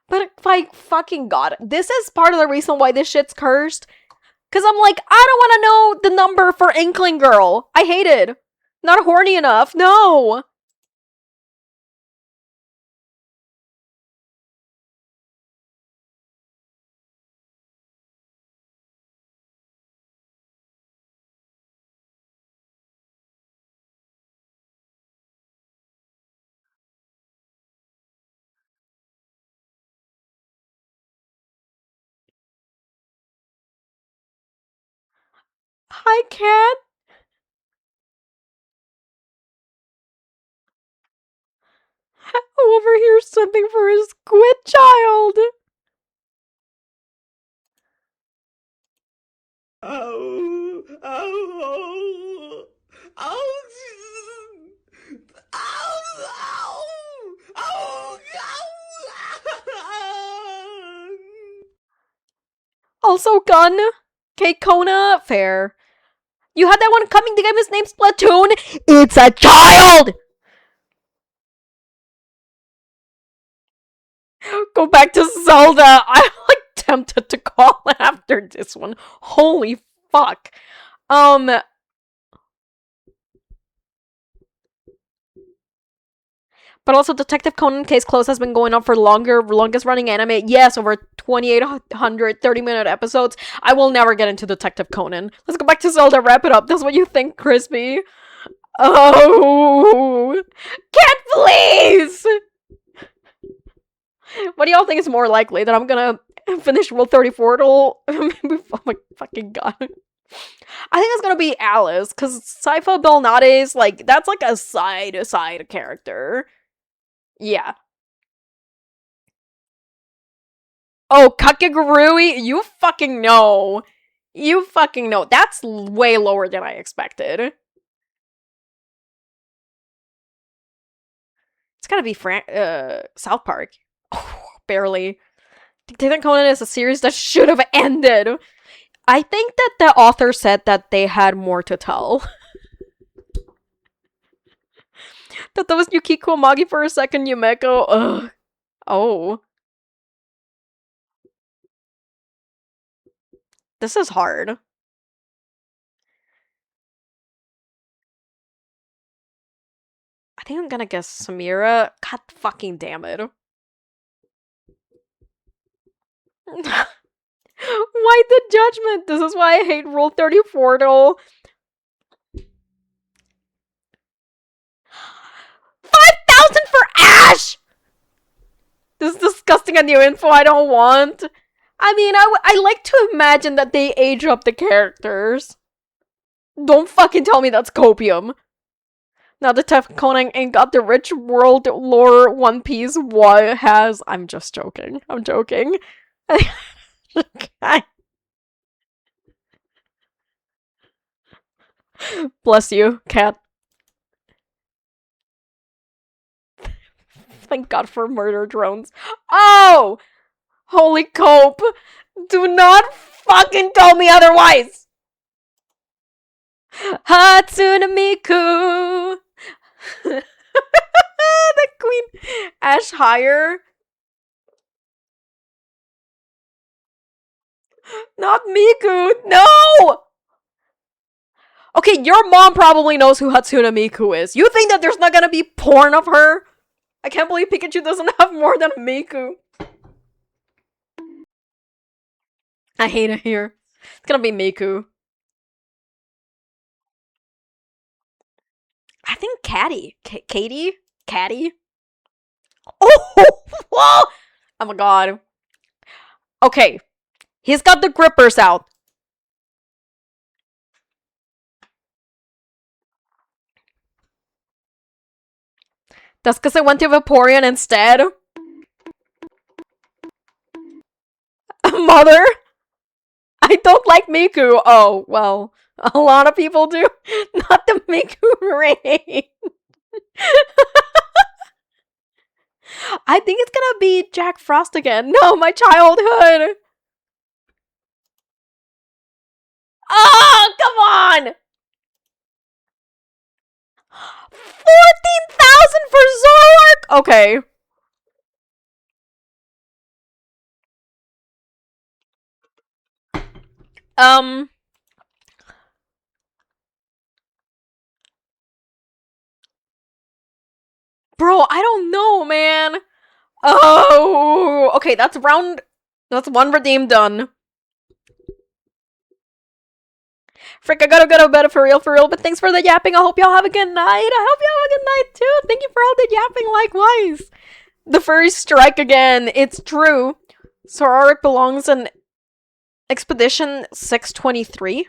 But, like, fucking god. This is part of the reason why this shit's cursed. Because I'm like, I don't want to know the number for Inkling Girl. I hate it. Not horny enough. No. I can't. I'm over here simping for his squid child. Oh, oh, oh, oh, oh, oh, Also, gun. Okay, Kona, fair. You had that one coming. The game is named Splatoon. It's a child! Go back to Zelda. I'm like tempted to call after this one. Holy fuck. But also Detective Conan Case Closed has been going on for longest running anime. Yes, over 2,800 30-minute episodes. I will never get into Detective Conan. Let's go back to Zelda, wrap it up. That's what you think, Crispy. Oh, cat, please! What do y'all think is more likely? That I'm gonna finish Rule 34? Oh my fucking god. I think it's gonna be Alice, because Saifa Belnade's, like, that's like a side character. Yeah. Oh, Kakegurui? You fucking know. You fucking know. That's way lower than I expected. It's gotta be South Park. Oh, barely. Detective Conan is a series that should have ended. I think that the author said that they had more to tell. That was Yukiko Magi for a second, Yumeko. Ugh. Oh. This is hard. I think I'm gonna guess Samira. God fucking damn it. Why the judgment? This is why I hate Rule 34 though. 5,000 for Ash! This is disgusting and new info I don't want. I mean, I like to imagine that they age up the characters. Don't fucking tell me that's copium. Now Detective Conan ain't got the rich world lore One Piece has. I'm just joking. I'm joking. Bless you, cat. Thank God for murder drones. Oh! Holy cope! Do not fucking tell me otherwise! Hatsune Miku! The queen. Ash higher? Not Miku! No! Okay, your mom probably knows who Hatsune Miku is. You think that there's not gonna be porn of her? I can't believe Pikachu doesn't have more than Miku. I hate it here. It's gonna be Miku. I think Caddy. Katie? Caddy? Oh! Whoa! Oh my god. Okay. He's got the grippers out. That's because I went to Vaporeon instead. Mother? I don't like Miku. Oh, well. A lot of people do. Not the Miku rain. I think it's gonna be Jack Frost again. No, my childhood. Oh, come on. 14,000 for Zoroark? Okay. Bro, I don't know, man. Oh, okay, that's one redeem done. Frick, I gotta go to bed for real, but thanks for the yapping. I hope y'all have a good night. I hope y'all have a good night too. Thank you for all the yapping likewise. The furries strike again. It's true. Zoroark belongs in Expedition 623.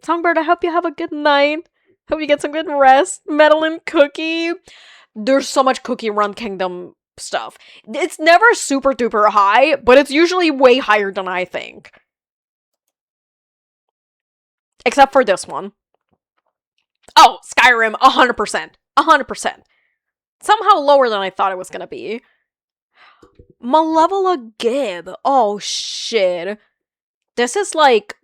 Songbird, I hope you have a good night. Hope you get some good rest. Madeline Cookie. There's so much Cookie Run Kingdom stuff. It's never super duper high, but it's usually way higher than I think. Except for this one. Oh, Skyrim, 100%. 100%. Somehow lower than I thought it was gonna be. Malevola Gib. Oh, shit. This is like...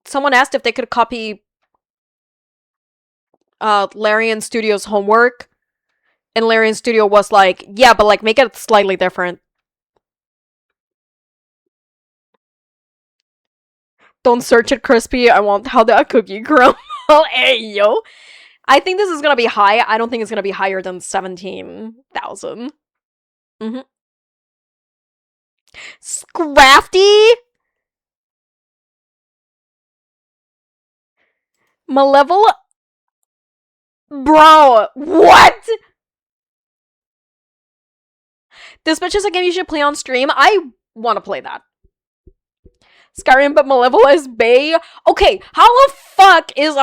Someone asked if they could copy Larian Studios' homework. And Larian Studio was like, yeah, but like make it slightly different. Don't search it, Crispy. I want how that cookie crumble. Hey, yo. I think this is gonna be high. I don't think it's gonna be higher than 17,000. Mm-hmm. Scrafty? Malevola? Bro, what? This bitch is a game you should play on stream. I want to play that. Skyrim, but Malevola is Bay. Okay, how the fuck is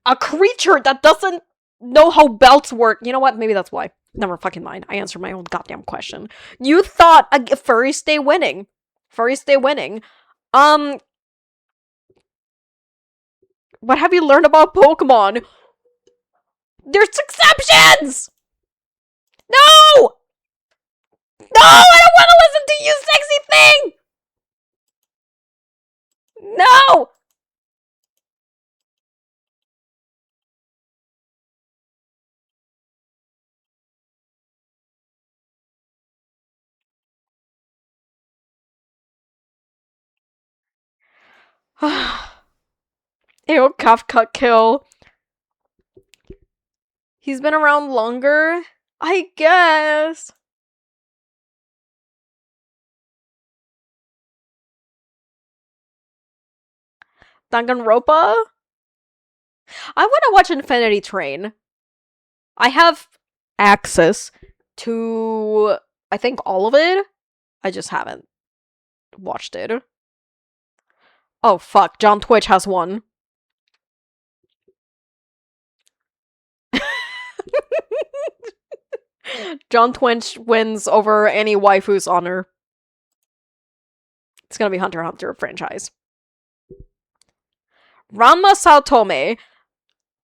a creature that doesn't know how belts work? You know what? Maybe that's why. Never fucking mind. I answered my own goddamn question. You thought furries stay winning. Furries stay winning. What have you learned about Pokemon? There's exceptions! No! No! I don't want to listen to you, sexy thing! No! Ew, Kafka kill. He's been around longer? I guess. Danganronpa? I want to watch Infinity Train. I have access to, I think, all of it. I just haven't watched it. Oh, fuck. John Twitch has one. John Twitch wins over any waifu's honor. It's gonna be Hunter x Hunter franchise. Ranma Saotome.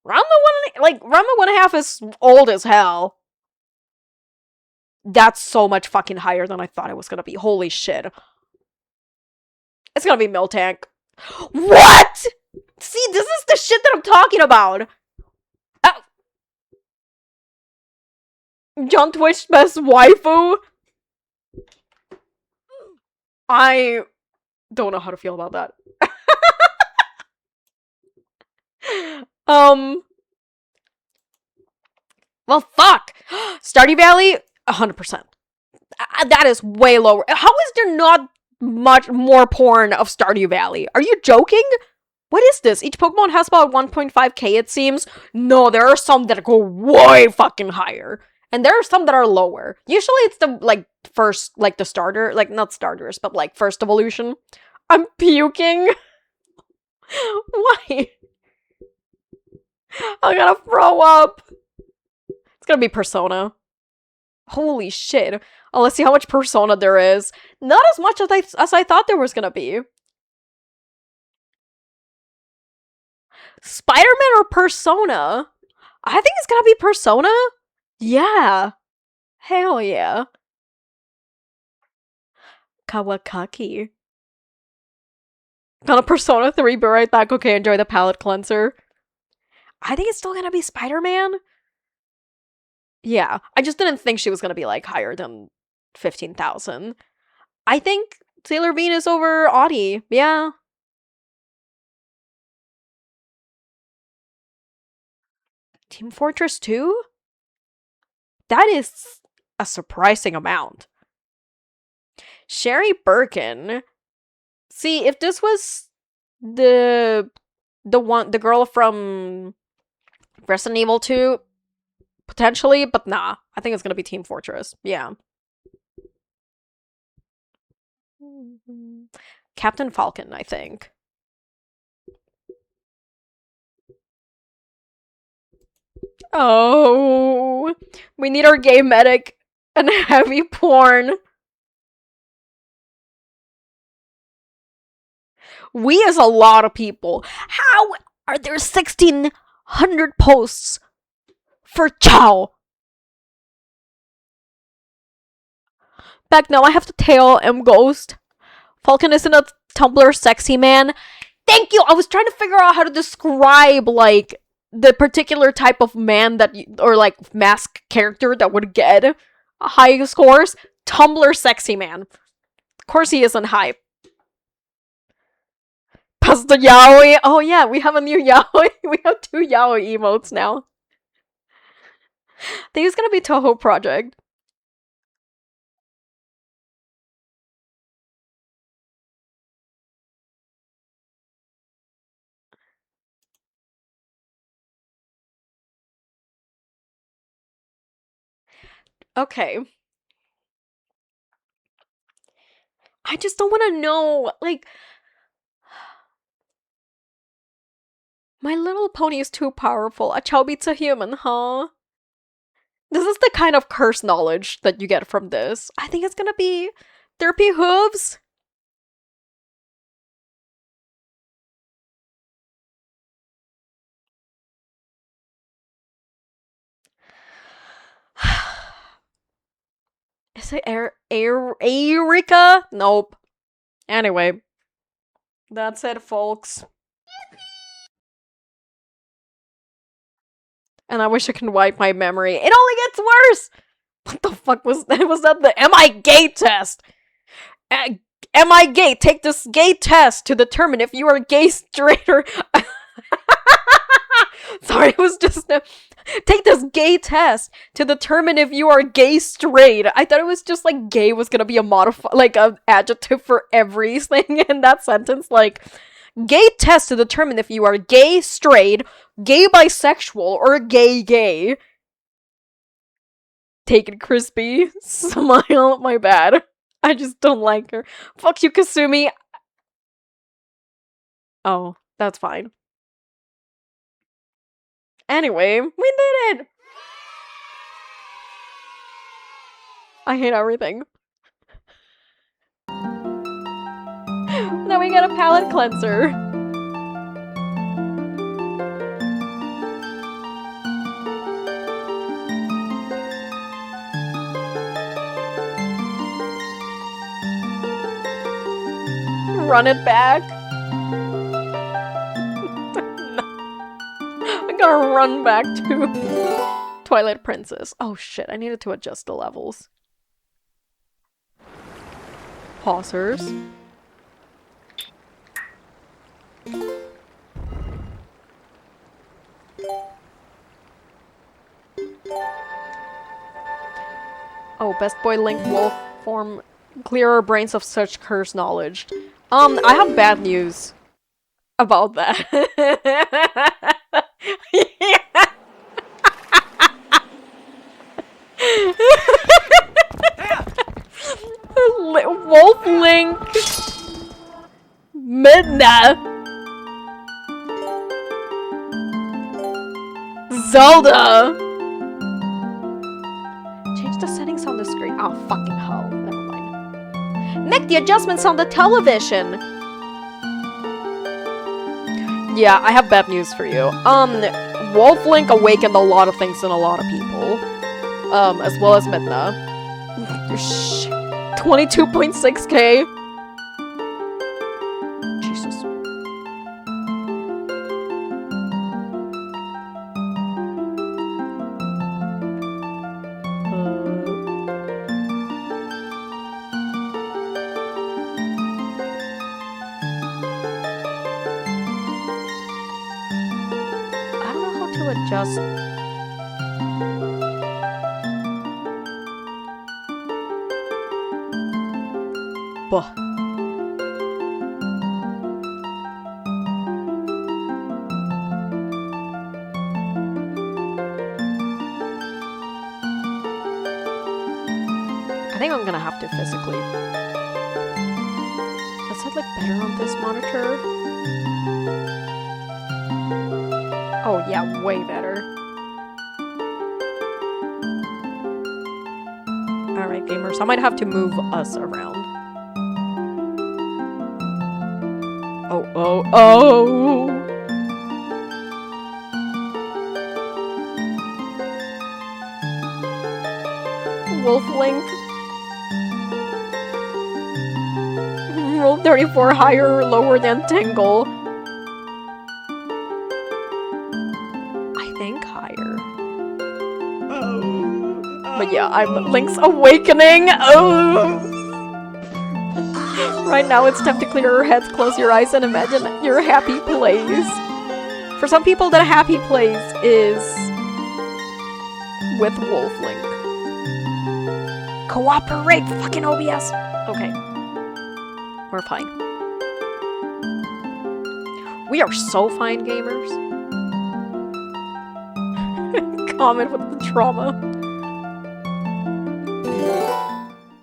Ranma 1.5 is old as hell. That's so much fucking higher than I thought it was gonna be. Holy shit. It's gonna be Miltank. What?! See, this is the shit that I'm talking about! John Twitch best waifu? I don't know how to feel about that. Well, fuck! Stardew Valley? 100%. That is way lower. How is there not much more porn of Stardew Valley? Are you joking? What is this? Each Pokemon has about 1.5k, it seems. No, there are some that go way fucking higher. And there are some that are lower. Usually it's the, like, first, like, the starter. Like, not starters, but, like, first evolution. I'm puking. Why? I'm gonna throw up. It's gonna be Persona. Holy shit. Oh, let's see how much Persona there is. Not as much as I thought there was gonna be. Spider-Man or Persona? I think it's gonna be Persona. Yeah. Hell yeah. Kawakaki. Gonna Persona 3, be right back. Okay, enjoy the palate cleanser. I think it's still gonna be Spider-Man. Yeah, I just didn't think she was gonna be, like, higher than 15,000. I think Sailor Venus over Audie. Yeah. Team Fortress 2? That is a surprising amount. Sherry Birkin. See, if this was the girl from Resident Evil 2, potentially, but nah. I think it's gonna be Team Fortress. Yeah. Captain Falcon, I think. Oh, we need our gay medic and heavy porn. We is a lot of people. How are there 1,600 posts for Chow? Back now, I have to tail M Ghost. Falcon isn't a Tumblr sexy man. Thank you! I was trying to figure out how to describe, like, the particular type of man that or like mask character that would get high scores. Tumblr sexy man. Of course he isn't high. Pasta yaoi. Oh yeah, we have a new yaoi. We have 2 yaoi emotes now. I think it's gonna be Toho Project. Okay. I just don't want to know, like, My Little Pony is too powerful. A Chow beats a human, huh? This is the kind of curse knowledge that you get from this. I think it's gonna be Therapy Hooves. Is it Erika? Nope. Anyway. That's it, folks. And I wish I could wipe my memory. It only gets worse! What the fuck was that? Was that the Am I gay test? Am I gay? Take this gay test to determine if you are gay, straight, or... Sorry, it was just... Take this gay test to determine if you are gay, straight. I thought it was just like gay was gonna be a like an adjective for everything in that sentence. Like, gay test to determine if you are gay, straight, gay bisexual, or gay. Take it, Crispy. Smile. My bad. I just don't like her. Fuck you, Kasumi. Oh, that's fine. Anyway, we did it! I hate everything. Now we get a palette cleanser. Run it back. I'm gonna run back to Twilight Princess. Oh shit, I needed to adjust the levels. Pausers. Oh, Best Boy Link Wolf form clearer brains of such curse knowledge. I have bad news about that. Wolf Link Midna Zelda. Change the settings on the screen. Oh, fucking hell. Never mind. Make the adjustments on the television. Yeah, I have bad news for you. Wolf Link awakened a lot of things in a lot of people. As well as Midna. 22.6k. Jesus. I don't know how to adjust. Buh. I think I'm gonna have to physically. Does it look better on this monitor? Oh yeah, way better. Alright, gamers, I might have to move us around. Oh, oh. Wolf Link. Roll 34 higher or lower than Tingle. I think higher. But yeah, I'm Link's Awakening. Oh. Right now it's time to clear your heads, close your eyes, and imagine your happy place. For some people, that happy place is with Wolf Link. Cooperate, fucking OBS. Okay. We're fine. We are so fine, gamers. Comment with the trauma.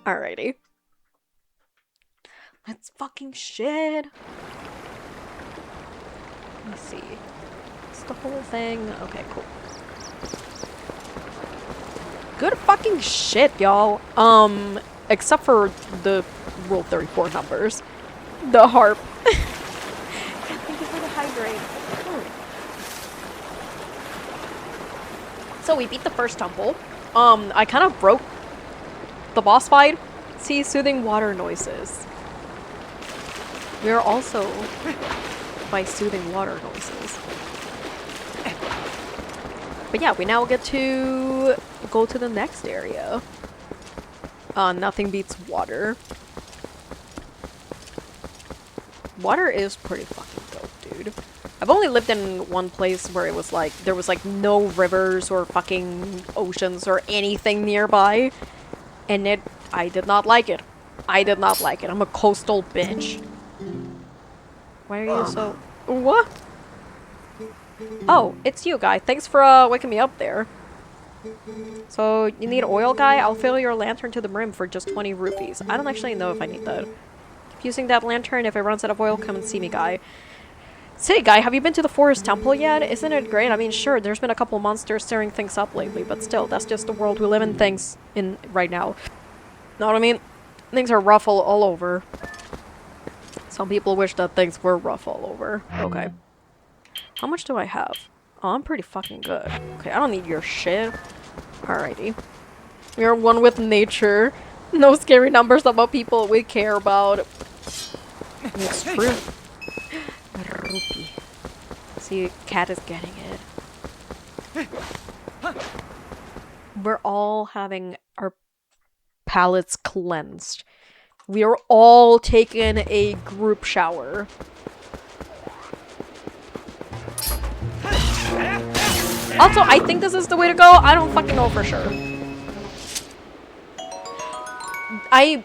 Alrighty. Let's fucking shit. Let's see. It's the whole thing. Okay, cool. Good fucking shit, y'all. Except for the Rule 34 numbers. The harp. Thank you for the hydrate. So we beat the first temple. I kind of broke the boss fight. See, soothing water noises. We are also by soothing water noises. But yeah, we now get to go to the next area. Nothing beats water. Water is pretty fucking dope, dude. I've only lived in one place where it was like, there was like no rivers or fucking oceans or anything nearby. And I did not like it. I did not like it. I'm a coastal bitch. Why are you so... What? Oh, it's you, guy. Thanks for waking me up there. So, you need oil, guy? I'll fill your lantern to the brim for just 20 rupees. I don't actually know if I need that. Keep using that lantern. If it runs out of oil, come and see me, guy. Say, guy, have you been to the forest temple yet? Isn't it great? I mean, sure, there's been a couple monsters stirring things up lately, but still, that's just the world we live in things in right now. Know what I mean? Things are rough all over. Some people wish that things were rough all over. Okay. How much do I have? Oh, I'm pretty fucking good. Okay, I don't need your shit. Alrighty. We are one with nature. No scary numbers about people we care about. It's true. Rupee. See, cat is getting it. We're all having our palates cleansed. We are all taking a group shower. Also, I think this is the way to go. I don't fucking know for sure. I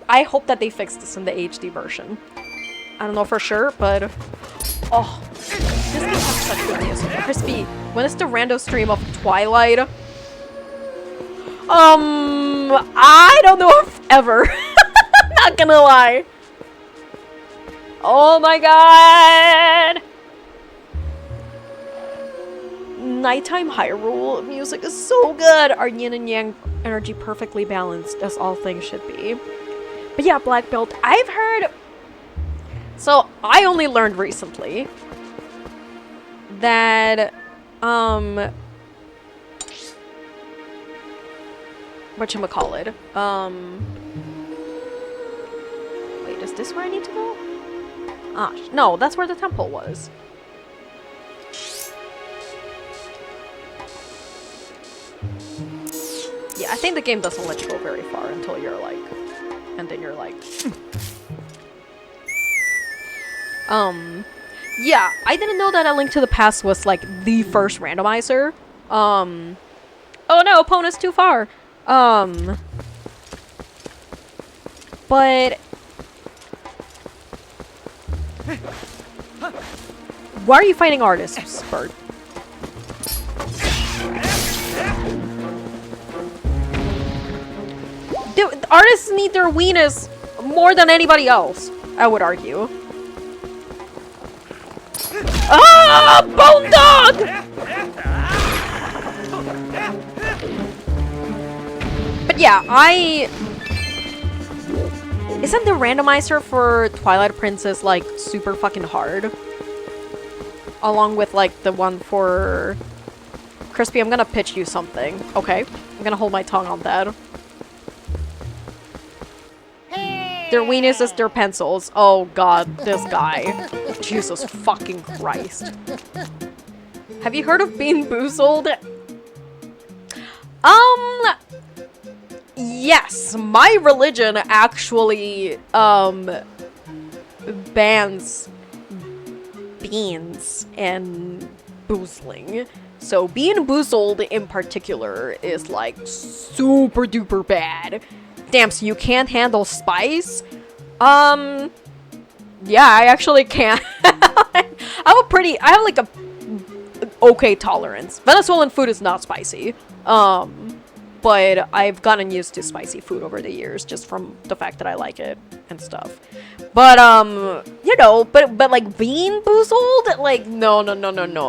hope that they fix this in the HD version. I don't know for sure, but... Oh, this game has such good music. Crispy, when is the rando stream of Twilight? I don't know if ever. Not gonna lie. Oh my god! Nighttime Hyrule music is so good! Our yin and yang energy perfectly balanced, as all things should be. But yeah, Black Belt, I've heard... So, I only learned recently that, whatchamacallit, wait, is this where I need to go? Ah, no, that's where the temple was. Yeah, I think the game doesn't let you go very far until you're like... And then you're like... Yeah, I didn't know that A Link to the Past was like the first randomizer. Oh no, opponent's too far. But... Why are you fighting artists, Bird? Dude, artists need their weenus more than anybody else, I would argue. Ah! Bone dog! But yeah, Isn't the randomizer for Twilight Princess, like, super fucking hard? Along with, like, the one for... Crispy, I'm gonna pitch you something. Okay. I'm gonna hold my tongue on that. Their weenus is their pencils. Oh god, this guy. Jesus fucking Christ. Have you heard of Bean Boozled? Yes, my religion actually, bans beans and boozling. So Bean Boozled in particular is like super duper bad. Damn, so you can't handle spice? Yeah, I actually can't. I have like a okay tolerance. Venezuelan food is not spicy. But I've gotten used to spicy food over the years just from the fact that I like it and stuff. But, you know, but like Bean Boozled, like, no.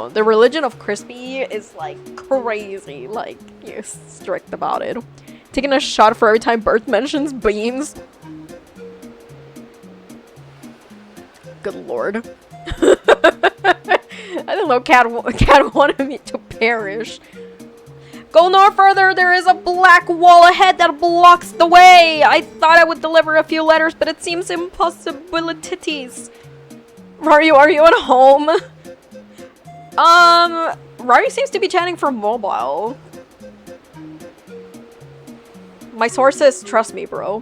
The religion of Crispy is like crazy, like, you're strict about it. Taking a shot for every time Bert mentions beans. Good lord. I don't know, Cat wanted me to perish. Go no further, there is a black wall ahead that blocks the way. I thought I would deliver a few letters, but it seems impossibilities. Rari, are you at home? Rari seems to be chatting from mobile. My sources, trust me, bro.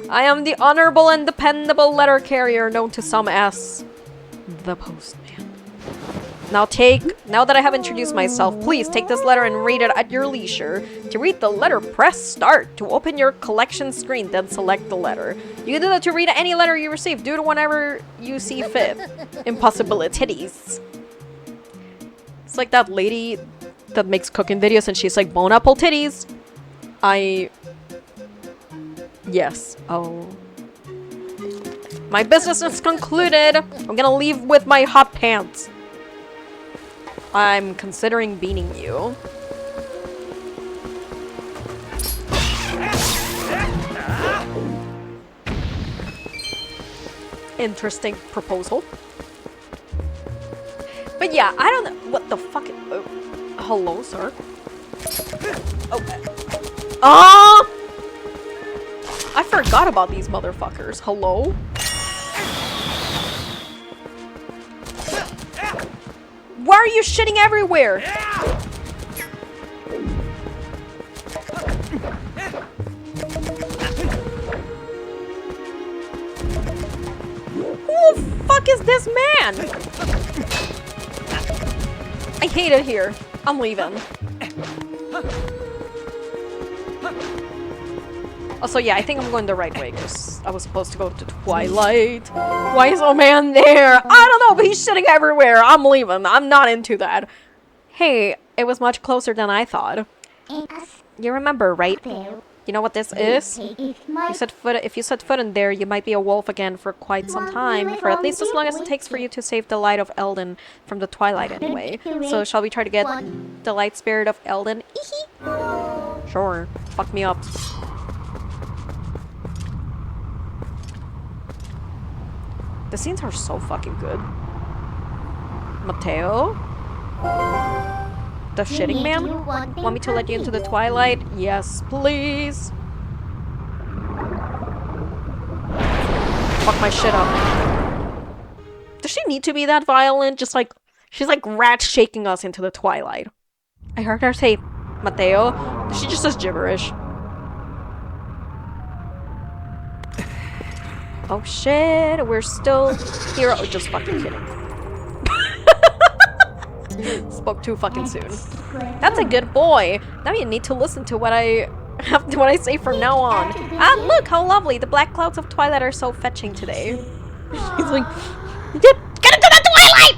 I am the honorable and dependable letter carrier known to some as the postman. Now that I have introduced myself, please take this letter and read it at your leisure. To read the letter, press start. To open your collection screen, then select the letter. You can do that to read any letter you receive. Do it whenever you see fit. Impossibilities. It's like that lady that makes cooking videos and she's like, bone apple titties. Yes. Oh. My business is concluded. I'm gonna leave with my hot pants. I'm considering beaning you. Interesting proposal. But yeah, I don't know. What the fuck? Oh, hello, sir. Oh. I forgot about these motherfuckers. Hello? Why are you shitting everywhere? Who the fuck is this man? I hate it here. I'm leaving. Also, yeah, I think I'm going the right way because I was supposed to go to Twilight. Why is a man there? I don't know, but he's shitting everywhere. I'm leaving. I'm not into that. Hey, it was much closer than I thought. You remember, right? You know what this is? If you set foot in there, you might be a wolf again for quite some time. For at least as long as it takes for you to save the light of Eldon from the Twilight anyway. So shall we try to get the light spirit of Eldon? Sure. Fuck me up. The scenes are so fucking good. Mateo? The shitting man? Want me to let you into the Twilight? Yes, please. Fuck my shit up. Does she need to be that violent? Just like, she's like rat shaking us into the Twilight. I heard her say, Mateo. She just says gibberish. Oh shit, we're still here. Oh, just fucking kidding. Spoke too fucking soon. That's a good boy. Now you need to listen to what I say from now on. Ah, look how lovely. The black clouds of Twilight are so fetching today. He's like, get into the Twilight!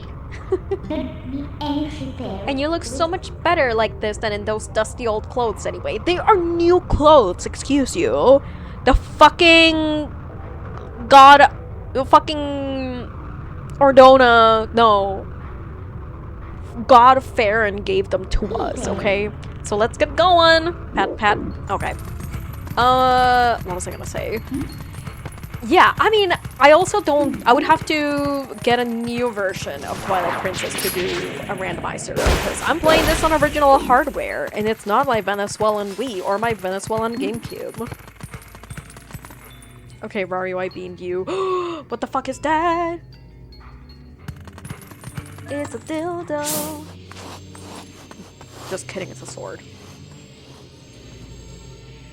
And you look so much better like this than in those dusty old clothes anyway. They are new clothes, excuse you. The fucking Ordona, no. God Farron gave them to us, okay? So let's get going. Pat, pat. Okay. What was I gonna say? Yeah, I mean, I also don't... I would have to get a new version of Twilight Princess to do a randomizer, because I'm playing this on original hardware, and it's not my Venezuelan Wii or my Venezuelan GameCube. Okay, Rario, I beamed you. What the fuck is that? It's a dildo. Just kidding, it's a sword.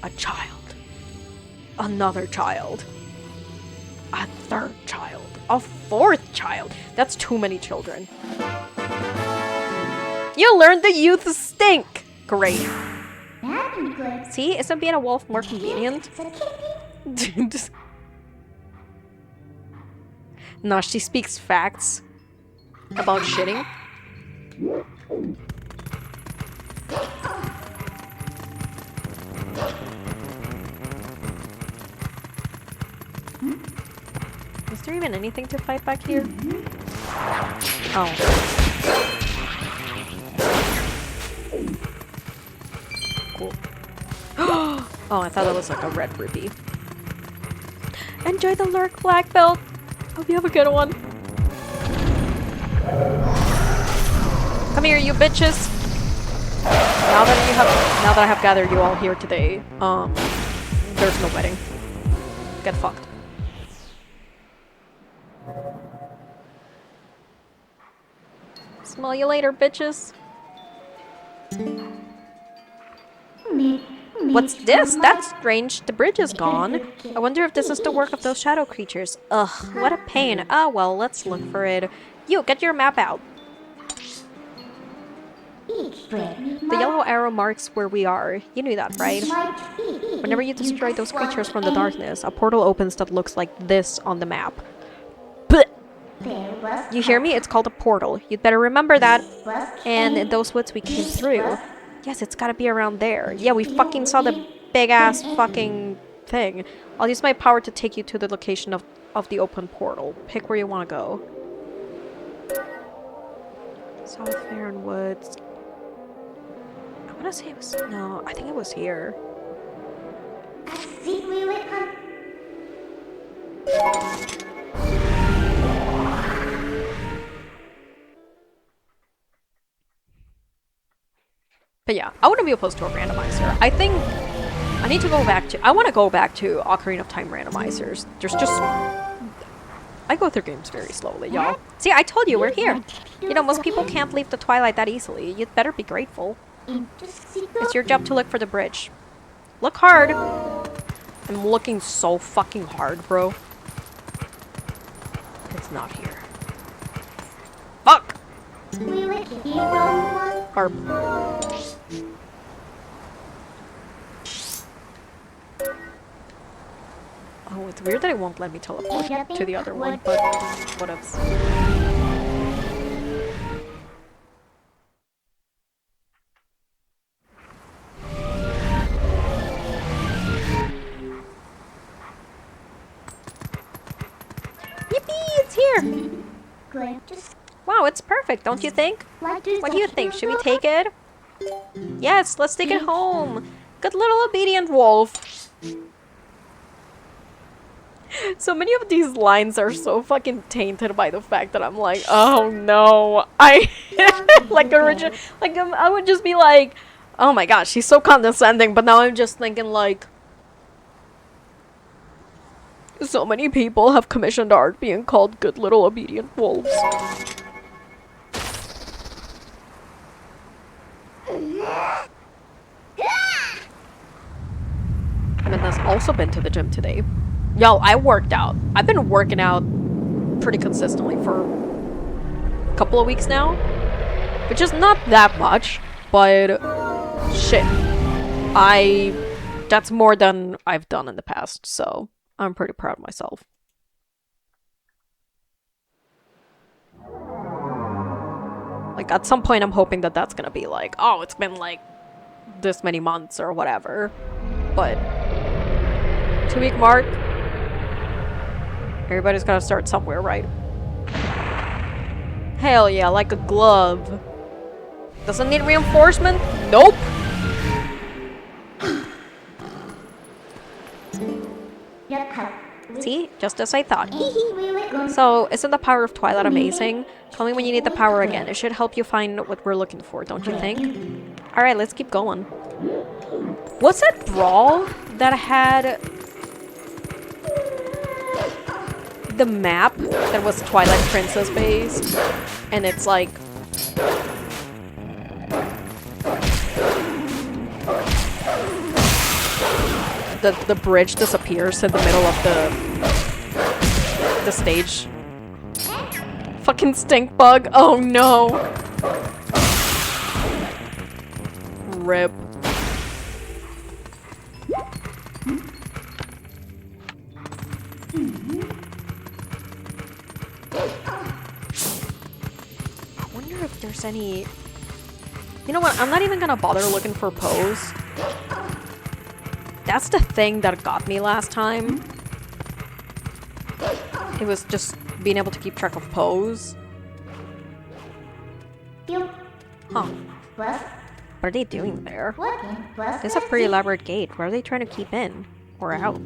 A child. Another child. A third child. A fourth child. That's too many children. You learned the youth stink. Great. See, isn't being a wolf more convenient? No, she speaks facts about shitting. Is there even anything to fight back here? Oh. Cool. Oh, I thought that was like a red rupee. Enjoy the lurk, black belt. Hope you have a good one. Come here, you bitches. Now that I have gathered you all here today, there's no wedding. Get fucked. Smell you later, bitches. What's this? That's strange. The bridge is gone. I wonder if this is the work of those shadow creatures. Ugh, what a pain. Ah, well, let's look for it. You, get your map out. The yellow arrow marks where we are. You knew that, right? Whenever you destroy those creatures from the darkness, a portal opens that looks like this on the map. You hear me? It's called a portal. You'd better remember that. And in those woods we came through. Yes, it's gotta be around there. Yeah, we fucking saw the big-ass fucking thing. I'll use my power to take you to the location of the open portal. Pick where you want to go. South Farron Woods. I want to say it was... No, I think it was here. But yeah, I wouldn't be opposed to a randomizer. I think I need to go back to... I want to go back to Ocarina of Time randomizers. There's just... I go through games very slowly, y'all. See, I told you, we're here. You know, most people can't leave the Twilight that easily. You'd better be grateful. It's your job to look for the bridge. Look hard. I'm looking so fucking hard, bro. It's not here. Fuck! Harp. Oh, it's weird that it won't let me teleport to the other one, but whatevs. Yippee! It's here! Wow, it's perfect, don't you think? What do you think? Should we take it? Yes, let's take it home! Good little obedient wolf! So many of these lines are so fucking tainted by the fact that I'm like, oh no, I I would just be like, oh my gosh, she's so condescending, but now I'm just thinking like, so many people have commissioned art being called good little obedient wolves. And then has also been to the gym today. Yo, I worked out. I've been working out pretty consistently for a couple of weeks now. Which is not that much, but shit. That's more than I've done in the past, so I'm pretty proud of myself. Like, at some point I'm hoping that that's gonna be like, oh, it's been like this many months or whatever. But 2-week mark. Everybody's gotta start somewhere, right? Hell yeah, like a glove. Doesn't need reinforcement? Nope! See? Just as I thought. So, isn't the power of Twilight amazing? Call me when you need the power again. It should help you find what we're looking for, don't you think? Alright, let's keep going. Was it Brawl that had the map that was Twilight Princess based? And it's like... The bridge disappears in the middle of the stage. Fucking stink bug. Oh no. Rip. I wonder if there's any... You know what? I'm not even gonna bother looking for Pose. That's the thing that got me last time. It was just being able to keep track of Pose. Huh. What are they doing there? This is a pretty elaborate gate. What are they trying to keep in? Or out?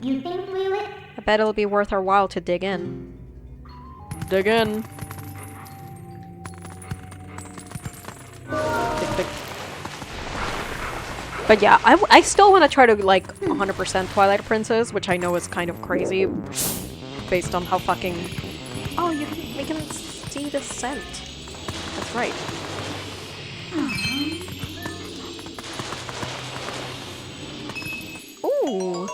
You think we would? I bet it'll be worth our while to dig in. Dig in. Dig, dig. But yeah, I still want to try to, like, 100% Twilight Princess, which I know is kind of crazy, based on how fucking... Oh, we can see the scent. That's right. Ooh.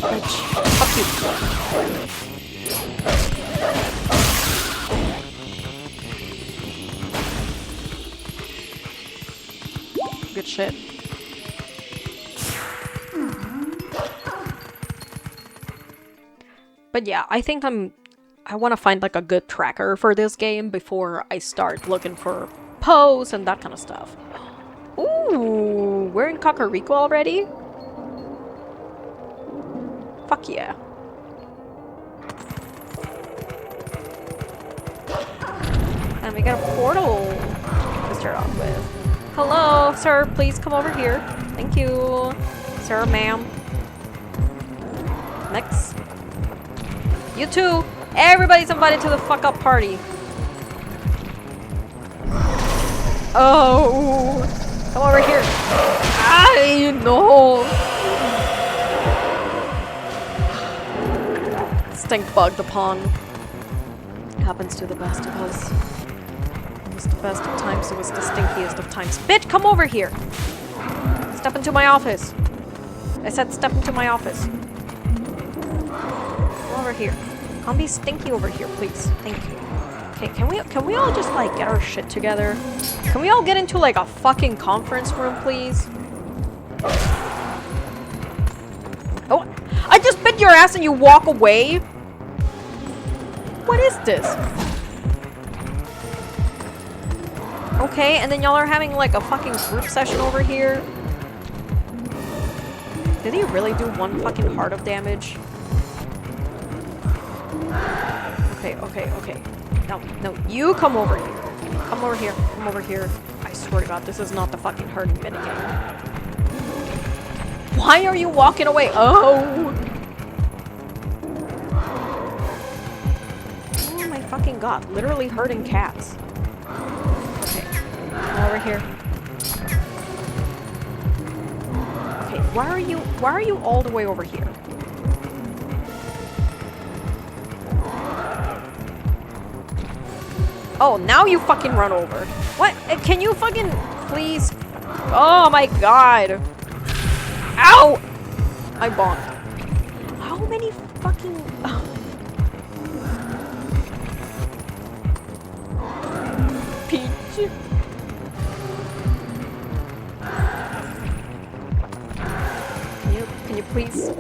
Bitch. Fuck you. Good shit. But yeah, I think I want to find like a good tracker for this game before I start looking for Pose and that kind of stuff. Ooh, we're in Kakariko already? Fuck yeah. And we got a portal to start off with. Hello, sir, please come over here. Thank you. Sir, ma'am. Next. You too. Everybody's invited to the fuck up party. Oh. Come over here. I know. Stink bug the pawn. Happens to the best of us. It was the best of times, it was the stinkiest of times. Bitch, come over here! Step into my office. I said step into my office. Come over here. Can't be stinky over here, please. Thank you. Okay, can we all just like get our shit together? Can we all get into like a fucking conference room, please? Oh, I just bit your ass and you walk away? What is this? Okay, and then y'all are having like a fucking group session over here. Did he really do one fucking heart of damage? Okay. No, you come over here. Come over here. I swear to God, this is not the fucking hurting minigame. Why are you walking away? Oh my fucking God, literally hurting cats. Okay, come over here. Okay, why are you all the way over here? Oh, now you fucking run over. What? Can you fucking please? Oh my God. Ow! I bonked. How many fucking... Peach. Can you please?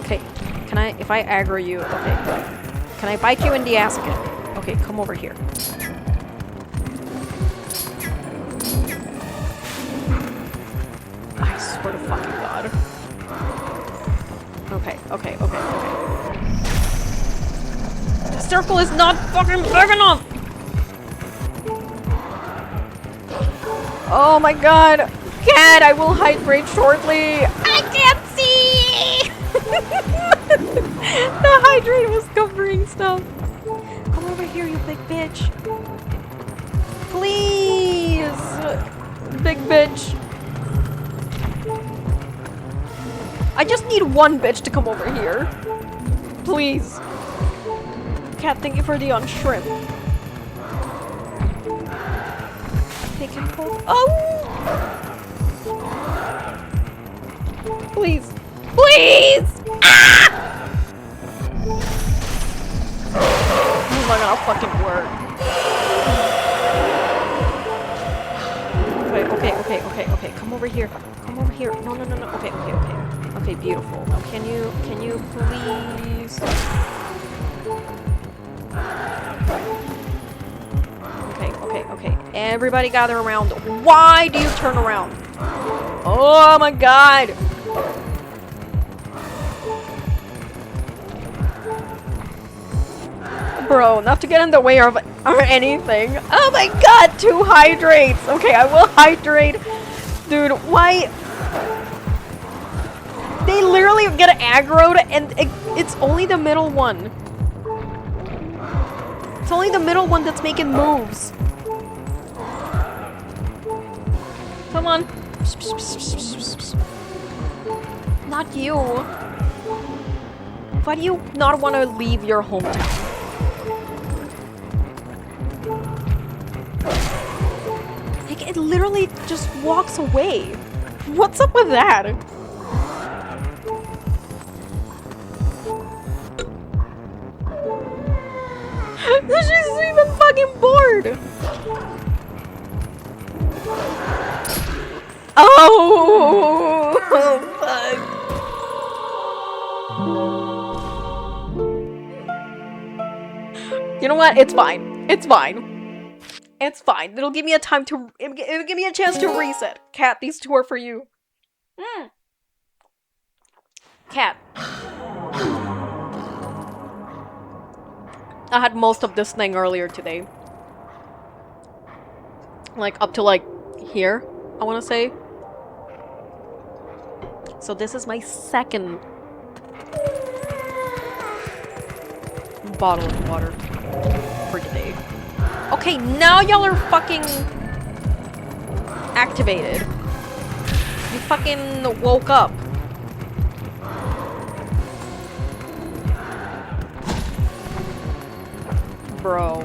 Okay, can I, if I aggro you, okay. Can I bite you in the ass again? Okay, come over here. swear to fucking god. Okay, okay, okay, okay. The circle is not fucking big enough! Oh my god! Cat, I will hydrate shortly! I can't see! The hydrate was covering stuff. Come over here, you big bitch. Please! Big bitch. I just need one bitch to come over here. Please. Cat, thank you for the on shrimp. They can pull. Oh! Please. Please! Ah! This is not gonna fucking work. Okay. Come over here. Come over here. No. Okay. Okay, beautiful. Now can you please? Okay. Everybody gather around. Why do you turn around? Oh my god! Bro, not to get in the way of or anything. Oh my god, 2 hydrates! Okay, I will hydrate. Dude, why? They literally get aggroed and it's only the middle one. It's only the middle one that's making moves. Come on. Not you. Why do you not want to leave your hometown? Like, it literally just walks away. What's up with that? She's even fucking bored. Oh, fuck. You know what? It's fine. It's fine. It's fine. It'll give me a time to. It'll give me a chance to reset. Cat, these 2 are for you. Cat. I had most of this thing earlier today. Like, up to, like, here, I want to say. So this is my 2nd bottle of water for today. Okay, now y'all are fucking activated. You fucking woke up. Bro.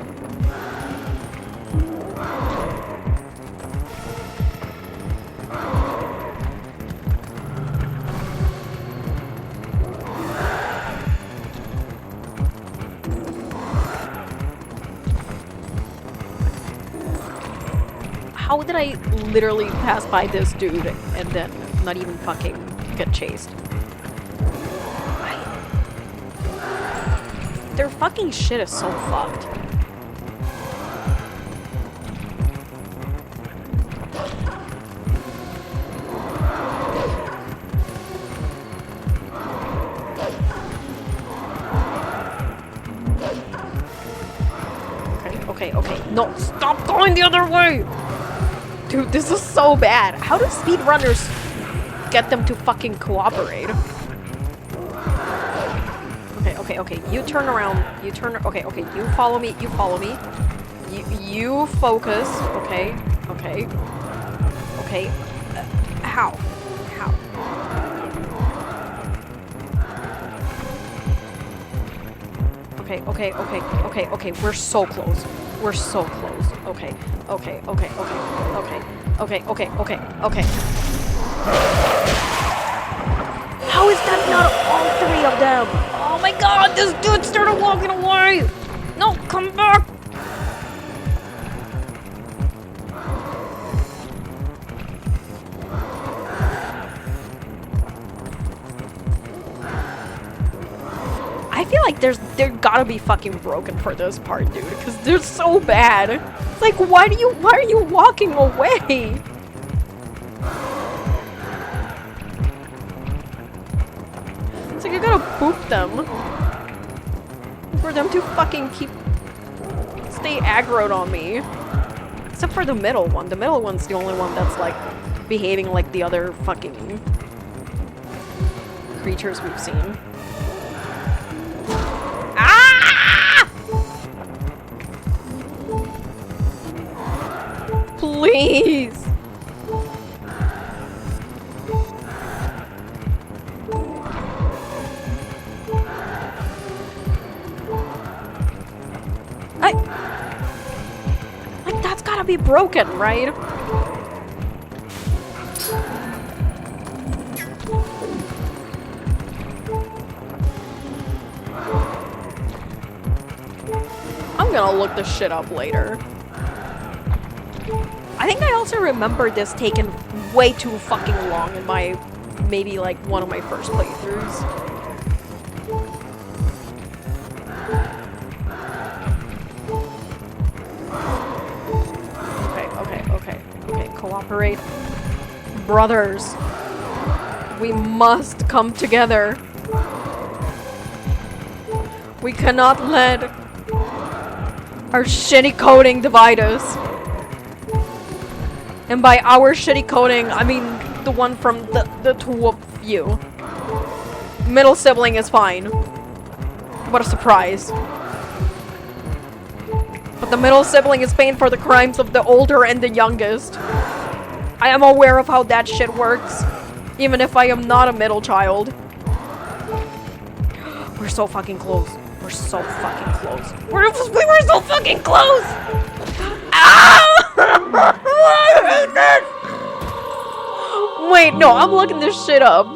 How did I literally pass by this dude and then not even fucking get chased? Their fucking shit is so fucked. Okay. No, stop going the other way! Dude, this is so bad. How do speedrunners get them to fucking cooperate? Okay. You turn around. Okay. You follow me. You focus. Okay. How? Okay. We're so close. Okay. How is that not all 3 of them? Oh my god, this dude started walking away! No, come back! I feel like they're gotta be fucking broken for this part, dude, because they're so bad. It's like, why are you walking away? you gotta poop them. For them to fucking stay aggroed on me. Except for the middle one. The middle one's the only one that's like behaving like the other fucking creatures we've seen. Ah! Please! Like, that's gotta be broken, right? I'm gonna look this shit up later. I think I also remember this taking way too fucking long in my, maybe like one of my first playthroughs. Okay, cooperate. Brothers, we must come together. We cannot let our shitty coding divide us. And by our shitty coding, I mean the one from the two of you. Middle sibling is fine. What a surprise. But the middle sibling is paying for the crimes of the older and the youngest. I am aware of how that shit works, even if I am not a middle child. We're so fucking close. We're so fucking close. We were so fucking close! Ah! Wait, no, I'm looking this shit up.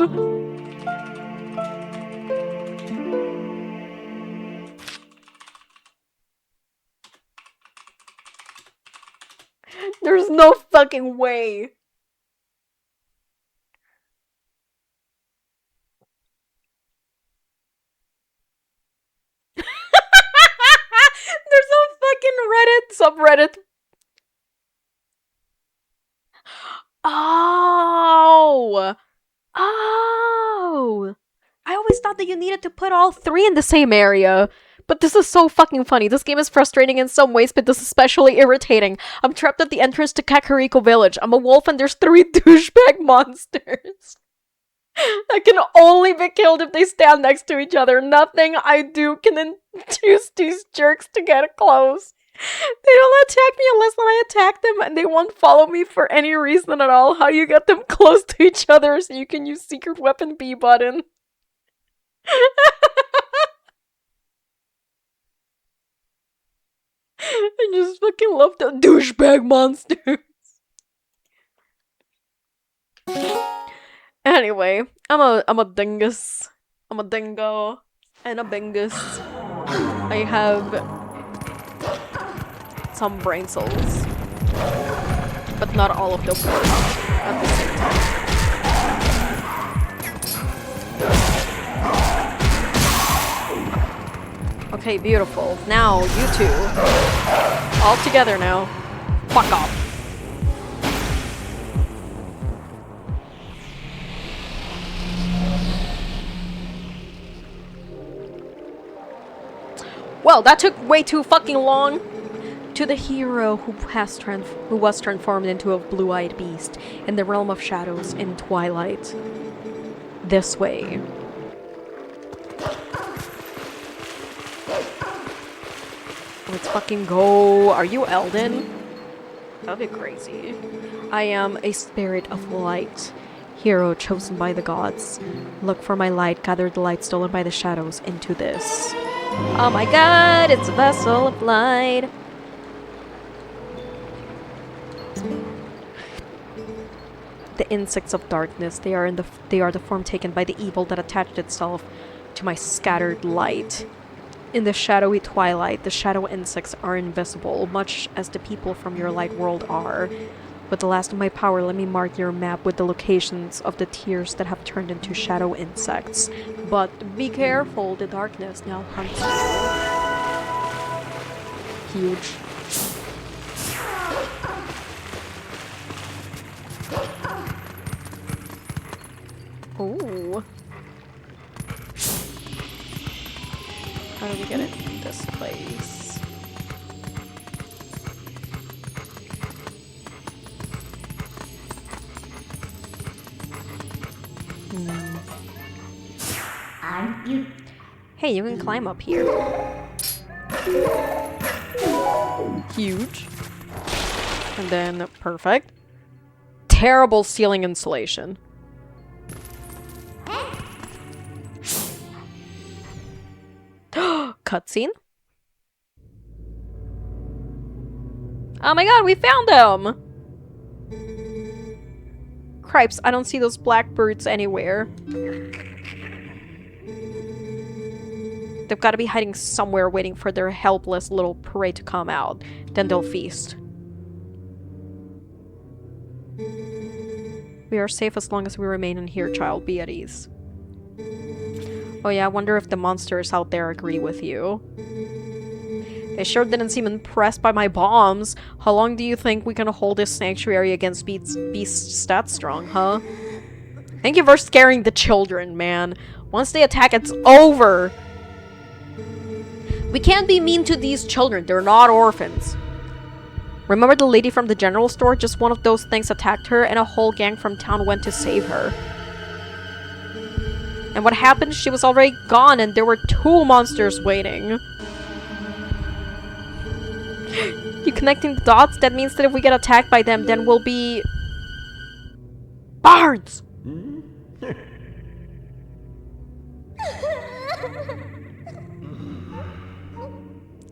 There's no fucking way. There's a fucking Reddit subreddit. Oh! Oh! I always thought that you needed to put all three in the same area. But this is so fucking funny. This game is frustrating in some ways, but this is especially irritating. I'm trapped at the entrance to Kakariko Village. I'm a wolf and there's 3 douchebag monsters. that can only be killed if they stand next to each other. Nothing I do can induce these jerks to get close. They don't attack me unless when I attack them, and they won't follow me for any reason at all. How you get them close to each other so you can use secret weapon B button. I just fucking love the douchebag monsters. Anyway, I'm a dingus. I'm a dingo and a bingus. I have some brain cells, but not all of them work at the same time. Okay, beautiful. Now, you two. All together now. Fuck off. Well, that took way too fucking long. To the hero who was transformed into a blue-eyed beast in the realm of shadows in Twilight. This way. Let's fucking go. Are you Elden? That'd be crazy. I am a spirit of light. Hero chosen by the gods. Look for my light, gather the light stolen by the shadows into this. Oh my god, it's a vessel of light. The insects of darkness, they are the form taken by the evil that attached itself to my scattered light. In the shadowy twilight, the shadow insects are invisible, much as the people from your light world are. With the last of my power, let me mark your map with the locations of the tears that have turned into shadow insects. But be careful, the darkness now hunts you. Huge. Ooh. How do we get into this place? Aren't you? Hey, you can climb up here. Huge. And then, perfect. Terrible ceiling insulation. Cutscene? Oh my god, we found them! Cripes, I don't see those blackbirds anywhere. They've got to be hiding somewhere waiting for their helpless little prey to come out. Then they'll feast. We are safe as long as we remain in here, child. Be at ease. Oh yeah, I wonder if the monsters out there agree with you. They sure didn't seem impressed by my bombs. How long do you think we can hold this sanctuary against beasts that strong, huh? Thank you for scaring the children, man. Once they attack, it's over! We can't be mean to these children. They're not orphans. Remember the lady from the general store? Just one of those things attacked her and a whole gang from town went to save her. And what happened? She was already gone and there were 2 monsters waiting. You connecting the dots? That means that if we get attacked by them, then we'll be... Barnes!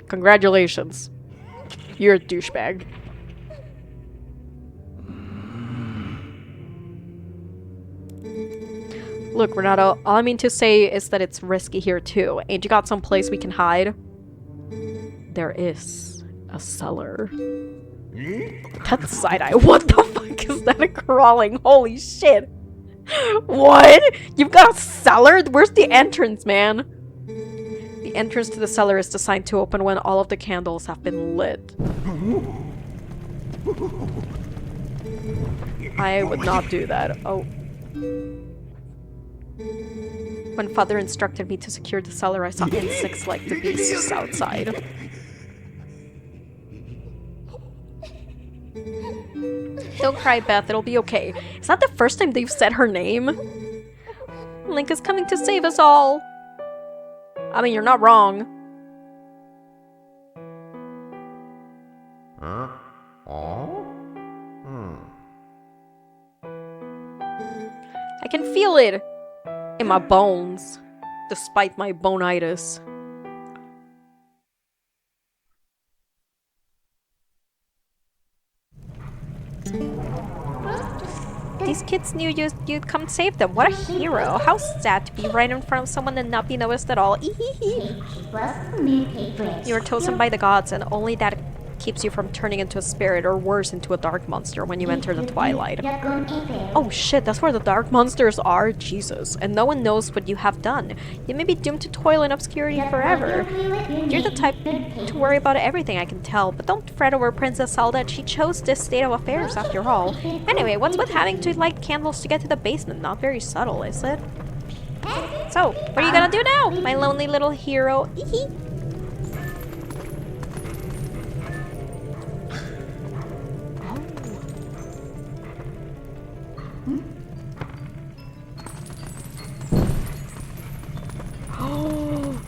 Congratulations. You're a douchebag. Look, Renato, all I mean to say is that it's risky here too. Ain't you got some place we can hide? There is a cellar. That's side-eye. What the fuck is that crawling? Holy shit. What? You've got a cellar? Where's the entrance, man? The entrance to the cellar is designed to open when all of the candles have been lit. I would not do that. Oh. When Father instructed me to secure the cellar, I saw insects like the beasts outside. Don't cry, Beth. It'll be okay. Is that the first time they've said her name? Link is coming to save us all. I mean, you're not wrong. Huh? Oh? I can feel it in my bones, despite my bonitis. These kids knew you'd come save them. What a hero. How sad to be right in front of someone and not be noticed at all. You were chosen by the gods, and only that keeps you from turning into a spirit, or worse, into a dark monster when you enter the Twilight. Oh shit, that's where the dark monsters are? Jesus. And no one knows what you have done. You may be doomed to toil in obscurity forever. You're the type to worry about everything, I can tell, but don't fret over Princess Zelda. She chose this state of affairs after all. Anyway, what's with having to light candles to get to the basement? Not very subtle, is it? So, what are you gonna do now, my lonely little hero?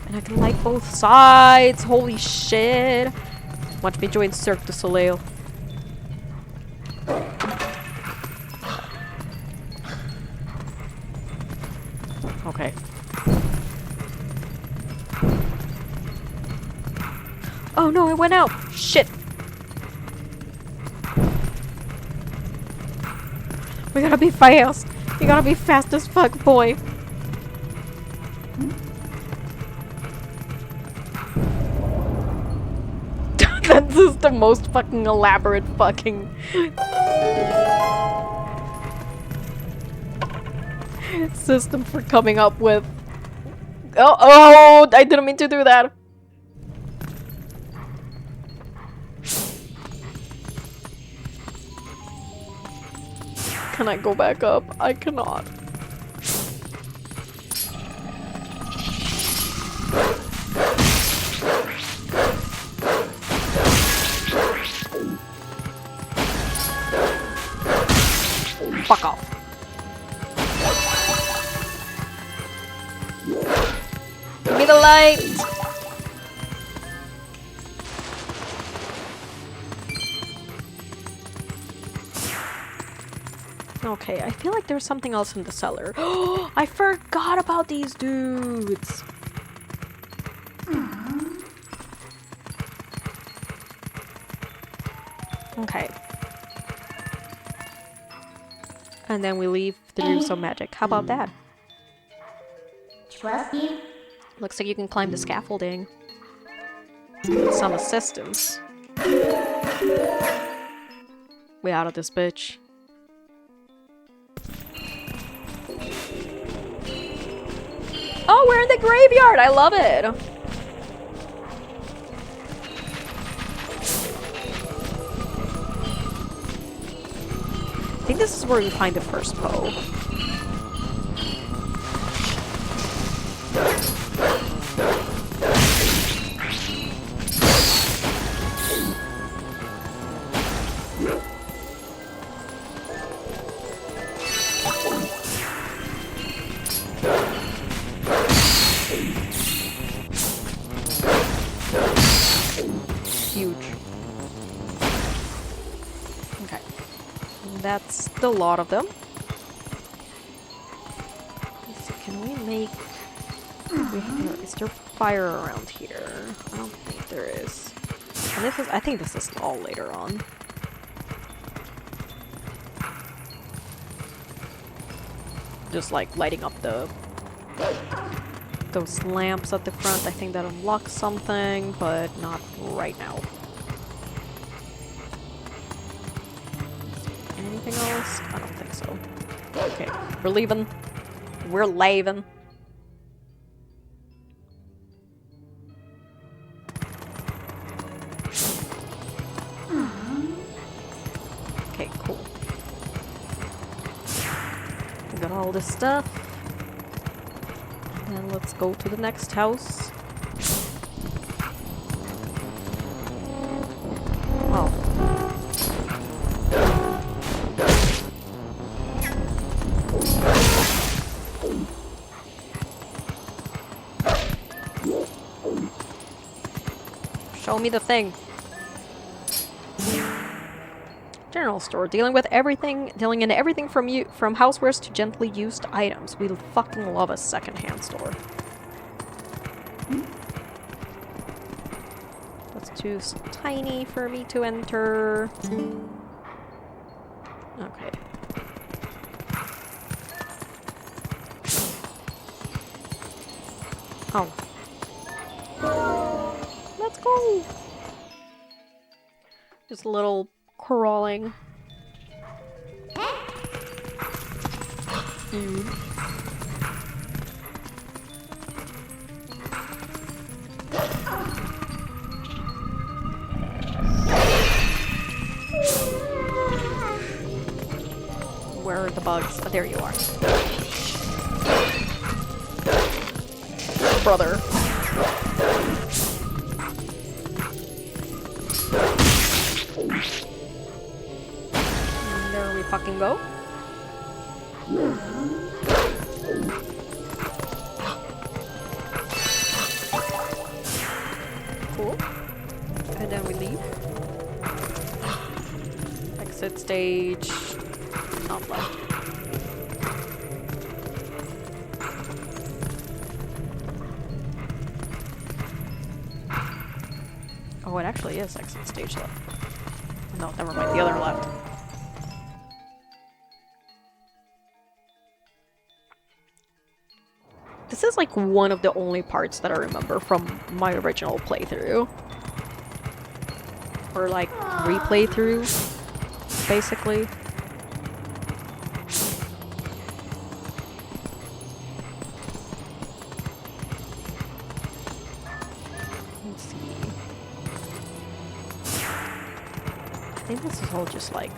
And I can light both sides. Holy shit. Watch me join Cirque du Soleil. Okay. Oh no, it went out. Shit. We gotta be fast. You gotta be fast as fuck, boy. This is the most fucking elaborate fucking system for coming up with. Oh, I didn't mean to do that. Can I go back up? I cannot. Okay, I feel like there's something else in the cellar. I forgot about these dudes! Okay. And then we leave through some magic. How about that? Trust you? Looks like you can climb the scaffolding. With some assistance. We out of this bitch. Oh, we're in the graveyard! I love it! I think this is where we find the first bow. Huge. Okay. That's the lot of them. Let's see, can we make... Is there fire around here? I don't think there is. And this is... I think this is all later on. Just like lighting up those lamps at the front. I think that unlocks something, but not right now. Anything else? I don't think so. Okay, we're leaving. We're leaving. Okay, cool. We got all this stuff. And let's go to the next house. Oh. Show me the thing. General store, dealing in everything from housewares to gently used items. We fucking love a secondhand store. That's too tiny for me to enter. Okay. Oh. Let's go! Just a little crawling. Where are the bugs? Oh, there you are. Brother. And there we fucking go. Cool. And then we leave. Exit stage. Not left. Oh, it actually is exit stage left. No, never mind. The other left. This is like one of the only parts that I remember from my original playthrough. Or like replay through, basically. Let's see. I think this is all just like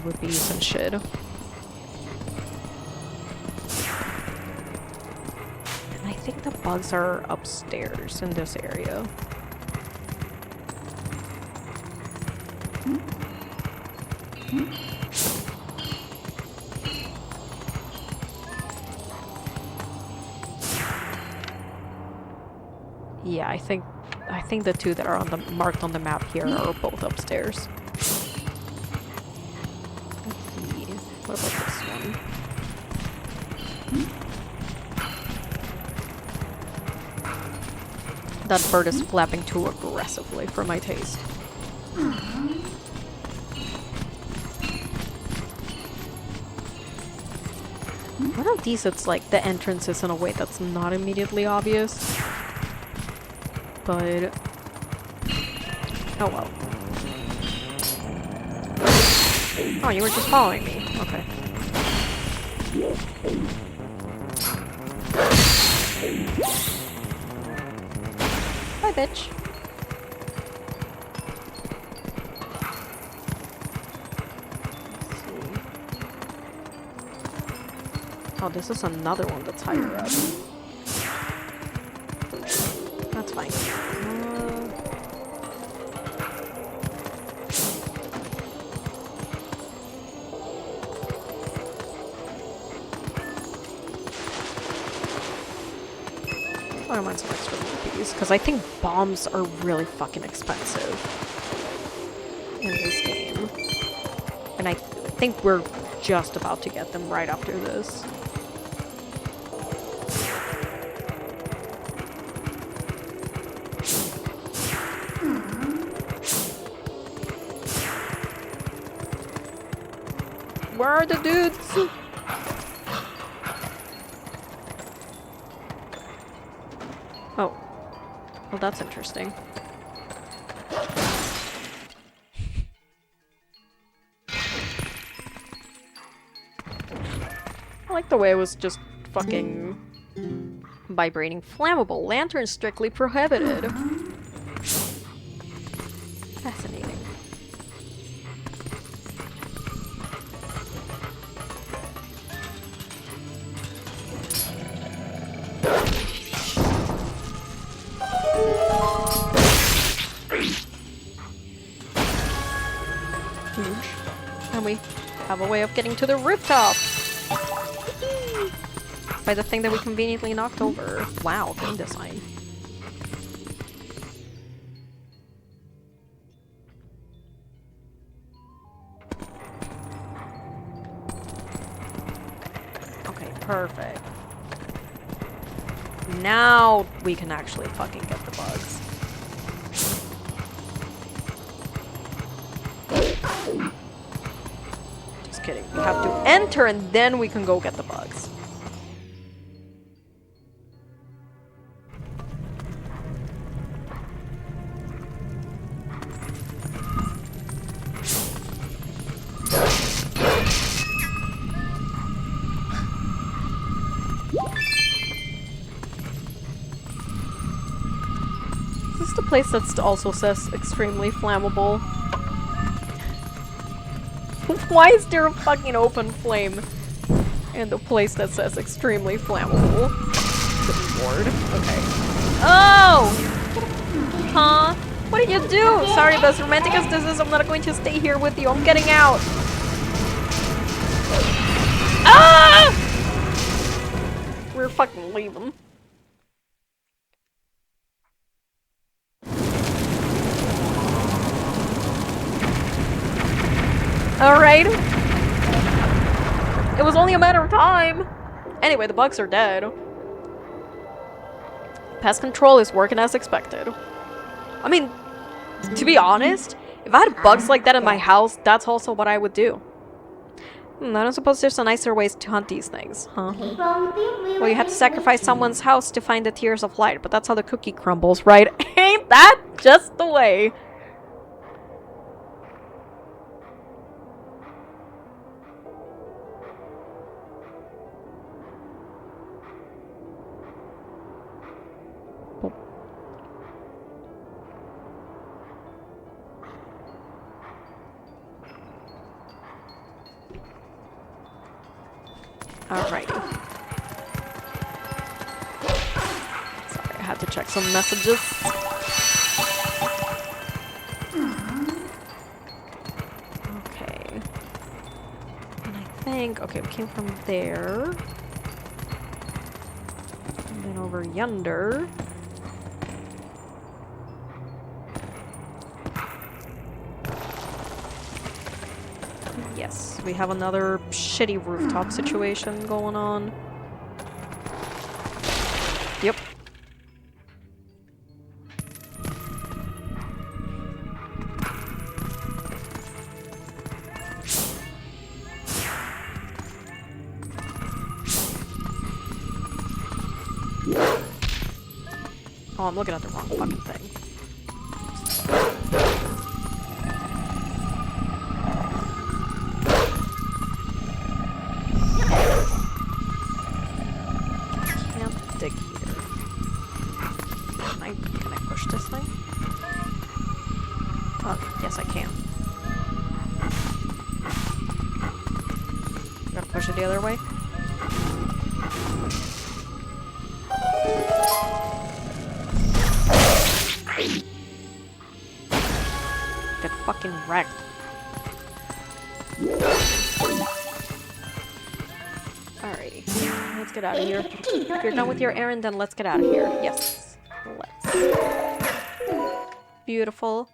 rupees and shit. And I think the bugs are upstairs in this area. Yeah, I think the two that are marked on the map here are both upstairs. I What about this one? That bird is flapping too aggressively for my taste. One of these, it's like the entrance is in a way that's not immediately obvious. But... oh well. Oh, you were just following me. Okay. Bye, bitch. Oh, this is another one that's higher up. That's fine. I don't mind some extra rupees, because I think bombs are really fucking expensive in this game. And I think we're just about to get them right after this. Where are the dudes? Oh. Well, that's interesting. I like the way it was just fucking vibrating. Flammable. Lantern strictly prohibited. Fascinating. And we have a way of getting to the rooftop! By the thing that we conveniently knocked over. Wow, game design. Okay, perfect. Now we can actually fucking get the bugs. Just kidding. We have to enter and then we can go get the bugs. Is this the place that also says extremely flammable? Why is there a fucking open flame in the place that says extremely flammable? Good lord. Okay. Oh! Huh? What did you do? Sorry, but as romantic as this is, I'm not going to stay here with you. I'm getting out. Ah! We're fucking leaving. Alright. It was only a matter of time. Anyway, the bugs are dead. Pest control is working as expected. I mean, to be honest, if I had bugs like that in my house, that's also what I would do. I don't suppose there's a nicer ways to hunt these things, huh? Well, you have to sacrifice someone's house to find the tears of light, but that's how the cookie crumbles, right? Ain't that just the way? Alrighty. Sorry, I had to check some messages. Okay. And I think... okay, we came from there. And then over yonder. Yes, we have another shitty rooftop situation going on. Yep. Oh, I'm looking at the wrong fucking thing. Can't dig here. Can I push this thing? Oh, yes I can. Gotta push it the other way. Get fucking wrecked. Alrighty, let's get out of here. If you're done with your errand, then let's get out of here. Yes, let's. Beautiful.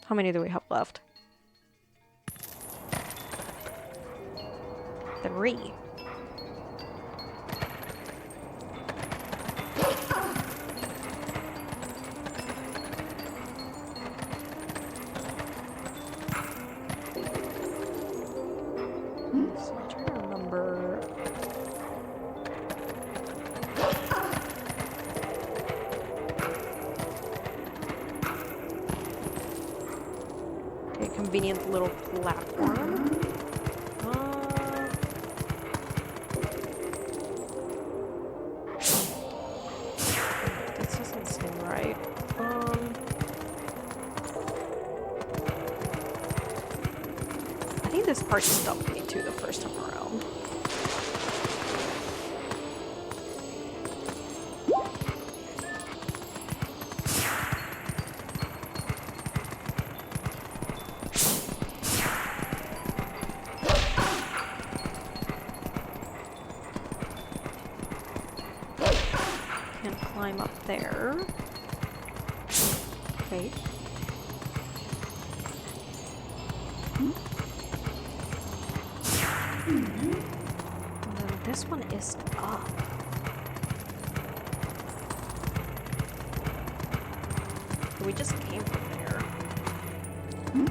How many do we have left? 3. So I'm trying to remember. Okay, convenient little platform. This doesn't seem right. I think this part stumped me too the first time around. Can't climb up there. Okay. And then this one is up. We just came from there. I'm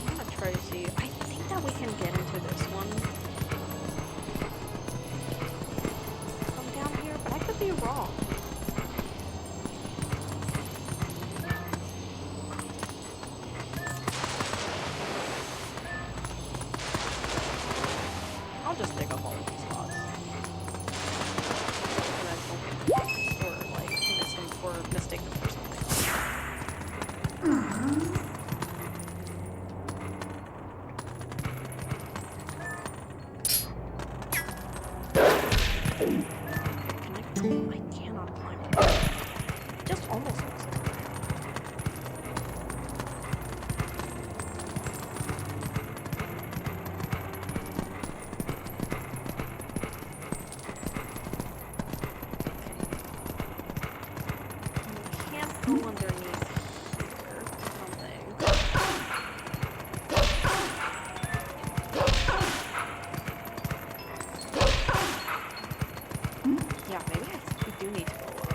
gonna try to see. I think that we can get into this one from down here, but I could be wrong. I'll just dig up all of these spots. Or mistake them for something else. I cannot climb it. Just almost looks like it. Go underneath here, something. Yeah, maybe we do need to go up.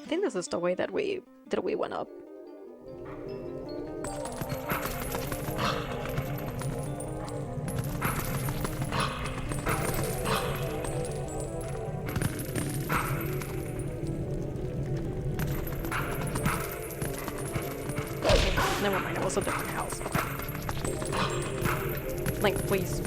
I think this is the way that we went up. Never mind, it was a different house. Link, please.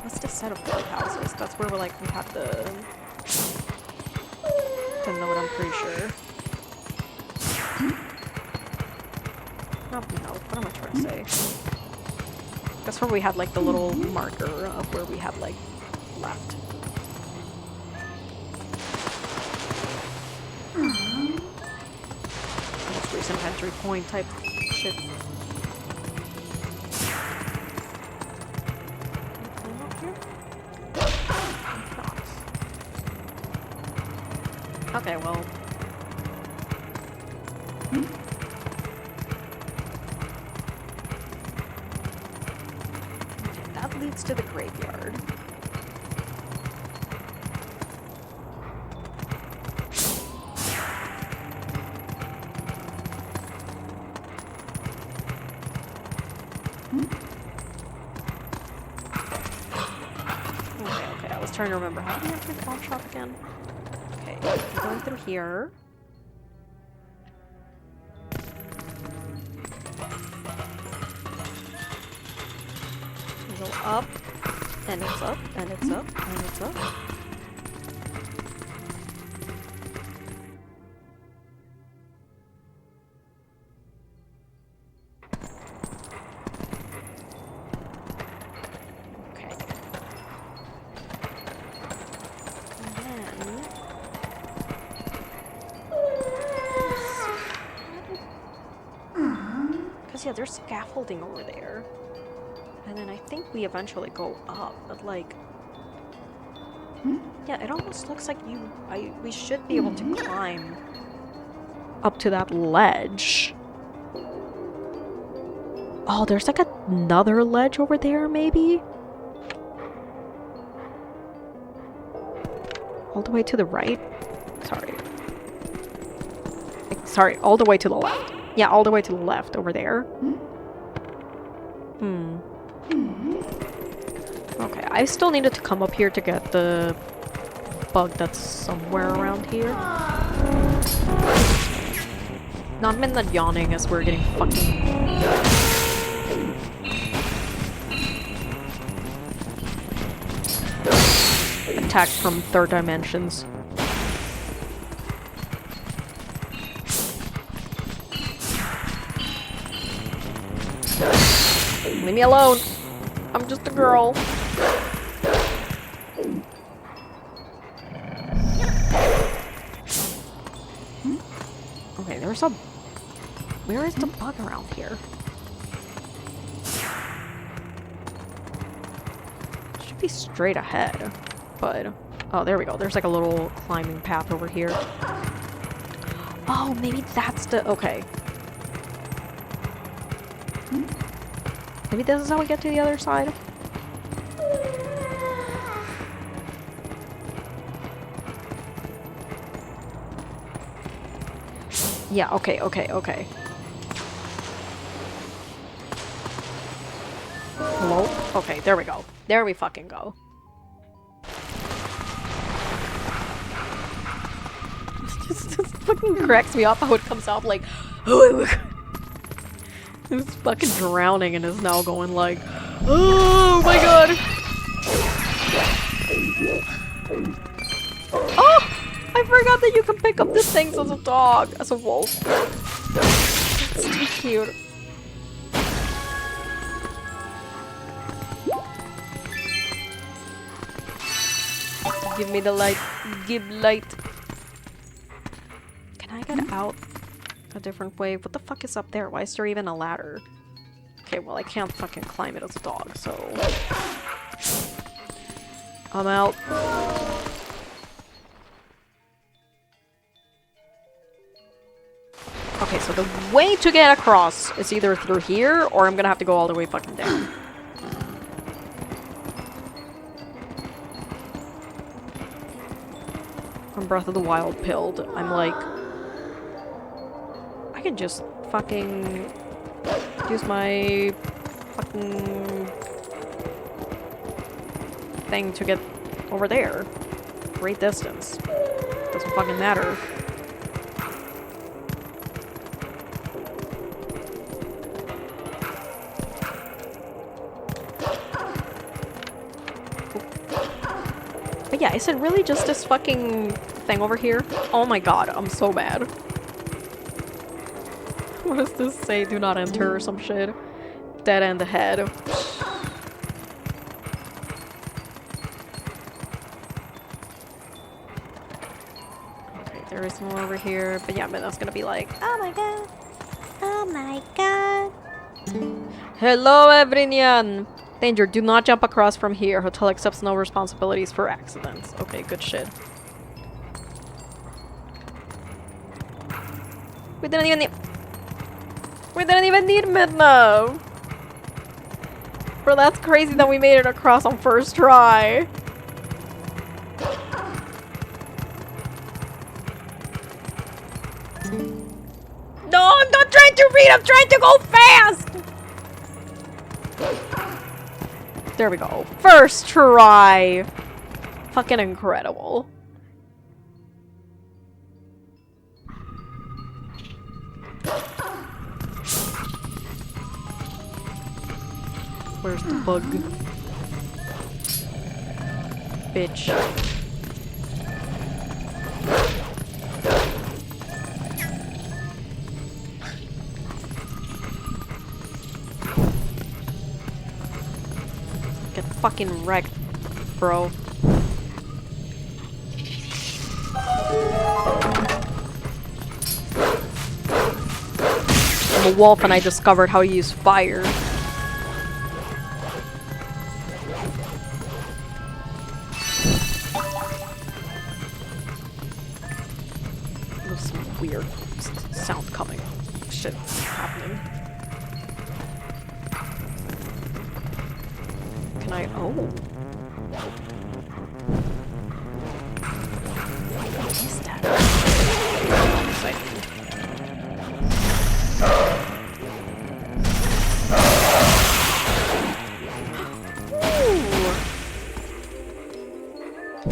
What's this set of 4 houses? That's where we had the... to note, I'm pretty sure. Not note, what am I trying to say? That's where we had like the little marker of where we had like left. Most recent entry point type shit. Anything up here? Not. Okay, well. Okay, that leads to the graveyard. Okay, I was trying to remember how to enter the pawn shop again. Okay, I'm going through here. Go up, and it's up, and it's up, and it's up. Okay. And then... Because, yeah, there's scaffolding over there. And then I think we eventually go up, but like... Yeah, it almost looks like we should be able to climb up to that ledge. Oh, there's like another ledge over there, maybe? All the way to the right? Sorry. Sorry, all the way to the left. Yeah, all the way to the left over there. Okay, I still needed to come up here to get the bug that's somewhere around here. Not meant that yawning as we're getting fucking... attacked from third dimensions. Leave me alone! I'm just a girl. Okay, there's a... Where is the bug around here? Should be straight ahead, but... Oh, there we go. There's like a little climbing path over here. Oh, maybe that's the... Okay. Maybe this is how we get to the other side? Yeah, okay. Hello? Okay, there we go. There we fucking go. Just fucking cracks me up how it comes out like... It's fucking drowning and is now going like... Oh my god! Oh! I forgot that you can pick up the things as a dog, as a wolf. It's too cute. Give me the light. Give light. Can I get out a different way? What the fuck is up there? Why is there even a ladder? Okay, well I can't fucking climb it as a dog, so... I'm out. Okay, so the way to get across is either through here, or I'm gonna have to go all the way fucking down. From Breath of the Wild pilled, I'm like... I can just fucking... use my... fucking... thing to get over there. Great distance. Doesn't fucking matter. But yeah, is it really just this fucking thing over here? Oh my god, I'm so mad. What does this say? Do not enter or some shit. Dead end ahead. Okay, there is one over here. But yeah, but that's gonna be like, oh my god. Oh my god. Hello, everyone. Danger, do not jump across from here. Hotel accepts no responsibilities for accidents. Okay, good shit. We didn't even need Midna! Bro, that's crazy that we made it across on first try. No, I'm not trying to read, I'm trying to go fast! There we go. First try! Fucking incredible. Where's the bug? Bitch. Get fucking wrecked, bro. I'm a wolf and I discovered how to use fire. There's some weird sound coming. Shit happening. Can I? Oh. What is that? Exciting.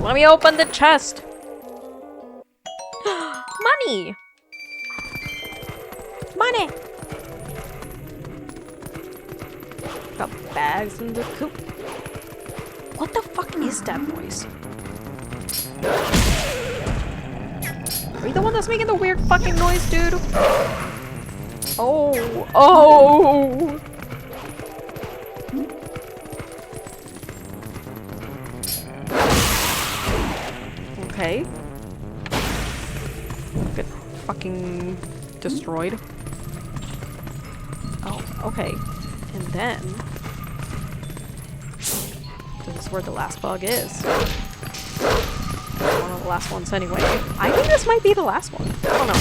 Ooh. Let me open the chest. Money. Money. Got bags in the coop. What the fuck is that noise? Are you the one that's making the weird fucking noise, dude? Oh. Oh. Okay. Get fucking destroyed. Oh, okay. And then... this is where the last bug is. One of the last ones anyway. I think this might be the last one. I don't know.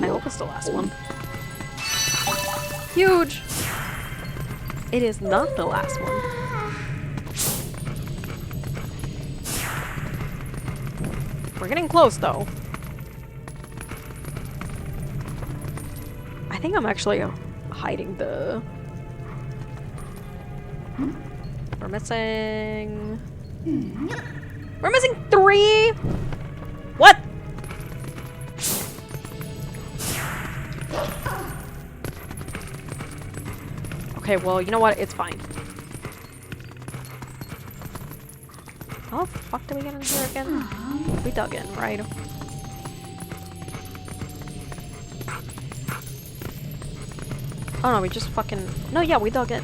I hope it's the last one. Huge! It is not the last one. We're getting close though. I think I'm actually hiding the... We're missing... We're missing 3! What? Okay, well, you know what? It's fine. How the fuck did we get in here again? We dug in, right? Oh no, we just fucking... No, yeah, we dug in.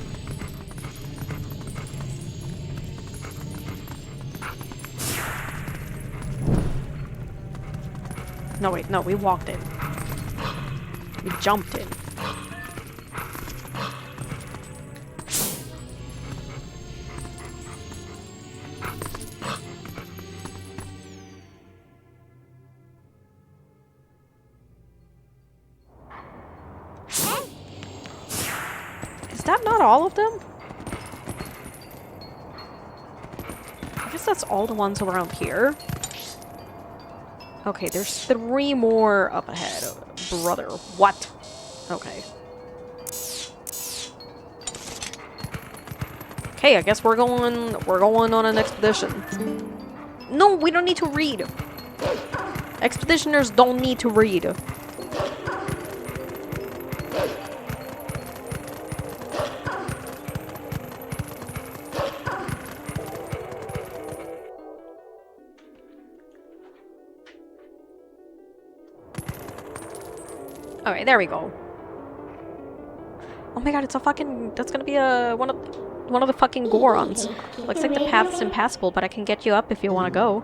No, wait, no, we walked in. We jumped in. Is that not all of them? I guess that's all the ones around here. Okay, there's 3 more up ahead. Brother, what? Okay. Okay, I guess we're going on an expedition. No, we don't need to read. Expeditioners don't need to read. Alright, there we go. Oh my god, it's a fucking... That's gonna be a... One of the fucking Gorons. Looks like the path's impassable, but I can get you up if you wanna go.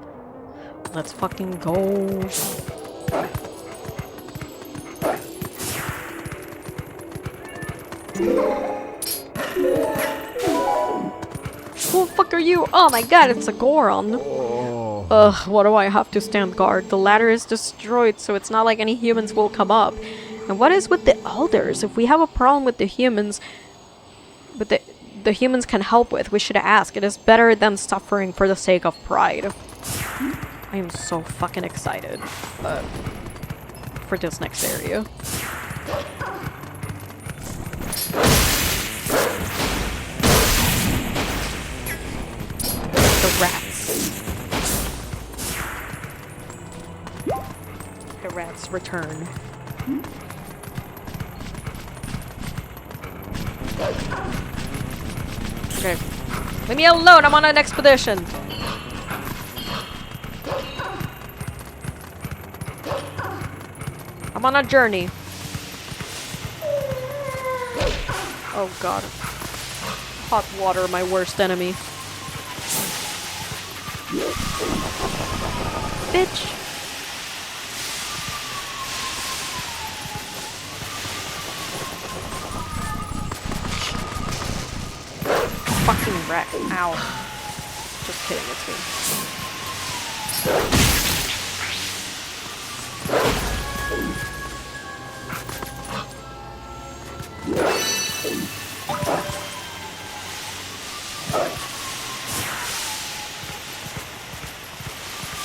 Let's fucking go. Who the fuck are you? Oh my god, it's a Goron. Ugh, what do I have to stand guard? The ladder is destroyed, so it's not like any humans will come up. And what is with the elders? If we have a problem with the humans, the humans can help with, we should ask. It is better than suffering for the sake of pride. I am so fucking excited for this next area. The rats. The rats return. Okay. Leave me alone, I'm on an expedition! I'm on a journey. Oh god. Hot water, my worst enemy. Bitch! Fucking wreck. Ow. Just kidding, it's me.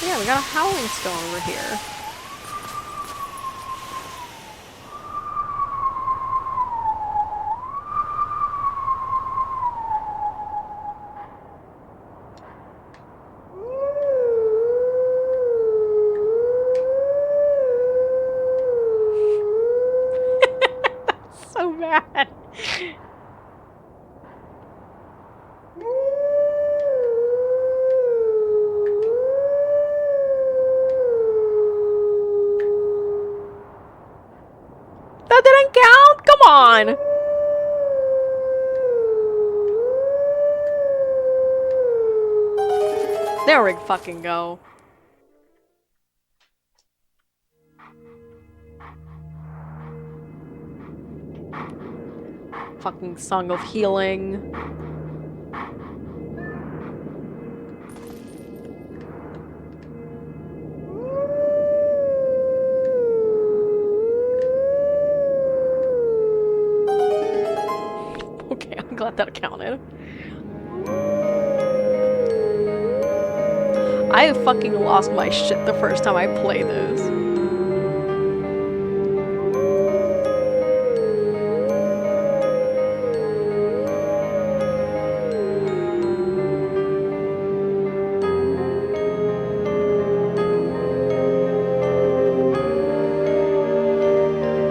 Yeah, we got a howling stone over here. So bad. That didn't count? Come on! There we fucking go. Fucking song of healing. Okay, I'm glad that counted. I fucking lost my shit the first time I played this.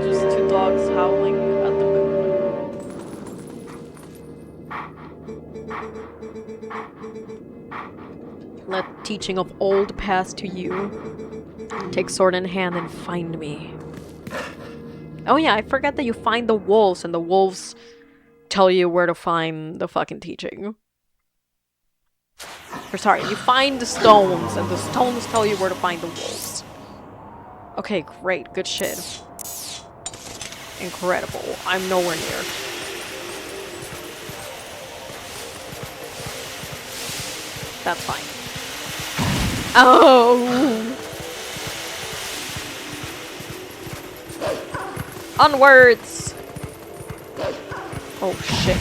Just two dogs howling at the moon. Let teaching of old pass to you. Take sword in hand and find me. Oh yeah, I forget that you find the wolves and the wolves tell you where to find the fucking teaching. Or sorry, you find the stones and the stones tell you where to find the wolves. Okay, great, good shit. Incredible. I'm nowhere near. That's fine. Oh! Onwards! Oh shit.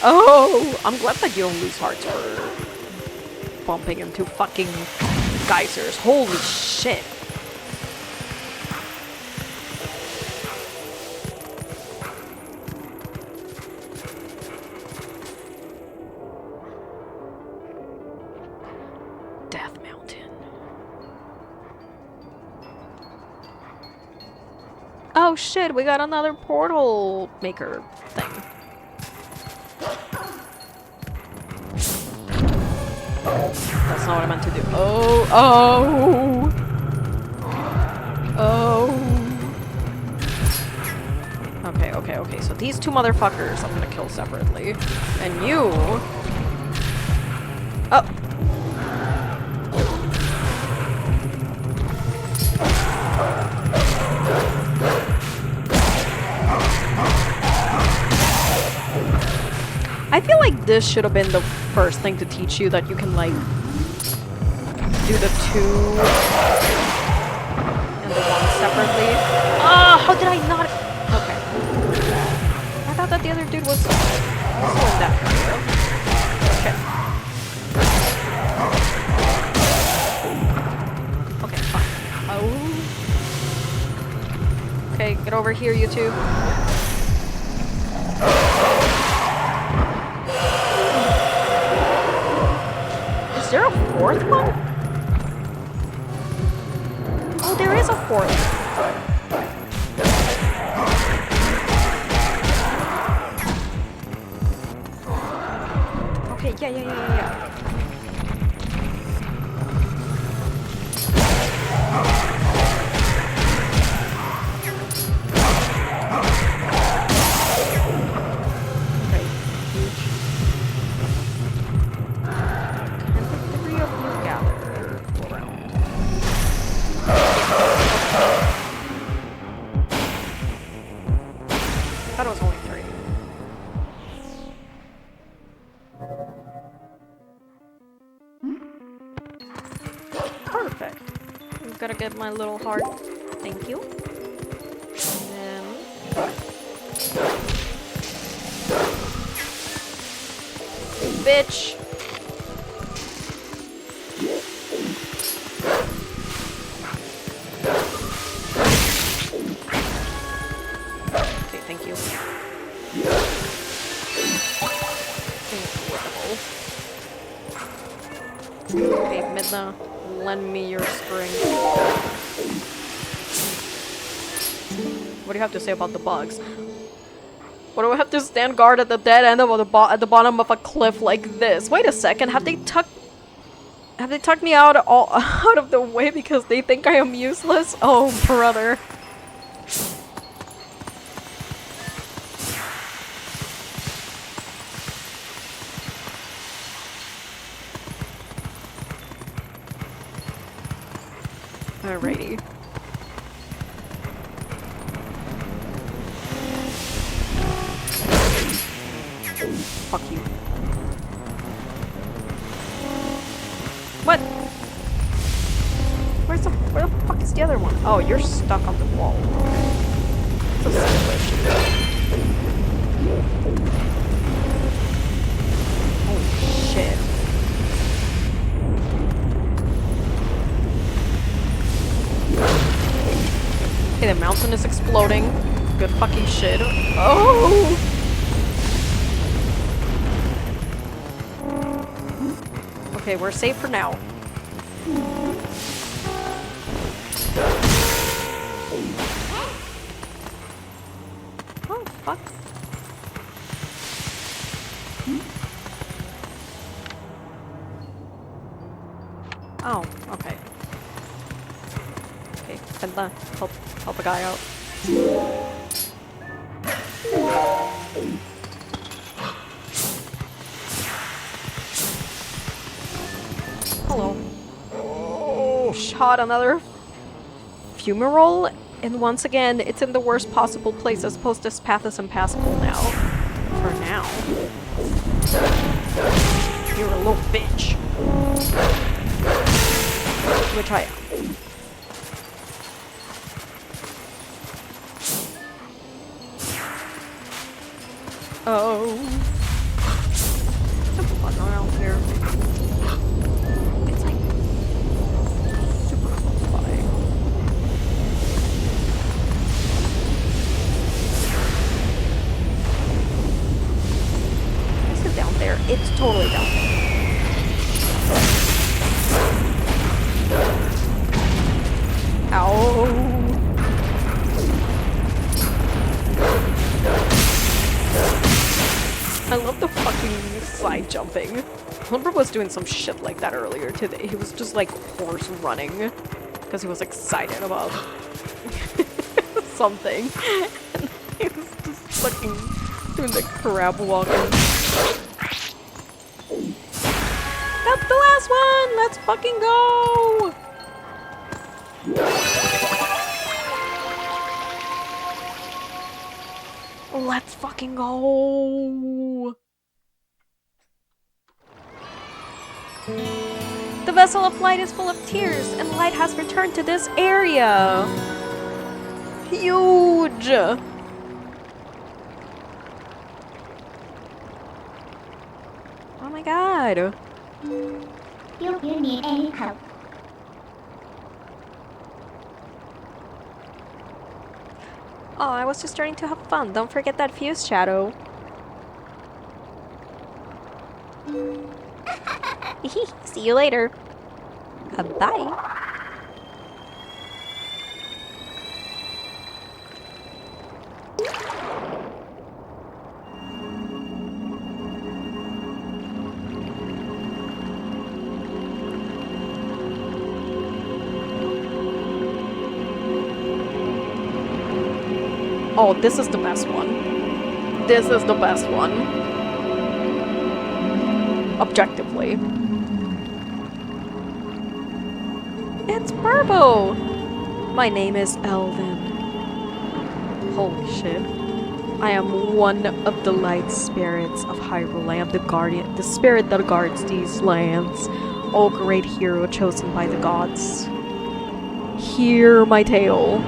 Oh! I'm glad that you don't lose hearts for bumping into fucking geysers. Holy shit. Death Mountain. Oh shit, we got another portal maker thing. That's not what I meant to do. Oh, oh! Oh! okay, so these two motherfuckers I'm gonna kill separately. And you... Oh! I feel like this should have been the first thing to teach you that you can, like, do the two and the one separately. Ah, how did I not? Okay. I thought that the other dude was also in that area. Okay. Okay, fine. Oh. Okay, get over here, you two. Is there a fourth one? Oh, there is a fourth. Okay, yeah. Okay, huge. Can the three of you gather around? I thought it was only three. Perfect. I'm gonna get my little heart. Thank you. And then... Bitch! Okay, thank you. Incredible. Okay, Midna, lend me your string. What do you have to say about the bugs? What do I have to stand guard at the dead end of at the bottom of a cliff like this? Wait a second, have they tucked me out out of the way because they think I am useless? Oh, brother. Alrighty. Fuck you. What? Where the fuck is the other one? Oh, you're stuck on the wall. So selfish. Holy shit. Okay, the mountain is exploding. Good fucking shit. Oh! Okay, we're safe for now. Oh, fuck. Oh, okay. Okay, Penta, help a guy out. Hello. Oh, shot another fumarole, and once again, it's in the worst possible place as opposed to this path is impassable now. For now. You're a little bitch. Which I am. Oh. There's fun around here. It's like super close by. Is it down there? It's totally down there. Ow. I love the fucking side jumping. Lumber was doing some shit like that earlier today. He was just like horse running because he was excited about something. And he was just fucking doing the crab walking. That's the last one! Let's fucking go! Let's fucking go! The vessel of light is full of tears, and light has returned to this area. Huge! Oh my god. If you need any help, Oh, I was just starting to have fun. Don't forget that fuse, Shadow. See you later. Bye. Oh, this is the best one. This is the best one. Objectively. It's Burbo! My name is Elvin. Holy shit. I am one of the light spirits of Hyrule. I am the guardian, the spirit that guards these lands. O great hero chosen by the gods. Hear my tale.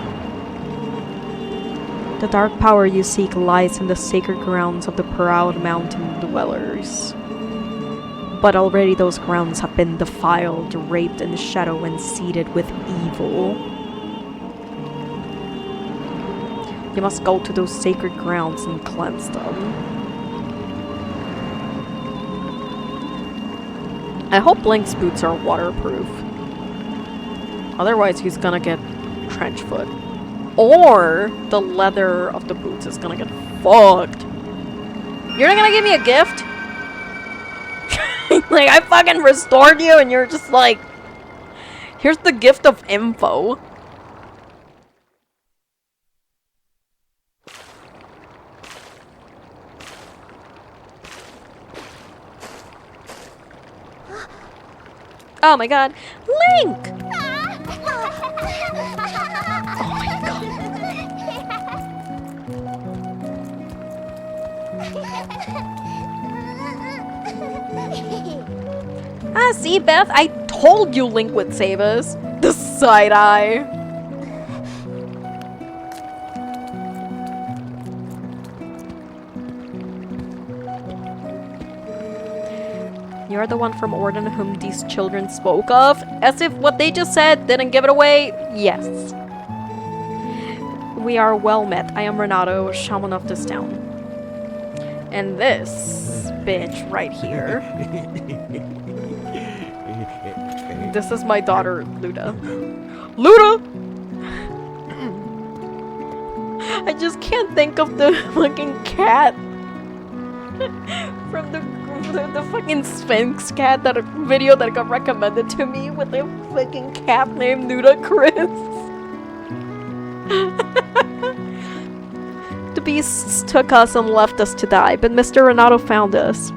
The dark power you seek lies in the sacred grounds of the proud mountain dwellers. But already those grounds have been defiled, draped in shadow, and seeded with evil. You must go to those sacred grounds and cleanse them. I hope Link's boots are waterproof. Otherwise he's gonna get trench foot. Or the leather of the boots is gonna get fucked. You're not gonna give me a gift? Like, I fucking restored you and you're just like, here's the gift of info. Oh my god. Link! Oh my god. Ah, see, Beth? I told you Link would save us. The side eye. You're the one from Orden whom these children spoke of? As if what they just said didn't give it away? Yes. We are well met. I am Renato, shaman of this town. And this bitch right here. This is my daughter, Luda. Luda! I just can't think of the fucking cat. From the fucking Sphinx cat that video that got recommended to me with a fucking cat named Ludacris. The beasts took us and left us to die, but Mr. Renato found us.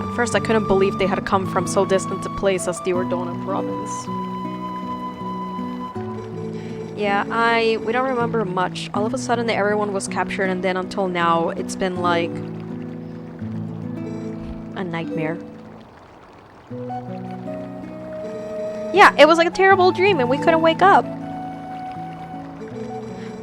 At first I couldn't believe they had come from so distant a place as the Ordona province. Yeah, we don't remember much. All of a sudden everyone was captured and then until now it's been like a nightmare. Yeah, it was like a terrible dream and we couldn't wake up.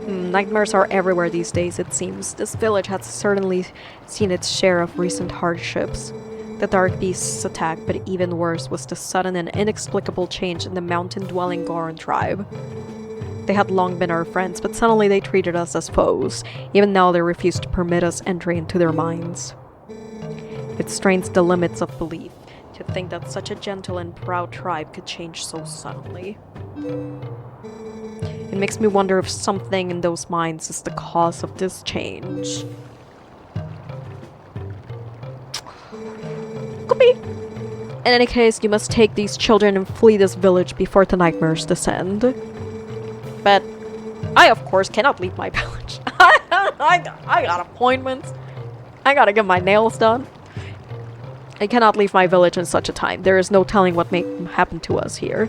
Nightmares are everywhere these days, it seems. This village has certainly seen its share of recent hardships. The dark beasts attacked, but even worse was the sudden and inexplicable change in the mountain-dwelling Goron tribe. They had long been our friends, but suddenly they treated us as foes. Even now they refuse to permit us entry into their minds. It strains the limits of belief to think that such a gentle and proud tribe could change so suddenly. It makes me wonder if something in those minds is the cause of this change. Could be. In any case, you must take these children and flee this village before the nightmares descend. But I, of course, cannot leave my village. I got appointments. I gotta get my nails done. I cannot leave my village in such a time. There is no telling what may happen to us here.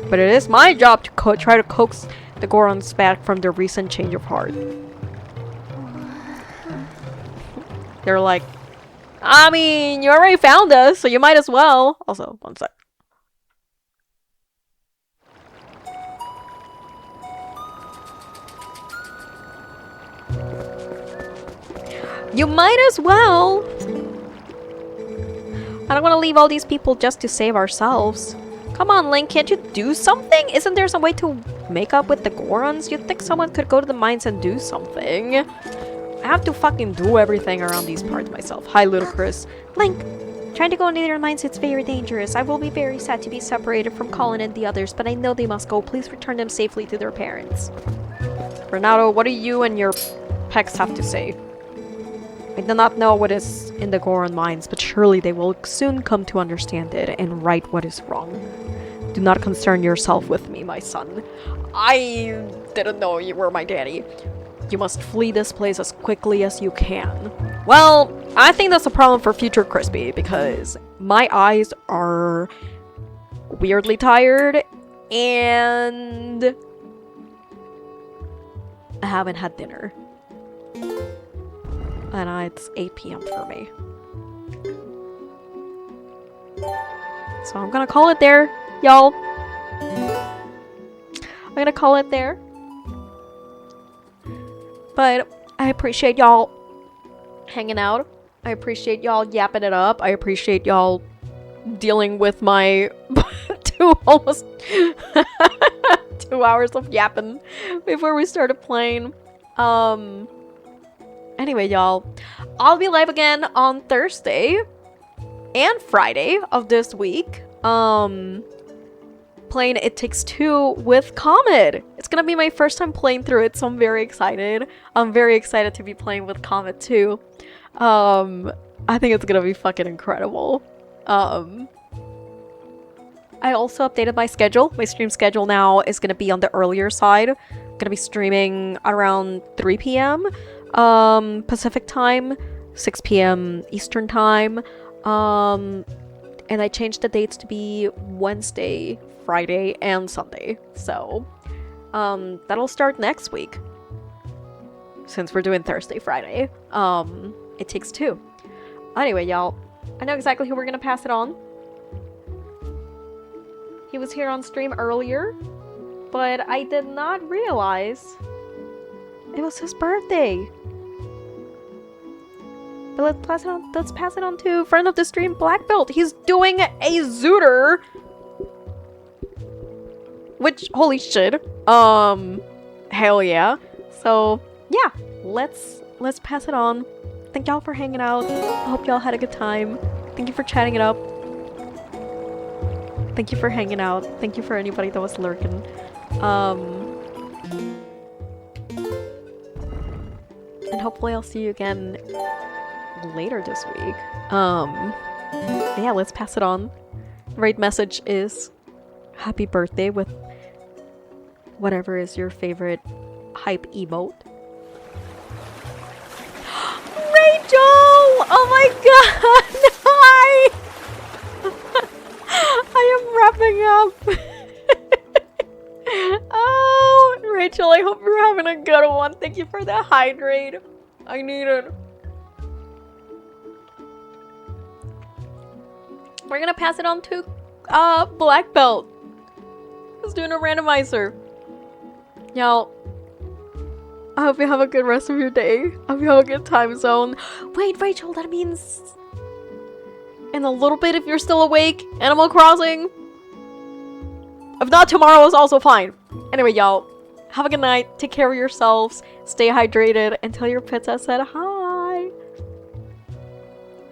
But it is my job to try to coax the Gorons back from their recent change of heart. They're like, I mean, you already found us, so you might as well. Also, one sec. You might as well. I don't want to leave all these people just to save ourselves. Come on, Link, can't you do something? Isn't there some way to make up with the Gorons? You'd think someone could go to the mines and do something. I have to fucking do everything around these parts myself. Hi, Ludicrous. Link, trying to go into their mines is very dangerous. I will be very sad to be separated from Colin and the others, but I know they must go. Please return them safely to their parents. Renato, what do you and your pecs have to say? I do not know what is in the Goron mines, but surely they will soon come to understand it and right what is wrong. Do not concern yourself with me, my son. I didn't know you were my daddy. You must flee this place as quickly as you can. Well, I think that's a problem for future Crispy, because my eyes are weirdly tired, and I haven't had dinner. And it's 8 p.m. for me. So I'm gonna call it there, y'all. I'm gonna call it there. But I appreciate y'all hanging out. I appreciate y'all yapping it up. I appreciate y'all dealing with my almost 2 hours of yapping before we started playing. Anyway, y'all, I'll be live again on Thursday and Friday of this week. Playing It Takes Two with Comet. It's gonna be my first time playing through it, so I'm very excited. I'm very excited to be playing with Comet too. I think it's gonna be fucking incredible. I also updated my schedule. My stream schedule now is gonna be on the earlier side. I'm gonna be streaming around 3 p.m. Pacific time, 6 p.m. Eastern time, and I changed the dates to be Wednesday, Friday, and Sunday. So, that'll start next week, since we're doing Thursday, Friday. It Takes Two. Anyway, y'all, I know exactly who we're gonna pass it on. He was here on stream earlier, but I did not realize it was his birthday. But let's pass it on to friend of the stream, Black Belt. He's doing a Zooter. Which, holy shit. Hell yeah. So, yeah. Let's pass it on. Thank y'all for hanging out. I hope y'all had a good time. Thank you for chatting it up. Thank you for hanging out. Thank you for anybody that was lurking. And hopefully I'll see you again later this week. Yeah, let's pass it on. The right message is happy birthday with whatever is your favorite hype emote. Rachel! Oh my god! Hi! I am wrapping up. Oh, Rachel, I hope you're having a good one. Thank you for the hydrate. I need it. We're gonna pass it on to Black Belt. Who's doing a randomizer. Y'all, I hope you have a good rest of your day. I hope you have a good time zone. Wait, Rachel, that means in a little bit, if you're still awake, Animal Crossing. If not, tomorrow is also fine. Anyway, y'all, have a good night. Take care of yourselves. Stay hydrated. And tell your pets I said hi.